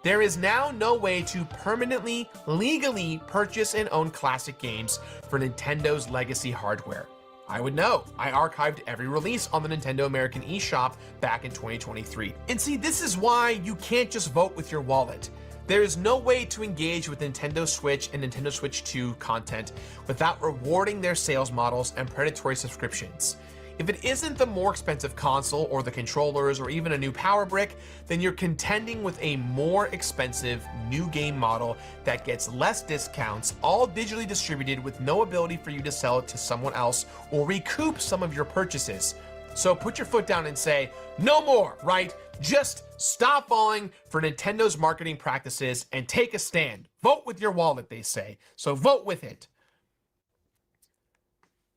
There is now no way to permanently, legally purchase and own classic games for Nintendo's legacy hardware. I would know. I archived every release on the Nintendo American eShop back in 2023. And see, this is why you can't just vote with your wallet. There is no way to engage with Nintendo Switch and Nintendo Switch 2 content without rewarding their sales models and predatory subscriptions. If it isn't the more expensive console or the controllers or even a new power brick, then you're contending with a more expensive new game model that gets less discounts, all digitally distributed with no ability for you to sell it to someone else or recoup some of your purchases. So put your foot down and say, no more, right? Just stop falling for Nintendo's marketing practices and take a stand. Vote with your wallet, they say. So vote with it.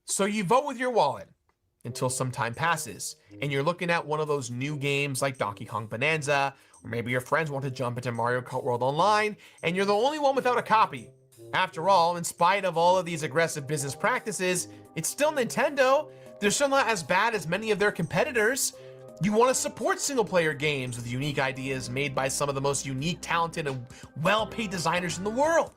So you vote with your wallet until some time passes, and you're looking at one of those new games like Donkey Kong Bonanza, or maybe your friends want to jump into Mario Kart World Online, and you're the only one without a copy. After all, in spite of all of these aggressive business practices, it's still Nintendo. They're still not as bad as many of their competitors. You want to support single-player games with unique ideas made by some of the most unique, talented, and well-paid designers in the world.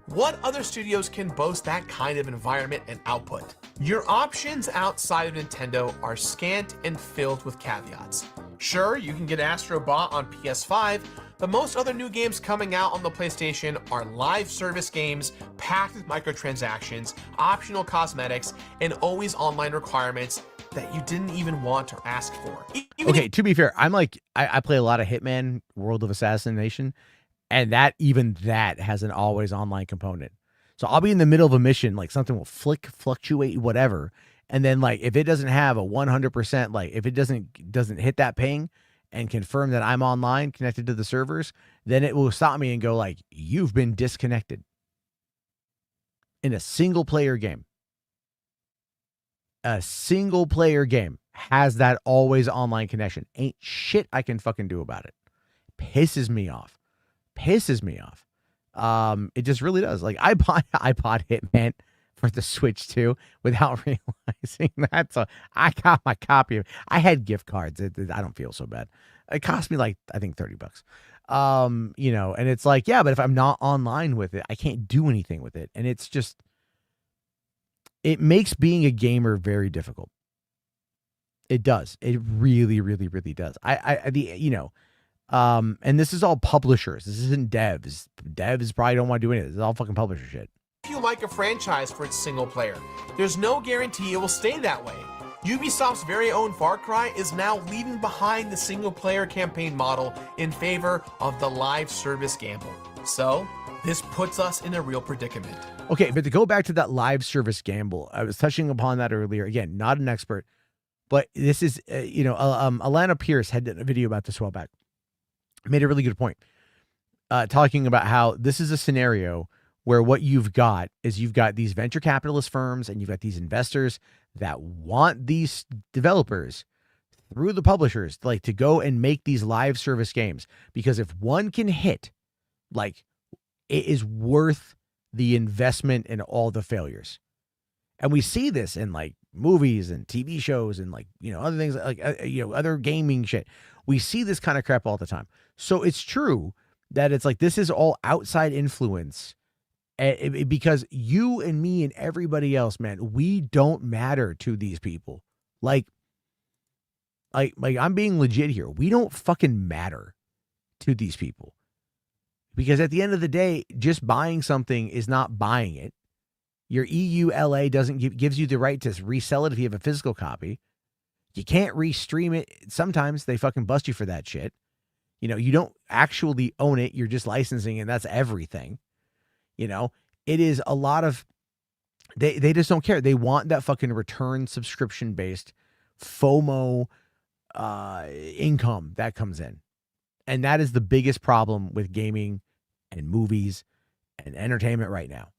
What other studios can boast that kind of environment and output? Your options outside of Nintendo are scant and filled with caveats. Sure, you can get Astro Bot on PS5, but most other new games coming out on the PlayStation are live service games packed with microtransactions, optional cosmetics, and always online requirements that you didn't even want or ask for. Okay, to be fair, I'm like, I play a lot of Hitman, World of Assassination, and that has an always online component. So I'll be in the middle of a mission, like something will fluctuate, whatever. And then like, if it doesn't have a 100%, like if it doesn't hit that ping and confirm that I'm online connected to the servers, then it will stop me and go like, you've been disconnected. In a single player game. A single player game has that always online connection. Ain't shit I can fucking do about it. Pisses me off. It just really does. Like I bought Hitman for the Switch 2 without realizing that. So I got my copy of it. I had gift cards. I don't feel so bad. It cost me like, I think $30. And it's like, yeah, but if I'm not online with it, I can't do anything with it. And it's just, it makes being a gamer very difficult. It does. It really, really, really does. And this is all publishers. This isn't devs. Devs probably don't want to do anything. This is all fucking publisher shit. If you like a franchise for its single player, there's no guarantee it will stay that way. Ubisoft's very own Far Cry is now leaving behind the single player campaign model in favor of the live service gamble. So this puts us in a real predicament. Okay, but to go back to that live service gamble, I was touching upon that earlier. Again, not an expert, but this is, Alana Pierce had done a video about this a while back. made a really good point, talking about how this is a scenario where what you've got is you've got these venture capitalist firms and you've got these investors that want these developers through the publishers, like, to go and make these live service games, because if one can hit, like, it is worth the investment in all the failures. And we see this in, like, movies and TV shows and, like, other things, like, other gaming shit. We see this kind of crap all the time. So it's true that it's like, this is all outside influence, because you and me and everybody else, man, we don't matter to these people. Like I'm being legit here. We don't fucking matter to these people, because at the end of the day, just buying something is not buying it. Your EULA gives you the right to resell it if you have a physical copy. You can't restream it. Sometimes they fucking bust you for that shit. You don't actually own it. You're just licensing, and that's everything. It is a lot of, they just don't care. They want that fucking return subscription based FOMO income that comes in. And that is the biggest problem with gaming and movies and entertainment right now.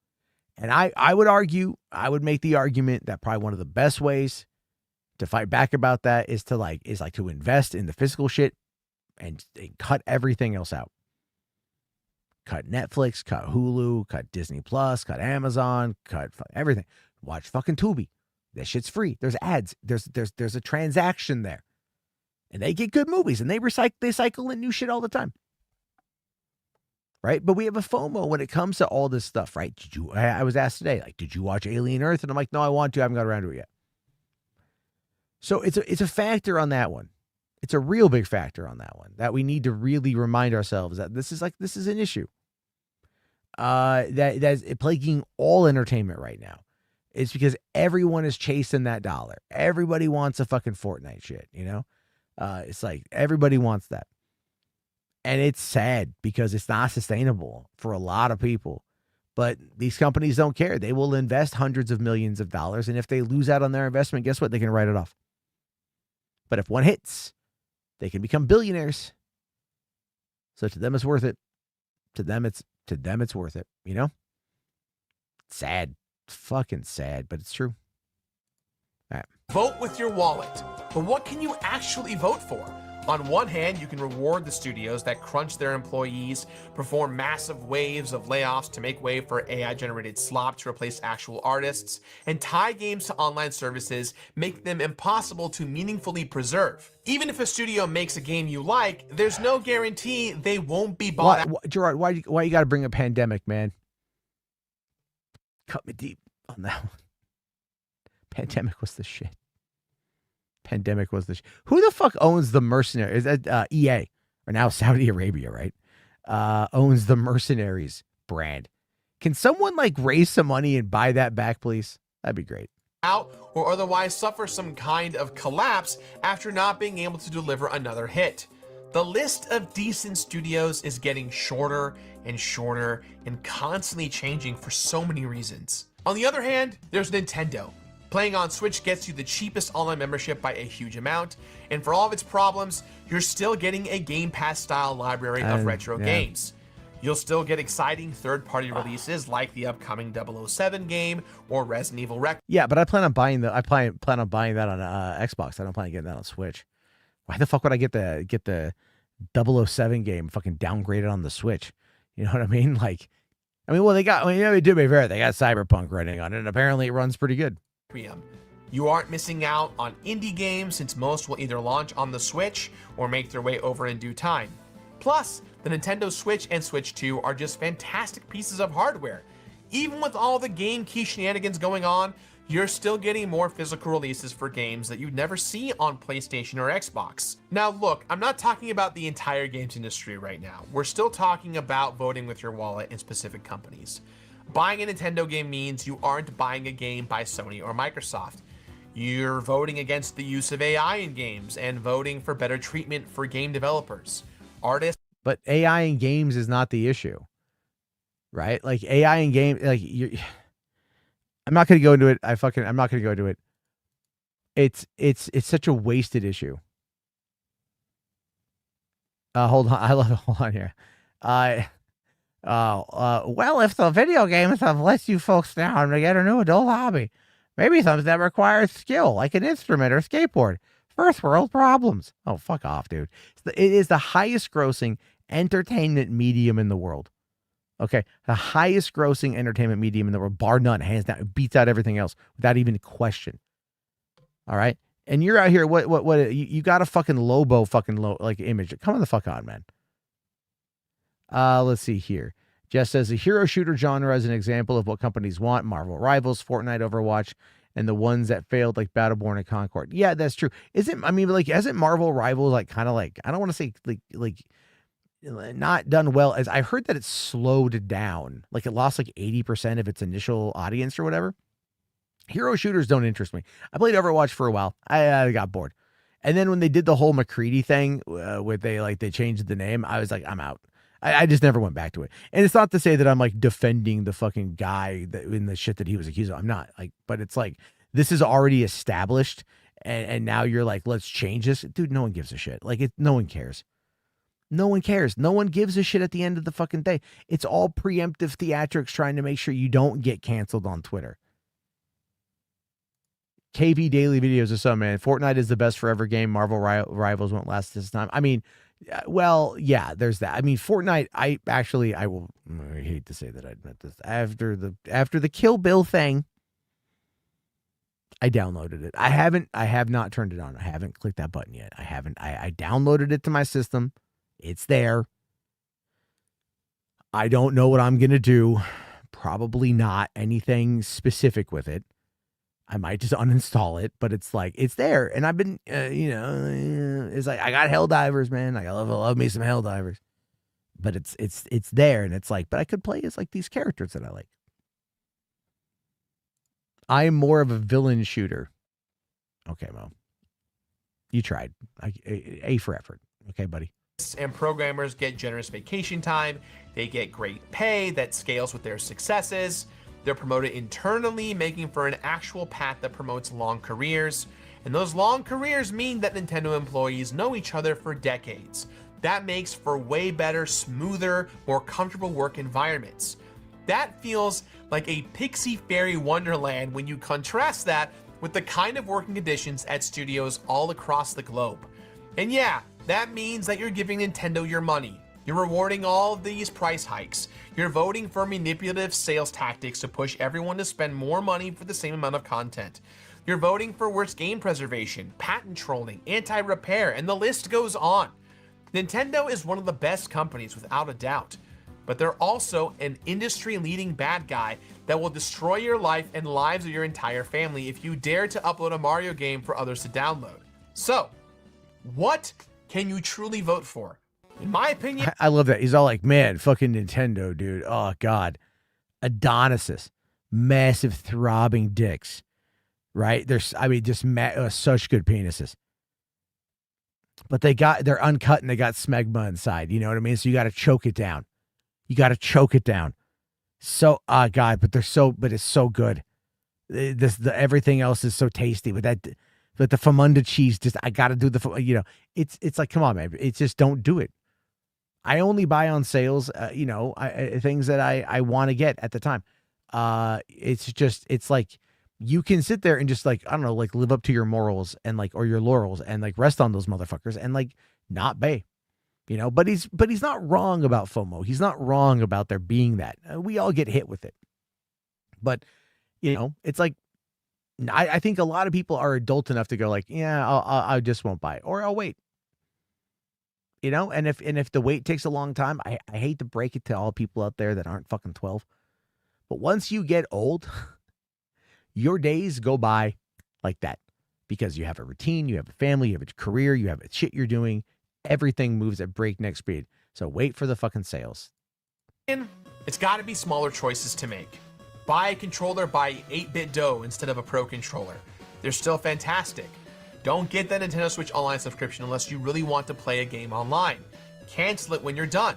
And I would make the argument that probably one of the best ways to fight back about that is to invest in the physical shit and cut everything else out. Cut Netflix, cut Hulu, cut Disney Plus, cut Amazon, cut everything. Watch fucking Tubi. That shit's free. There's ads. There's a transaction there. And they get good movies, and they cycle in new shit all the time. Right? But we have a FOMO when it comes to all this stuff, right? I was asked today, like, did you watch Alien Earth? And I'm like, no, I want to. I haven't got around to it yet. So it's a factor on that one. It's a real big factor on that one that we need to really remind ourselves that this is an issue. That's plaguing all entertainment right now. It's because everyone is chasing that dollar. Everybody wants a fucking Fortnite shit, It's like everybody wants that. And it's sad because it's not sustainable for a lot of people. But these companies don't care. They will invest hundreds of millions of dollars. And if they lose out on their investment, guess what? They can write it off. But if one hits, they can become billionaires. So to them, it's worth it. To them, it's worth it. Sad. Fucking sad, but it's true. All right. Vote with your wallet. But what can you actually vote for? On one hand, you can reward the studios that crunch their employees, perform massive waves of layoffs to make way for AI-generated slop to replace actual artists, and tie games to online services, make them impossible to meaningfully preserve. Even if a studio makes a game you like, there's no guarantee they won't be bought out. Gerard, why you got to bring a pandemic, man? Cut me deep on that one. Pandemic was the shit. Who the fuck owns the Mercenary? Is that EA, or now Saudi Arabia, right? Owns the Mercenaries brand. Can someone raise some money and buy that back, please? That'd be great. Out or otherwise suffer some kind of collapse after not being able to deliver another hit. The list of decent studios is getting shorter and shorter and constantly changing for so many reasons. On the other hand, there's Nintendo. Playing on Switch gets you the cheapest online membership by a huge amount, and for all of its problems, you're still getting a Game Pass-style library of retro games. You'll still get exciting third-party releases like the upcoming 007 game or Resident Evil Requiem. Yeah, but I plan on buying that on Xbox. I don't plan on getting that on Switch. Why the fuck would I get the 007 game fucking downgraded on the Switch? You know what I mean? They do be fair. They got Cyberpunk running on it, and apparently it runs pretty good. You aren't missing out on indie games since most will either launch on the Switch or make their way over in due time. Plus, the Nintendo Switch and Switch 2 are just fantastic pieces of hardware. Even with all the game key shenanigans going on, you're still getting more physical releases for games that you'd never see on PlayStation or Xbox. Now look, I'm not talking about the entire games industry right now. We're still talking about voting with your wallet in specific companies. Buying a Nintendo game means you aren't buying a game by Sony or Microsoft. You're voting against the use of AI in games and voting for better treatment for game developers, artists. But AI in games is not the issue, right? AI in games, I'm not going to go into it. I'm not going to go into it. It's such a wasted issue. Hold on. Hold on here. Well, if the video games have let you folks down to get a new adult hobby, maybe something that requires skill, like an instrument or skateboard. First world problems. Oh, fuck off, dude. It is the highest grossing entertainment medium in the world. Okay. The highest grossing entertainment medium in the world, bar none, hands down. It beats out everything else without even a question. All right. And you're out here, you got a fucking Lobo like image. Come on the fuck on, man. Let's see here. Jess says the hero shooter genre is an example of what companies want. Marvel Rivals, Fortnite, Overwatch, and the ones that failed like Battleborn and Concord. Yeah, that's true. Isn't Marvel Rivals like kind of like, I don't want to say like not done well, as I heard that it's slowed down. Like it lost like 80% of its initial audience or whatever. Hero shooters don't interest me. I played Overwatch for a while. I got bored. And then when they did the whole McCready thing, where they changed the name, I was like, I'm out. I just never went back to it. And it's not to say that I'm like defending the fucking guy in the shit that he was accused of. I'm not, like, but it's like, this is already established. And now you're like, let's change this. Dude, no one gives a shit. Like, no one cares. No one cares. No one gives a shit at the end of the fucking day. It's all preemptive theatrics trying to make sure you don't get canceled on Twitter. KP Daily Videos or something, man. Fortnite is the best forever game. Marvel Rivals won't last this time. I mean, well, yeah, there's that. I mean, Fortnite, I hate to say that I admit this. After the Kill Bill thing, I downloaded it. I have not turned it on. I haven't clicked that button yet. I downloaded it to my system. It's there. I don't know what I'm going to do. Probably not anything specific with it. I might just uninstall it, but it's like, it's there. And I've been, it's like, I got Helldivers, man. I love me some Helldivers. But it's there. And it's like, but I could play as like these characters that I like. I am more of a villain shooter. Okay, Mo. You tried. A for effort. Okay, buddy. And programmers get generous vacation time. They get great pay that scales with their successes. They're promoted internally, making for an actual path that promotes long careers. And those long careers mean that Nintendo employees know each other for decades. That makes for way better, smoother, more comfortable work environments. That feels like a pixie fairy wonderland when you contrast that with the kind of working conditions at studios all across the globe. And yeah, that means that you're giving Nintendo your money. You're rewarding all of these price hikes. You're voting for manipulative sales tactics to push everyone to spend more money for the same amount of content. You're voting for worse game preservation, patent trolling, anti-repair, and the list goes on. Nintendo is one of the best companies without a doubt, but they're also an industry-leading bad guy that will destroy your life and lives of your entire family if you dare to upload a Mario game for others to download. So, what can you truly vote for? In my opinion, I love that. He's all like, man, fucking Nintendo, dude. Oh, God. Adonises. Massive throbbing dicks. Right? There's, just such good penises. But they're uncut and they got smegma inside. You know what I mean? So you got to choke it down. So, God, but it's so good. Everything else is so tasty. But the Famunda cheese, I got to do it's like, come on, man. It's just, don't do it. I only buy on sales, things that I want to get at the time. It's like you can sit there and just like, I don't know, like live up to your morals and like, or your laurels and like rest on those motherfuckers and like not pay, but he's not wrong about FOMO. He's not wrong about there being that. We all get hit with it. But, it's like, I think a lot of people are adult enough to go like, yeah, I just won't buy it, or I'll wait. And if the wait takes a long time, I hate to break it to all people out there that aren't fucking 12, but once you get old, your days go by like that because you have a routine, you have a family, you have a career, you have a shit you're doing. Everything moves at breakneck speed. So wait for the fucking sales. It's got to be smaller choices to make. Buy a controller by 8-bit dough instead of a pro controller. They're still fantastic. Don't get that Nintendo Switch Online subscription unless you really want to play a game online. Cancel it when you're done.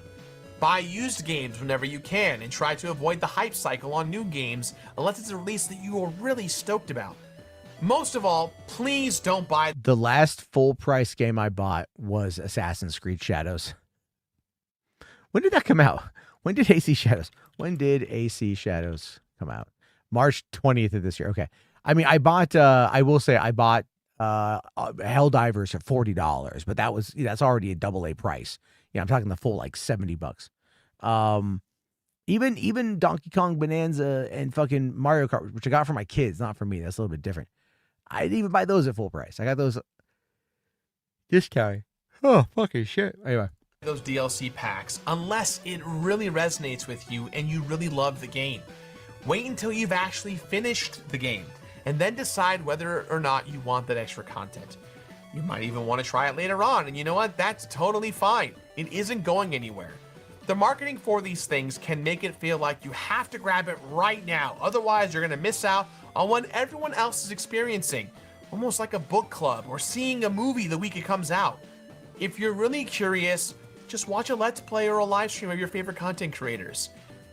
Buy used games whenever you can and try to avoid the hype cycle on new games unless it's a release that you are really stoked about. Most of all, please don't buy. The last full price game I bought was Assassin's Creed Shadows. When did that come out? When did AC Shadows? When did AC Shadows come out? March 20th of this year. Okay. I mean, I bought. I will say I bought Helldivers for $40, but that's already a AA price. Yeah, I'm talking the full like $70. Even Donkey Kong Bonanza and fucking Mario Kart, which I got for my kids, not for me. That's a little bit different. I didn't even buy those at full price. I got those discounted. Oh, fucking shit. Anyway. Those DLC packs unless it really resonates with you and you really love the game. Wait until you've actually finished the game and then decide whether or not you want that extra content. You might even want to try it later on, and you know what? That's totally fine. It isn't going anywhere. The marketing for these things can make it feel like you have to grab it right now, otherwise you're going to miss out on what everyone else is experiencing, almost like a book club or seeing a movie the week it comes out. If you're really curious, just watch a Let's Play or a live stream of your favorite content creators.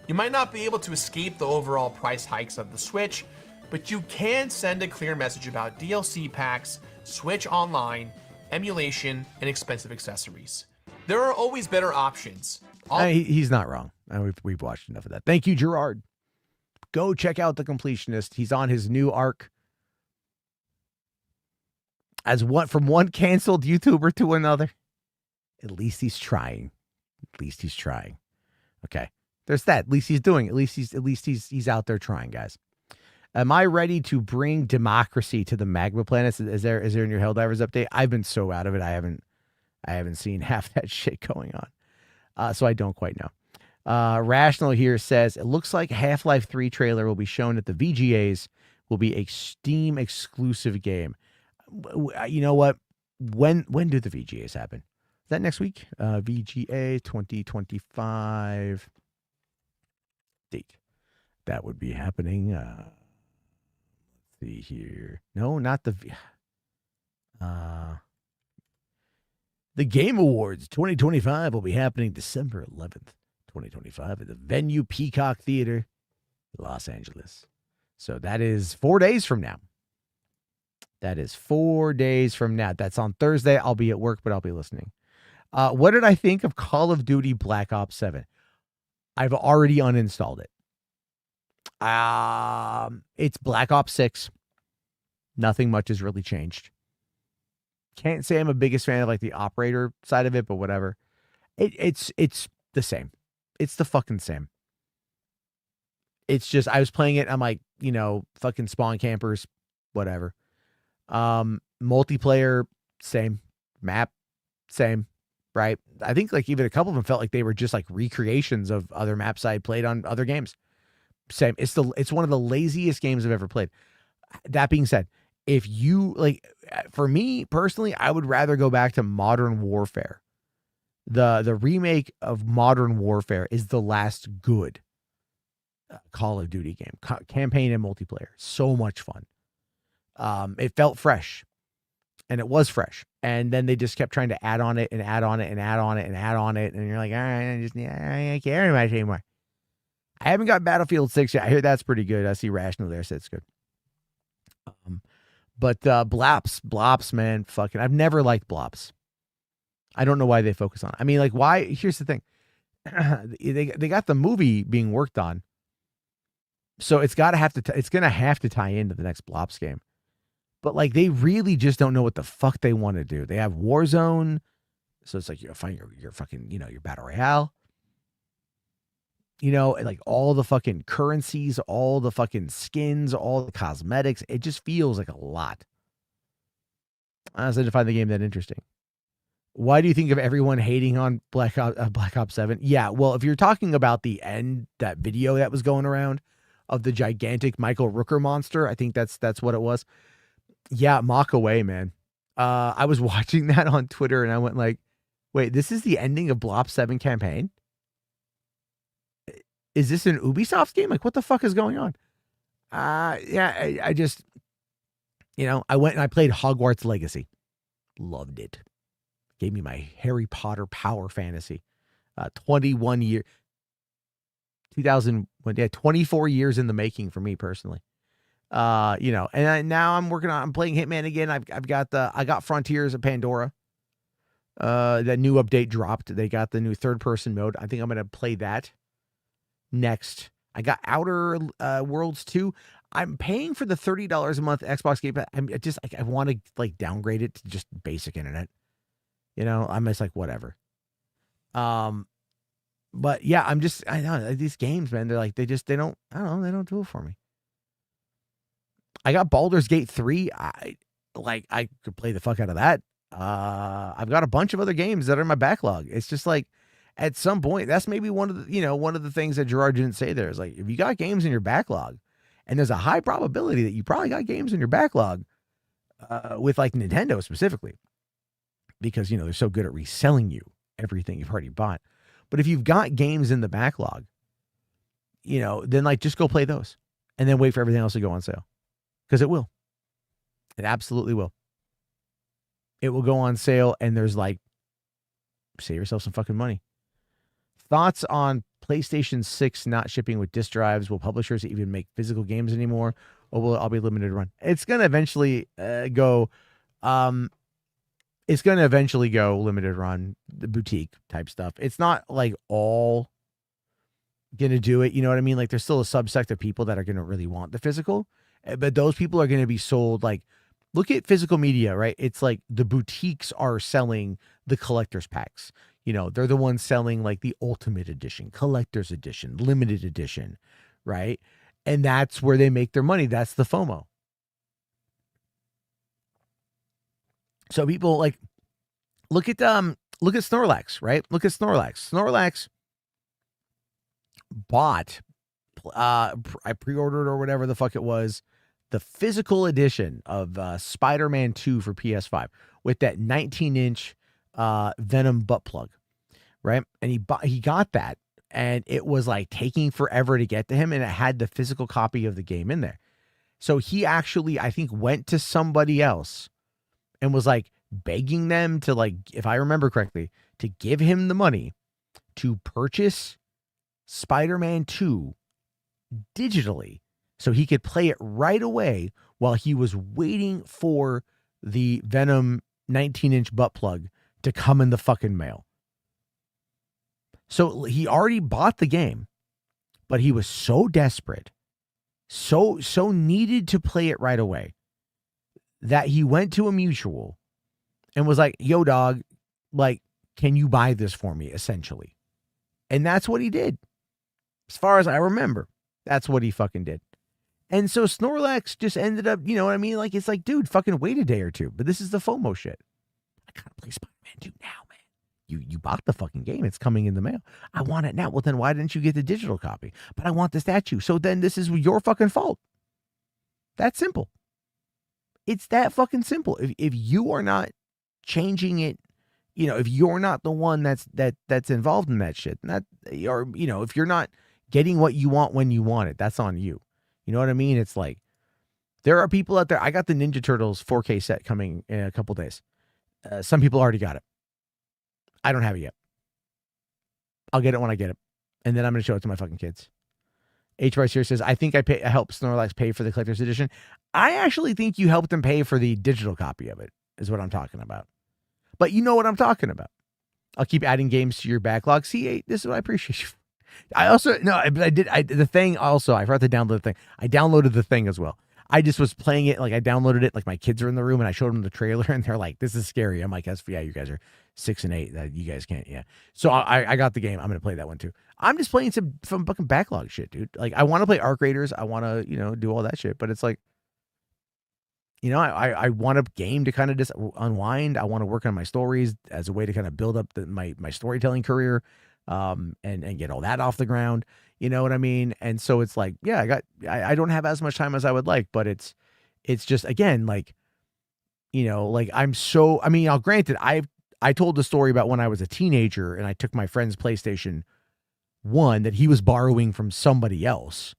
You might not be able to escape the overall price hikes of the Switch, but you can send a clear message about DLC packs, Switch Online, emulation, and expensive accessories. There are always better options. He's not wrong. We've watched enough of that. Thank you, Gerard. Go check out The Completionist. He's on his new arc. From one canceled YouTuber to another. At least he's trying. Okay. There's that. At least he's doing it. At least he's out there trying, guys. Am I ready to bring democracy to the magma planets? Is there in your Helldivers update? I've been so out of it. I haven't seen half that shit going on. So I don't quite know. Rational here says it looks like Half-Life 3 trailer will be shown at the VGAs, will be a Steam exclusive game. You know what? When do the VGAs happen? Is that next week? VGA 2025 date. That would be happening. Let's see here. No, not the Game Awards 2025 will be happening December 11th, 2025 at the Venue Peacock Theater, Los Angeles. So that is 4 days from now. That's on Thursday. I'll be at work, but I'll be listening. What did I think of Call of Duty Black Ops 7? I've already uninstalled it. It's Black Ops 6. Nothing much has really changed. Can't say I'm a biggest fan of like the operator side of it, but whatever. It's the same. It's the fucking same. It's just I was playing it. I'm like, fucking spawn campers, whatever. Multiplayer, same. Map, same. Right. I think like even a couple of them felt like they were just like recreations of other maps I played on other games. Same. It's one of the laziest games I've ever played. That being said, if you like, for me personally, I would rather go back to Modern Warfare. The remake of Modern Warfare is the last good Call of Duty game, campaign and multiplayer. So much fun. It felt fresh, and it was fresh. And then they just kept trying to add on it and add on it and add on it and add on it, and you're like, all right, I can't care much anymore. I haven't got Battlefield 6 yet. I hear that's pretty good. I see Rational there, so it's good. But Blops, man, fucking, I've never liked Blops. I don't know why they focus on it. I mean, like, why? Here's the thing. They got the movie being worked on, so it's going to have to tie into the next Blops game. But like, they really just don't know what the fuck they want to do. They have Warzone, so it's like you're fucking, your battle royale. Like all the fucking currencies, all the fucking skins, all the cosmetics. It just feels like a lot. Honestly, to find the game that interesting. Why do you think of everyone hating on Black Ops 7? Yeah, well, if you're talking about the end, that video that was going around of the gigantic Michael Rooker monster, I think that's what it was. Yeah, mock away, man. I was watching that on Twitter and I went like, wait, this is the ending of Blob 7 campaign? Is this an Ubisoft game? Like, what the fuck is going on? Yeah, I just, I went and I played Hogwarts Legacy. Loved it. Gave me my Harry Potter power fantasy. 21 year, 24 years in the making for me personally. And now I'm playing Hitman again. I got Frontiers of Pandora. That new update dropped. They got the new third-person mode. I think I'm going to play that next. I got Outer Worlds 2. I'm paying for the $30 a month Xbox Game Pass. I want to like downgrade it to just basic internet. You know, I'm just like, whatever. But yeah, I know these games, man, they don't do it for me. I got Baldur's Gate 3. I could play the fuck out of that. I've got a bunch of other games that are in my backlog. It's just like, at some point, that's maybe one of the things that Gerard didn't say there is like, if you got games in your backlog, and there's a high probability that you probably got games in your backlog, with like Nintendo specifically, because, they're so good at reselling you everything you've already bought. But if you've got games in the backlog, then like just go play those and then wait for everything else to go on sale. Because it will. It absolutely will. It will go on sale and there's like, save yourself some fucking money. Thoughts on PlayStation 6 not shipping with disc drives? Will publishers even make physical games anymore? Or will it all be limited run? It's going to eventually go... It's going to eventually go limited run, the boutique type stuff. It's not like all going to do it. You know what I mean? Like there's still a subsect of people that are going to really want the physical, but those people are going to be sold. Like, look at physical media, right? It's like the boutiques are selling the collector's packs. They're the ones selling like the ultimate edition, collector's edition, limited edition, right? And that's where they make their money. That's the FOMO. So people like look at Snorlax, right? Look at Snorlax. Snorlax bought I pre-ordered or whatever the fuck it was, the physical edition of Spider-Man 2 for PS5 with that 19-inch Venom butt plug, right? And he got that, and it was like taking forever to get to him, and it had the physical copy of the game in there. So he actually, I think, went to somebody else and was like begging them to, like, if I remember correctly, to give him the money to purchase Spider-Man 2 digitally so he could play it right away while he was waiting for the Venom 19-inch butt plug to come in the fucking mail. So he already bought the game, but he was so desperate, so needed to play it right away, that he went to a mutual and was like, yo, dog, like, can you buy this for me, essentially? And that's what he did. As far as I remember, that's what he fucking did. And so Snorlax just ended up, you know what I mean? Like, it's like, dude, fucking wait a day or two. But this is the FOMO shit. I gotta play Spider-Man 2 now, man. You bought the fucking game. It's coming in the mail. I want it now. Well, then why didn't you get the digital copy? But I want the statue. So then this is your fucking fault. That's simple. It's that fucking simple. If you are not changing it, if you're not the one that's involved in that shit, or if you're not getting what you want when you want it, that's on you. You know what I mean? It's like, there are people out there. I got the Ninja Turtles 4K set coming in a couple days. Some people already got it. I don't have it yet. I'll get it when I get it. And then I'm going to show it to my fucking kids. H. Rice here says, I think I helped Snorlax pay for the collector's edition. I actually think you helped him pay for the digital copy of it, is what I'm talking about. But you know what I'm talking about. I'll keep adding games to your backlog. See, this is what I appreciate you. I also, no, but the thing also, I forgot to download the thing. I downloaded the thing as well. I just was playing it, like I downloaded it, like my kids are in the room and I showed them the trailer and they're like, this is scary. I'm like, yeah, you guys are 6 and 8. You guys can't, yeah. So I got the game. I'm going to play that one too. I'm just playing some fucking backlog shit, dude. Like, I want to play Arc Raiders. I want to, do all that shit. But it's like, I want a game to kind of just unwind. I want to work on my stories as a way to kind of build up my storytelling career, and get all that off the ground. You know what I mean? And so it's like, yeah, I don't have as much time as I would like, but it's just, again, like, like I'll granted, I told the story about when I was a teenager and I took my friend's PlayStation 1 that he was borrowing from somebody else,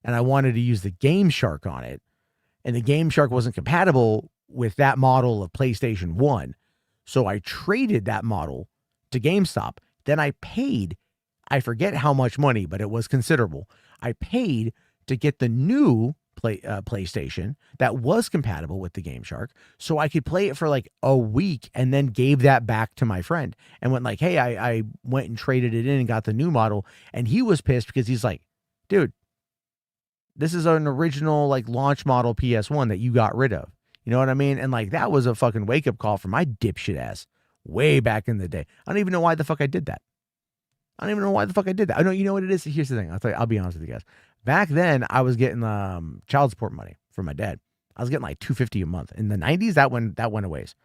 and I wanted to use the Game Shark on it, and the Game Shark wasn't compatible with that model of PlayStation 1. So I traded that model to GameStop. Then I paid, I forget how much money, but it was considerable. I paid to get the new PlayStation that was compatible with the Game Shark, so I could play it for like a week and then gave that back to my friend and went like, hey, I went and traded it in and got the new model. And he was pissed because he's like, dude, this is an original like launch model PS1 that you got rid of. You know what I mean? And like that was a fucking wake up call for my dipshit ass way back in the day. I don't even know why the fuck I did that. I don't even know why the fuck I did that. I know, you know what it is? Here's the thing. I'll be honest with you guys. Back then, I was getting child support money from my dad. I was getting like $250 a month. In the 90s, that went a ways.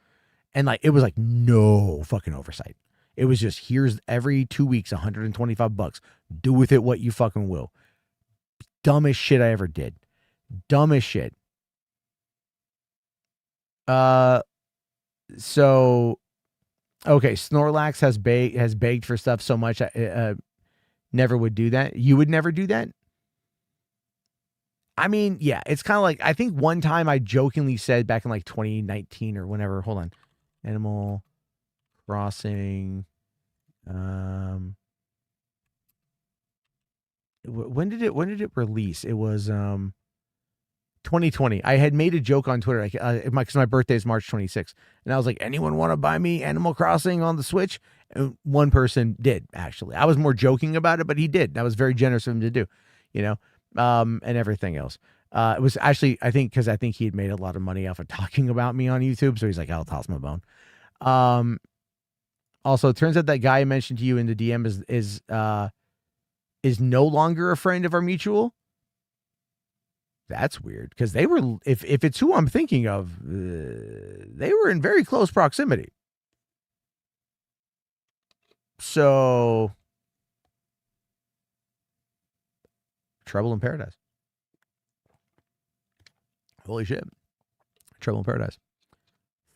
And like it was like no fucking oversight. It was just here's every 2 weeks, $125. Do with it what you fucking will. Dumbest shit I ever did. Dumbest shit. So okay, Snorlax has begged for stuff so much I never would do that. You would never do that? I mean, yeah, it's kind of like, I think one time I jokingly said back in like 2019 or whenever, hold on, Animal Crossing, when did it release? It was 2020. I had made a joke on Twitter, because my birthday is March 26th, and I was like, anyone want to buy me Animal Crossing on the Switch? And one person did, actually. I was more joking about it, but he did. That was very generous of him to do, you know, and everything else. It was actually, I think he had made a lot of money off of talking about me on YouTube, so he's like, I'll toss my bone. Also, it turns out that guy I mentioned to you in the DM is no longer a friend of our mutual. That's weird, because they were, if it's who I'm thinking of, they were in very close proximity. So, Trouble in Paradise. Holy shit. Trouble in Paradise.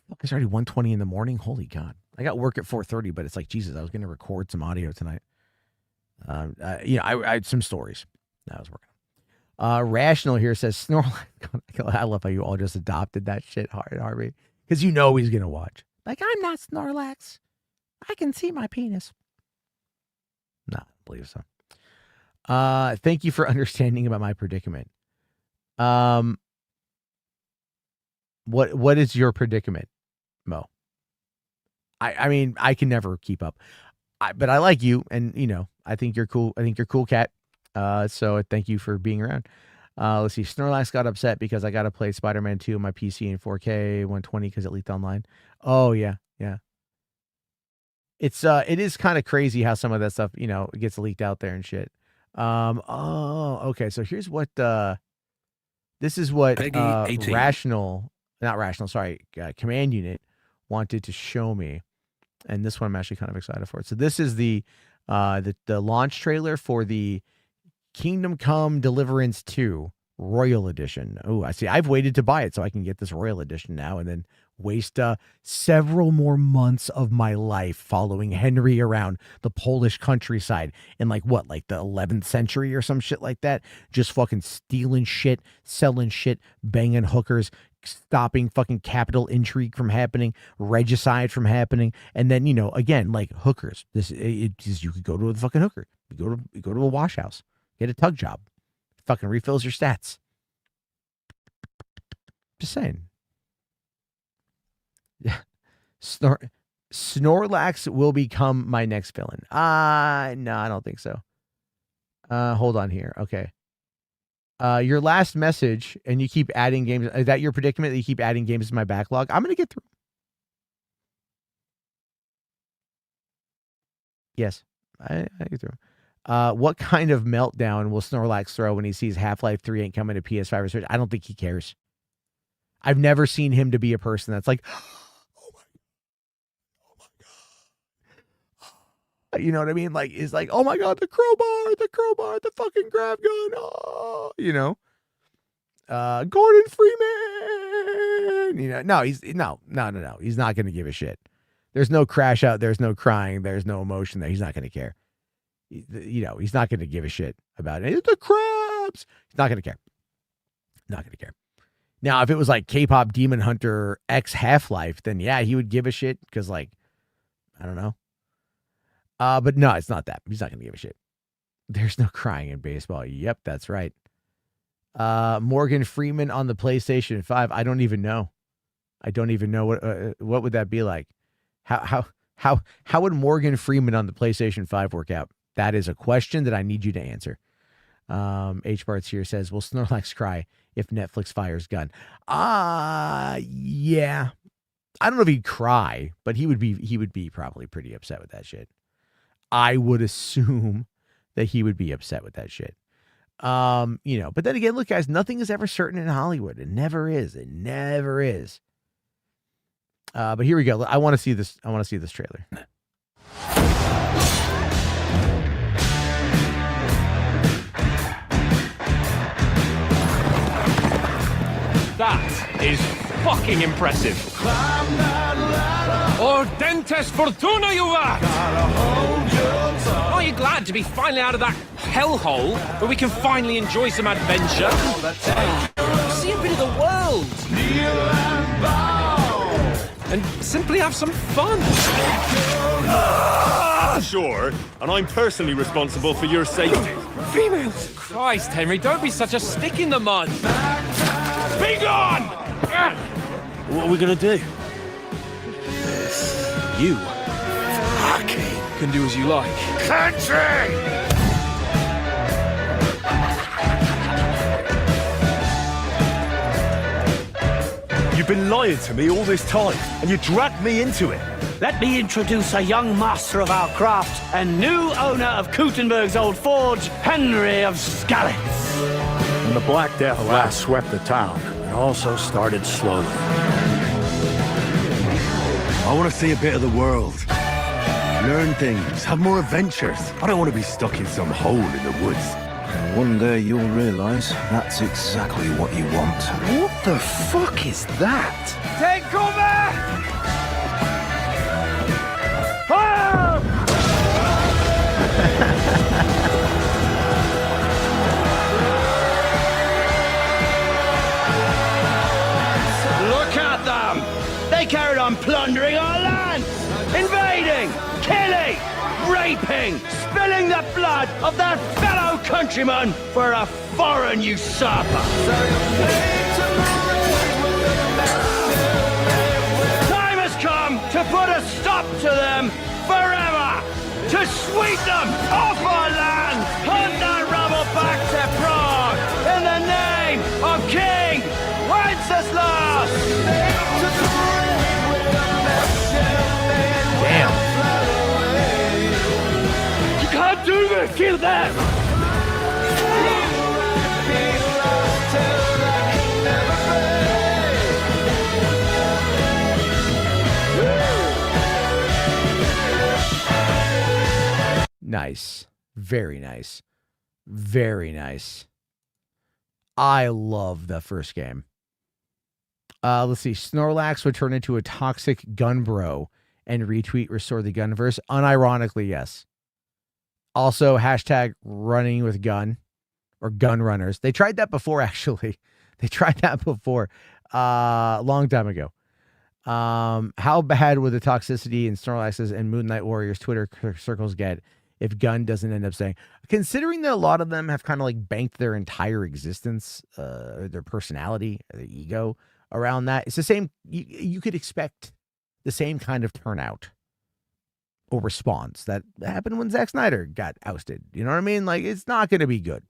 Fuck, it's already 1:20 in the morning. Holy God. I got work at 4:30, but it's like, Jesus, I was going to record some audio tonight. I had some stories that I was working on. Rational here says, Snorlax. I love how you all just adopted that shit hard, Harvey. Because you know he's going to watch. Like, I'm not Snorlax. I can see my penis. No, I don't believe so. Thank you for understanding about my predicament. What is your predicament, Mo? I mean, I can never keep up. But I like you, and you know, I think you're cool. I think you're cool, cat. So thank you for being around. Let's see. Snorlax got upset because I got to play Spider-Man 2 on my PC in 4K 120 because it leaked online. Oh yeah. It is kind of crazy how some of that stuff, you know, gets leaked out there and shit. Okay. So here's what this is what Command Unit wanted to show me, and this one I'm actually kind of excited for. So this is the launch trailer for the Kingdom Come Deliverance 2 Royal Edition. Oh, I see. I've waited to buy it so I can get this Royal Edition now and then waste several more months of my life following Henry around the Polish countryside in like the 11th century or some shit like that. Just fucking stealing shit, selling shit, banging hookers, stopping fucking capital intrigue from happening, regicide from happening, and then, you know, again, like hookers. You could go to a fucking hooker. You go to a wash house, get a tug job, fucking refills your stats. Just saying. Yeah, Snorlax will become my next villain. No, I don't think so. Hold on here. Okay. Your last message, and you keep adding games. Is that your predicament that you keep adding games to my backlog? I'm going to get through. Yes, I get through. What kind of meltdown will Snorlax throw when he sees Half-Life 3 ain't coming to PS5 or Switch? I don't think he cares. I've never seen him to be a person that's like, oh my God. You know what I mean? Like, it's like, oh my God, the crowbar, the fucking grab gun. Oh, you know, Gordon Freeman. You know, no, he's no. He's not going to give a shit. There's no crash out. There's no crying. There's no emotion there. He's not going to care. You know, he's not going to give a shit about it. The crabs. He's not going to care. Not going to care. Now, if it was like K-pop Demon Hunter X Half-Life, then yeah, he would give a shit because, like, I don't know. But no, it's not that. He's not going to give a shit. There's no crying in baseball. Yep, that's right. Morgan Freeman on the PlayStation 5. I don't even know. What would that be like? How would Morgan Freeman on the PlayStation 5 work out? That is a question that I need you to answer. H Barts here says, will Snorlax cry if Netflix fires Gunn? Yeah. I don't know if he'd cry, but he would be probably pretty upset with that shit. I would assume that he would be upset with that shit. But then again, look, guys, nothing is ever certain in Hollywood. It never is. But here we go. I want to see this trailer. That is fucking impressive. Dentes Fortuna, you are! Are you glad to be finally out of that hellhole where we can finally enjoy some adventure? See a bit of the world! And simply have some fun. Sure, and I'm personally responsible for your safety. Females! Christ, Henry, don't be such a stick in the mud! Be gone! What are we gonna do? You can do as you like. Country! You've been lying to me all this time, and you dragged me into it. Let me introduce a young master of our craft and new owner of Kutenberg's old forge, Henry of Skalitz. When the Black Death last swept the town, it also started slowly. I want to see a bit of the world. Learn things, have more adventures. I don't want to be stuck in some hole in the woods. One day you'll realize that's exactly what you want. What the fuck is that? Take cover! Look at them! They carried on plundering our land, invading, killing, raping, spilling the blood of their fellow countrymen for a foreign usurper. Time has come to put a stop to them forever, to sweep them off our land, hunt that rebel back to Prague in the name of King Wenceslas! Damn. You can't do this! Kill them! Nice. Very nice. Very nice. I love the first game. Let's see. Snorlax would turn into a toxic gun bro and retweet restore the gunverse. Unironically, yes. Also, hashtag running with gun or gun runners. They tried that before, actually. They tried that before a long time ago. How bad would the toxicity in Snorlax's and Moon Knight Warriors Twitter circles get if Gunn doesn't end up saying, considering that a lot of them have kind of like banked their entire existence, their personality, their ego around that. It's the same. You could expect the same kind of turnout or response that happened when Zack Snyder got ousted. You know what I mean? Like, it's not going to be good.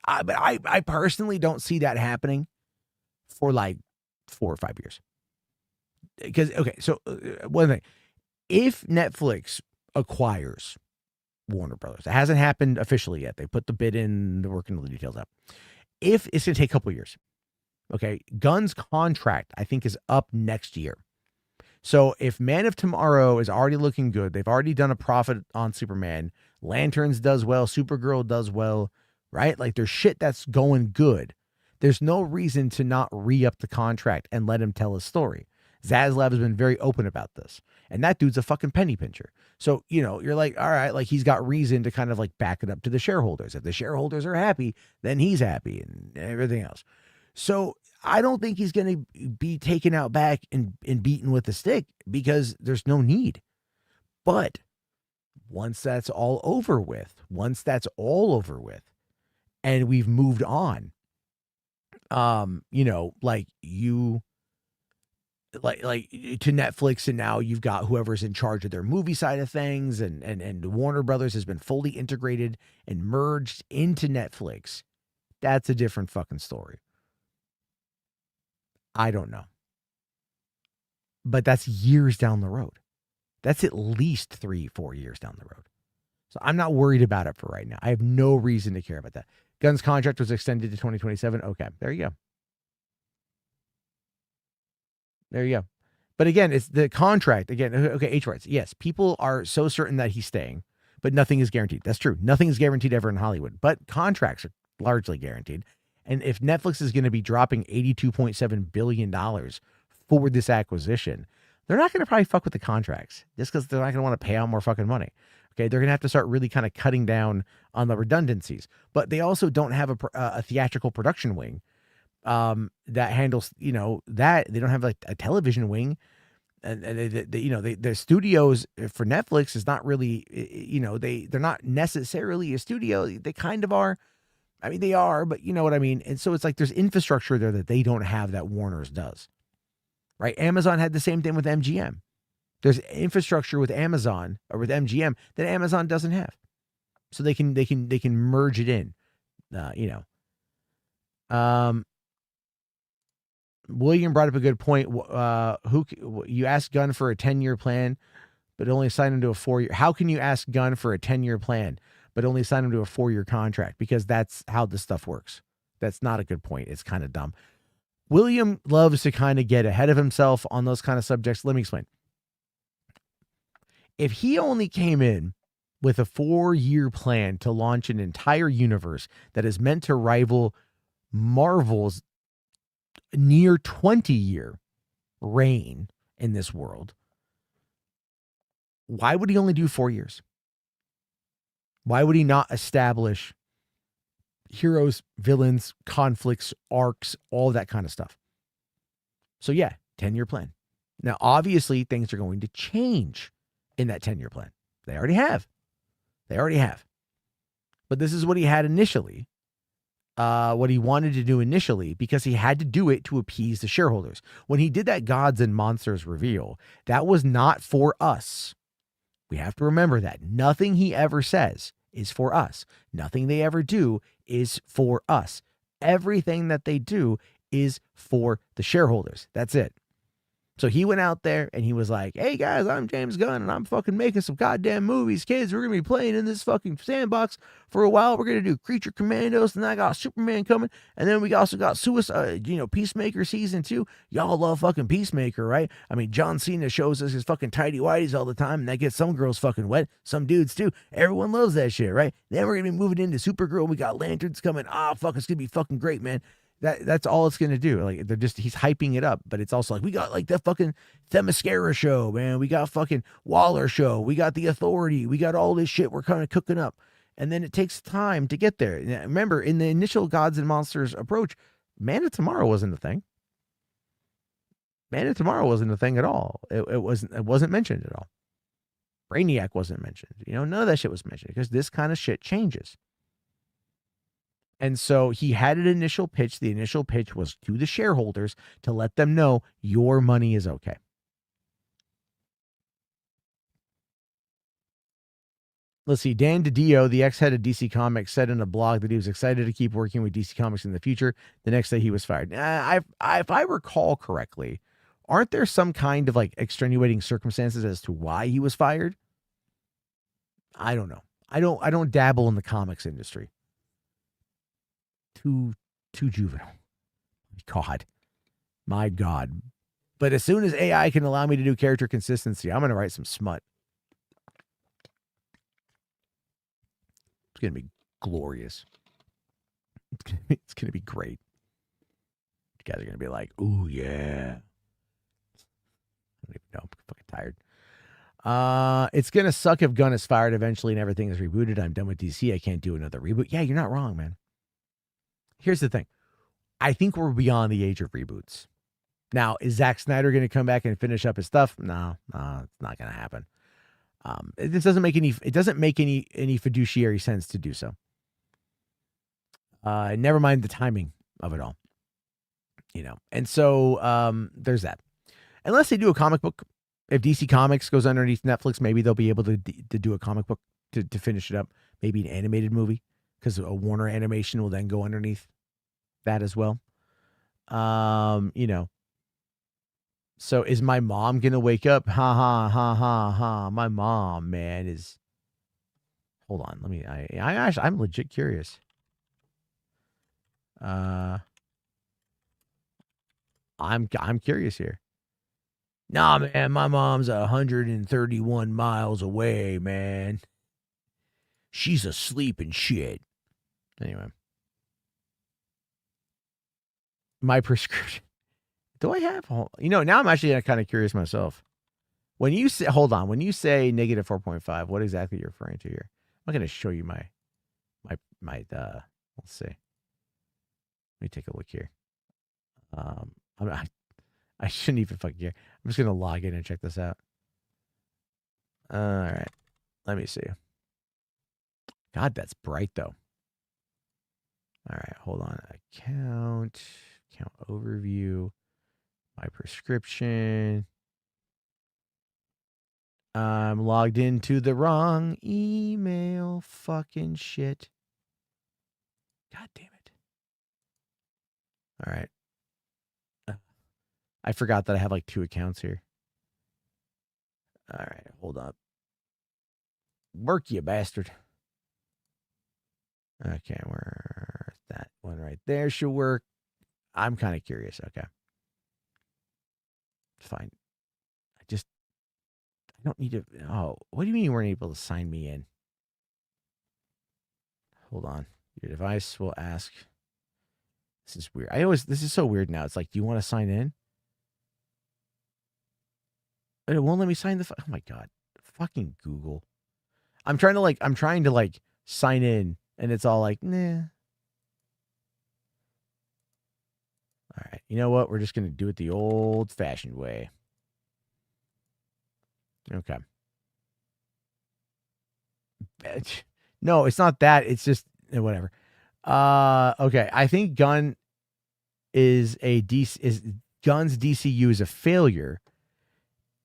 But I personally don't see that happening for like 4 or 5 years. Because, okay, so one thing. If Netflix acquires Warner Brothers, it hasn't happened officially yet. They put the bid in, they're working all the details out. If it's going to take a couple years, okay, Gunn's contract, I think, is up next year. So if Man of Tomorrow is already looking good, they've already done a profit on Superman, Lanterns does well, Supergirl does well, right? Like, there's shit that's going good. There's no reason to not re-up the contract and let him tell his story. Zaslav has been very open about this. And that dude's a fucking penny pincher. So, you know, you're like, all right, like, he's got reason to kind of like back it up to the shareholders. If the shareholders are happy, then he's happy and everything else. So I don't think he's going to be taken out back and beaten with a stick because there's no need. But once that's all over with, and we've moved on. Like to Netflix, and now you've got whoever's in charge of their movie side of things, and Warner Brothers has been fully integrated and merged into Netflix. That's a different fucking story. I don't know. But that's years down the road. That's at least 3-4 years down the road. So I'm not worried about it for right now. I have no reason to care about that. Gunn's contract was extended to 2027. Okay, there you go. There you go. But again, it's the contract. Again, okay, H rights. Yes, people are so certain that he's staying, but nothing is guaranteed. That's true. Nothing is guaranteed ever in Hollywood, but contracts are largely guaranteed. And if Netflix is going to be dropping $82.7 billion for this acquisition, they're not going to probably fuck with the contracts just because they're not going to want to pay out more fucking money. Okay, they're going to have to start really kind of cutting down on the redundancies. But they also don't have a theatrical production wing that handles, that. They don't have like a television wing. And the studios for Netflix is not really, they're not necessarily a studio. They kind of are. I mean, they are, but you know what I mean? And so it's like there's infrastructure there that they don't have that Warner's does. Right? Amazon had the same thing with MGM. There's infrastructure with Amazon or with MGM that Amazon doesn't have. So they can merge it in. William brought up a good point. You asked Gunn for a 10-year plan, but only signed him to a 4-year. How can you ask Gunn for a 10-year plan, but only sign him to a 4-year contract? Because that's how this stuff works. That's not a good point. It's kind of dumb. William loves to kind of get ahead of himself on those kind of subjects. Let me explain. If he only came in with a 4-year plan to launch an entire universe that is meant to rival Marvel's near 20-year reign in this world, why would he only do 4 years? Why would he not establish heroes, villains, conflicts, arcs, all that kind of stuff? So yeah, 10-year plan. Now, obviously, things are going to change in that 10-year plan. They already have. But this is what he had initially, what he wanted to do initially, because he had to do it to appease the shareholders. When he did that Gods and Monsters reveal, that was not for us. We have to remember that. Nothing he ever says is for us. Nothing they ever do is for us. Everything that they do is for the shareholders. That's it. So he went out there and he was like, hey guys, I'm James Gunn and I'm fucking making some goddamn movies. Kids, we're going to be playing in this fucking sandbox for a while. We're going to do Creature Commandos, and I got Superman coming. And then we also got Peacemaker season 2. Y'all love fucking Peacemaker, right? I mean, John Cena shows us his fucking tighty whities all the time, and that gets some girls fucking wet. Some dudes too. Everyone loves that shit, right? Then we're going to be moving into Supergirl. We got Lanterns coming. Fuck, it's going to be fucking great, man. That's all it's going to do. Like, he's hyping it up, but it's also like, we got like the fucking Themyscira show, man. We got fucking Waller show. We got the Authority. We got all this shit we're kind of cooking up. And then it takes time to get there. Now, remember, in the initial Gods and Monsters approach, Man of Tomorrow wasn't a thing. Man of Tomorrow wasn't a thing at all. It wasn't mentioned at all. Brainiac wasn't mentioned. None of that shit was mentioned because this kind of shit changes. And so he had an initial pitch. The initial pitch was to the shareholders to let them know your money is okay. Let's see. Dan DiDio, the ex-head of DC Comics, said in a blog that he was excited to keep working with DC Comics in the future. The next day he was fired. If I recall correctly, aren't there some kind of like extenuating circumstances as to why he was fired? I don't know. I don't dabble in the comics industry. Too juvenile. My God. But as soon as AI can allow me to do character consistency, I'm going to write some smut. It's going to be glorious. It's going to be great. You guys are going to be like, ooh, yeah. I don't even know. I'm fucking tired. It's going to suck if Gunn is fired eventually and everything is rebooted. I'm done with DC. I can't do another reboot. Yeah, you're not wrong, man. Here's the thing. I think we're beyond the age of reboots. Now, is Zack Snyder going to come back and finish up his stuff? No, it's not going to happen. It doesn't make any fiduciary sense to do so. Never mind the timing of it all. And so there's that. Unless they do a comic book, if DC Comics goes underneath Netflix, maybe they'll be able to do a comic book to finish it up. Maybe an animated movie, because a Warner Animation will then go underneath that as well. So is my mom gonna wake up? Ha ha ha ha ha. My mom, man, is. Hold on, let me. I'm legit curious. I'm curious here. Nah, man, my mom's 131 miles away, man. She's asleep and shit. Anyway. My prescription. Do I have? Now I'm actually kind of curious myself. When you say, hold on, when you say negative 4.5, what exactly are you referring to here? I'm going to show you my, let's see. Let me take a look here. I shouldn't even fucking care. I'm just going to log in and check this out. All right. Let me see. God, that's bright though. All right. Hold on. Account overview. My prescription. I'm logged into the wrong email. Fucking shit. God damn it. All right. I forgot that I have like 2 accounts here. All right, hold up. Work, you bastard. Okay, where's that one right there? Should work. I'm kind of curious. Okay. Fine. I don't need to. Oh, what do you mean you weren't able to sign me in? Hold on. Your device will ask. This is weird. This is so weird now. It's like, do you want to sign in? But it won't let me sign oh my God. Fucking Google. I'm trying to sign in and it's all like, nah. All right. You know what? We're just going to do it the old fashioned way. Okay. No, it's not that. It's just whatever. Okay. I think Gun's DCU is a failure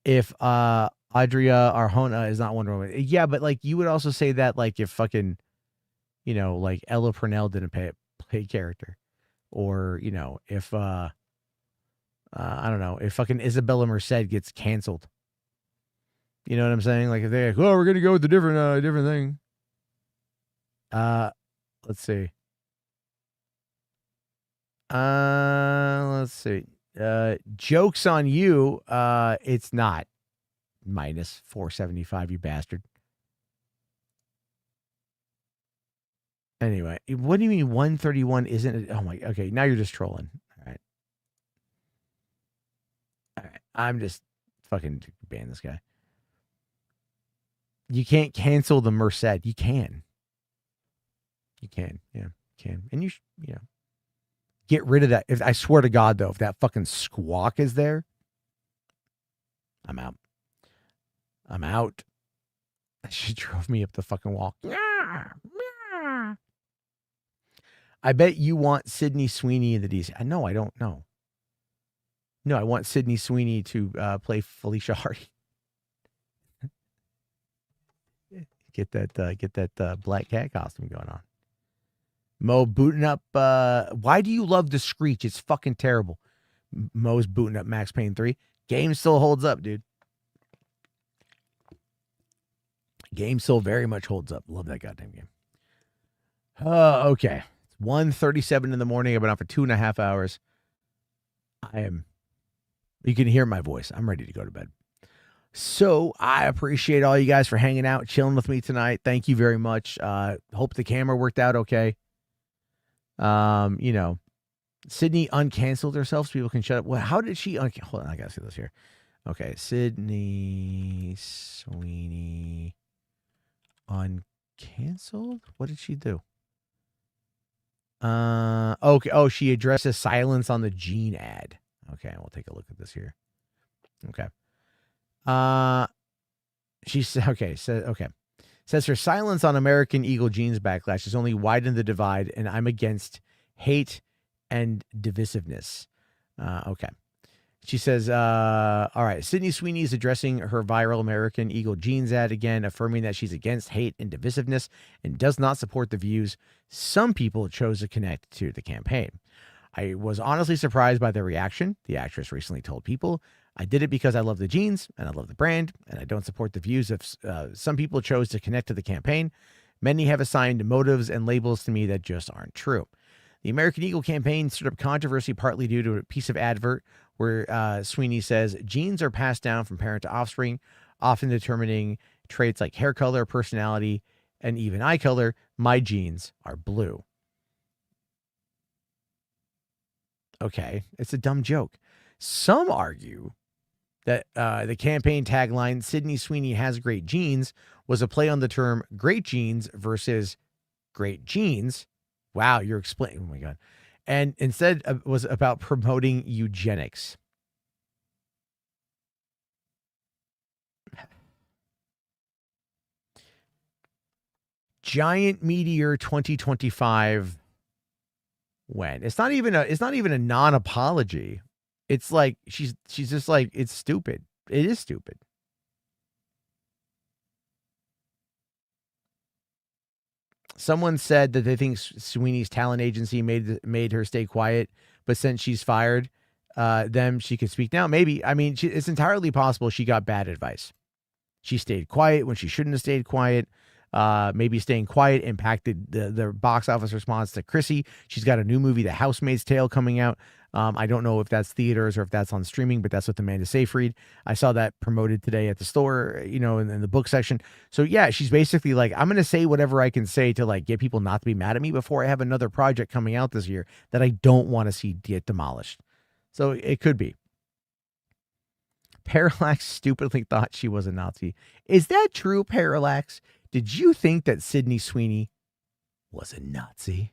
if Adria Arjona is not Wonder Woman. Yeah, but like you would also say that like if fucking like Ella Purnell didn't play character, or if I don't know, if fucking Isabella Merced gets canceled. You know what I'm saying? Like if they're like, oh, we're gonna go with a different thing. Let's see. Let's see. Joke's on you. It's not minus 475, you bastard. Anyway, what do you mean 131 isn't? Oh my. Okay, now you're just trolling. All right. I'm just fucking ban this guy. You can't cancel the Merced. You can. Yeah, you can. And you get rid of that. If I swear to God, though, if that fucking squawk is there, I'm out. She drove me up the fucking wall. I bet you want Sydney Sweeney in the DC. No, I don't know. No, I want Sydney Sweeney to play Felicia Hardy. Get that Black Cat costume going on. Mo booting up. Why do you love the Screech? It's fucking terrible. Mo's booting up Max Payne 3. Game still holds up, dude. Game still very much holds up. Love that goddamn game. Okay. It's 1:37 in the morning. I've been out for 2.5 hours. You can hear my voice. I'm ready to go to bed. So I appreciate all you guys for hanging out, chilling with me tonight. Thank you very much. Hope the camera worked out okay. Sydney uncanceled herself so people can shut up. Well, how did she hold on, I gotta see this here. Okay, Sydney Sweeney uncanceled? What did she do? Okay. Oh, she addresses silence on the Gene ad. Okay, we'll take a look at this here. Okay. She said, okay. Says her silence on American Eagle jeans backlash has only widened the divide, and I'm against hate and divisiveness. Okay. She says, all right, Sydney Sweeney is addressing her viral American Eagle jeans ad again, affirming that she's against hate and divisiveness and does not support the views some people chose to connect to the campaign. I was honestly surprised by the reaction. The actress recently told People, I did it because I love the jeans and I love the brand, and I don't support the views of some people chose to connect to the campaign. Many have assigned motives and labels to me that just aren't true. The American Eagle campaign stirred up controversy partly due to a piece of advert where Sweeney says genes are passed down from parent to offspring, often determining traits like hair color, personality, and even eye color. My genes are blue. Okay, it's a dumb joke. Some argue that the campaign tagline, Sydney Sweeney has great genes, was a play on the term great genes versus great genes. Wow, you're explaining. Oh my God. And instead was about promoting eugenics. Giant Meteor 2025 when? It's not even a non-apology. It's like she's just like, it's stupid. It is stupid. Someone said that they think Sweeney's talent agency made her stay quiet, but since she's fired them, she can speak now. Maybe. I mean, it's entirely possible she got bad advice. She stayed quiet when she shouldn't have stayed quiet. Maybe staying quiet impacted the box office response to Chrissy. She's got a new movie, The Housemaid's Tale, coming out. I don't know if that's theaters or if that's on streaming, but that's with Amanda Seyfried. I saw that promoted today at the store, in the book section. So yeah, she's basically like, I'm going to say whatever I can say to like get people not to be mad at me before I have another project coming out this year that I don't want to see get demolished. So it could be. Parallax stupidly thought she was a Nazi. Is that true, Parallax? Did you think that Sydney Sweeney was a Nazi?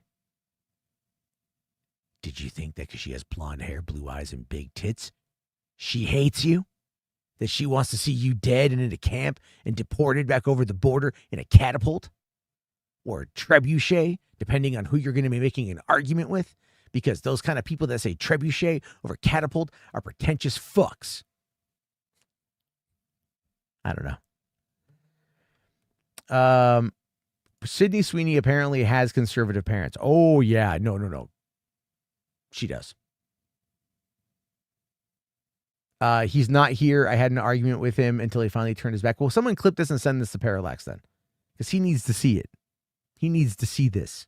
Did you think that because she has blonde hair, blue eyes, and big tits, she hates you? That she wants to see you dead and in a camp and deported back over the border in a catapult? Or a trebuchet, depending on who you're going to be making an argument with? Because those kind of people that say trebuchet over catapult are pretentious fucks. I don't know. Sydney Sweeney apparently has conservative parents. Oh, yeah. No. She does. He's not here. I had an argument with him until he finally turned his back. Well, someone clip this and send this to Parallax then. Because he needs to see it. He needs to see this.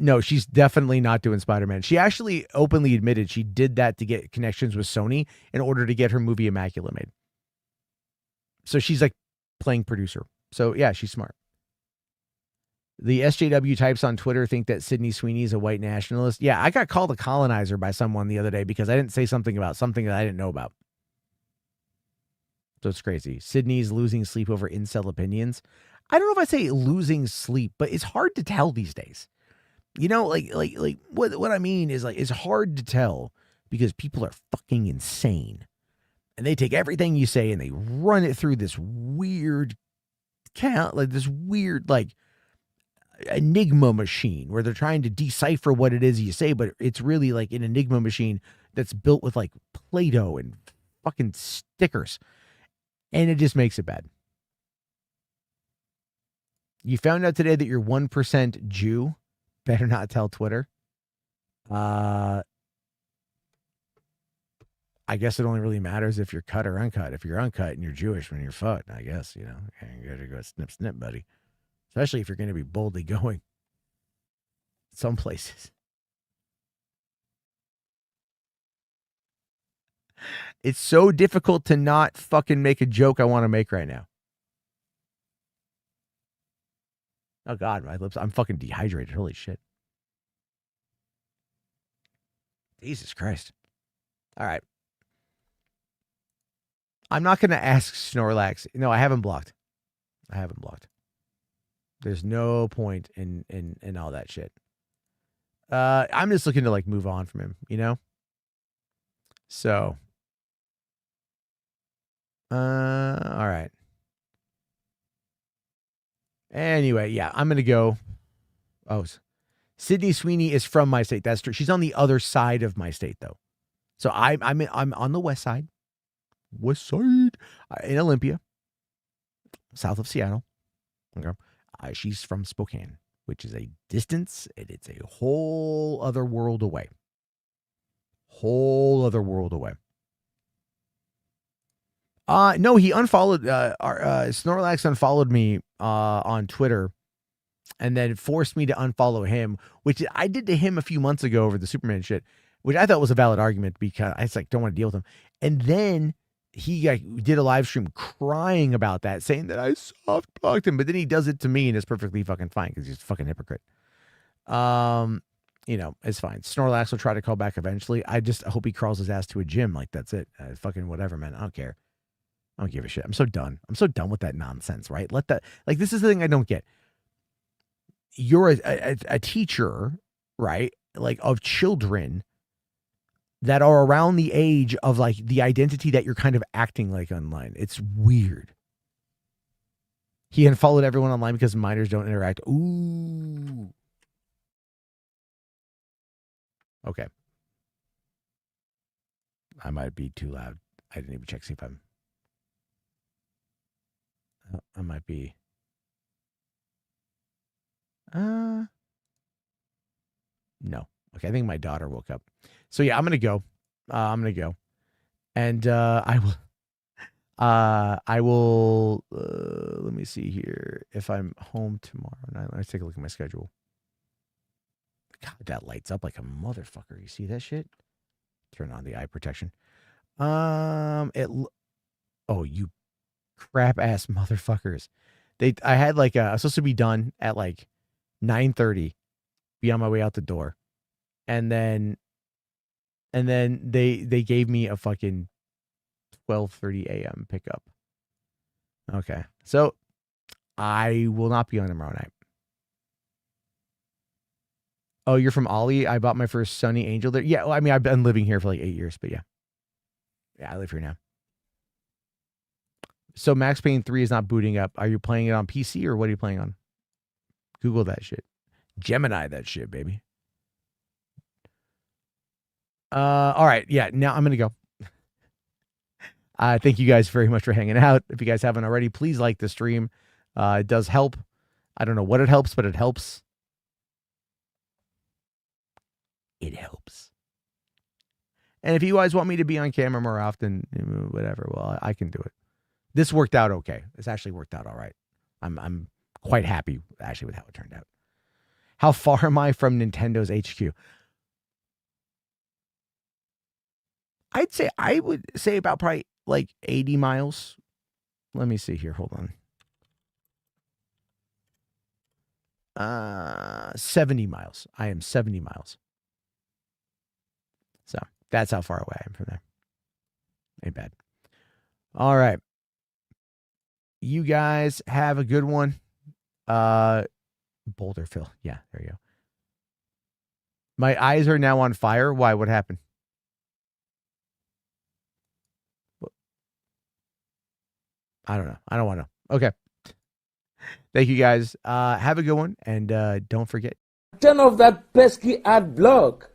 No, she's definitely not doing Spider-Man. She actually openly admitted she did that to get connections with Sony in order to get her movie Immaculate made. So she's like playing producer. So yeah, she's smart. The SJW types on Twitter think that Sydney Sweeney is a white nationalist. Yeah, I got called a colonizer by someone the other day because I didn't say something about something that I didn't know about. So it's crazy. Sydney's losing sleep over incel opinions. I don't know if I say losing sleep, but it's hard to tell these days. Like what I mean is like, it's hard to tell because people are fucking insane. And they take everything you say and they run it through this weird enigma machine where they're trying to decipher what it is you say, but it's really like an enigma machine that's built with like Play-Doh and fucking stickers. And it just makes it bad. You found out today that you're 1% Jew. Better not tell Twitter. I guess it only really matters if you're cut or uncut. If you're uncut and you're Jewish when you're fucked, I guess, you gotta go snip, buddy. Especially if you're going to be boldly going some places. It's so difficult to not fucking make a joke I want to make right now. Oh, God, my lips. I'm fucking dehydrated. Holy shit. Jesus Christ. All right. I'm not going to ask Snorlax. No, I haven't blocked. There's no point in all that shit. I'm just looking to like move on from him, So, all right. Anyway, yeah, I'm going to go. Oh, Sydney Sweeney is from my state. That's true. She's on the other side of my state, though. So I'm on the west side. West side. In Olympia. South of Seattle. Okay. She's from Spokane, which is a distance, and it's a whole other world away. Whole other world away. No, he unfollowed, Snorlax unfollowed me on Twitter and then forced me to unfollow him, which I did to him a few months ago over the Superman shit, which I thought was a valid argument because I just don't want to deal with him. And then he did a live stream crying about that, saying that I soft blocked him, but then he does it to me and it's perfectly fucking fine because he's a fucking hypocrite. It's fine. Snorlax will try to call back eventually. I just hope he crawls his ass to a gym. Like, that's it. Fucking whatever, man. I don't care. I don't give a shit. I'm so done. I'm so done with that nonsense, right? This is the thing I don't get. You're a teacher, right? Like, of children that are around the age of like the identity that you're kind of acting like online. It's weird. He unfollowed everyone online because minors don't interact. Ooh. Okay. I might be too loud. I didn't even check, see if I'm. I might be. No. Okay, I think my daughter woke up. So yeah, I'm gonna go. And I will. Let me see here if I'm home tomorrow night. Let's take a look at my schedule. God, that lights up like a motherfucker. You see that shit? Turn on the eye protection. Oh, you crap ass motherfuckers. I had I was supposed to be done at 9:30, be on my way out the door. And then they gave me a fucking 12:30 a.m. pickup. Okay. So I will not be on tomorrow night. Oh, you're from Ollie? I bought my first Sunny Angel there. Yeah, well, I mean, I've been living here for 8 years, but yeah. Yeah, I live here now. So Max Payne 3 is not booting up. Are you playing it on PC or what are you playing on? Google that shit. Gemini that shit, baby. All right. Yeah, now I'm going to go. Thank you guys very much for hanging out. If you guys haven't already, please like the stream. It does help. I don't know what it helps, but it helps. It helps. And if you guys want me to be on camera more often, whatever, well, I can do it. This worked out okay. This actually worked out all right. I'm quite happy actually with how it turned out. How far am I from Nintendo's HQ? I would say about probably 80 miles. Let me see here. Hold on. 70 miles. I am 70 miles. So that's how far away I am from there. Ain't bad. All right. You guys have a good one. Boulder Phil. Yeah, there you go. My eyes are now on fire. Why? What happened? I don't know. I don't want to know. Okay. Thank you guys. Have a good one. And don't forget. Turn off that pesky ad block.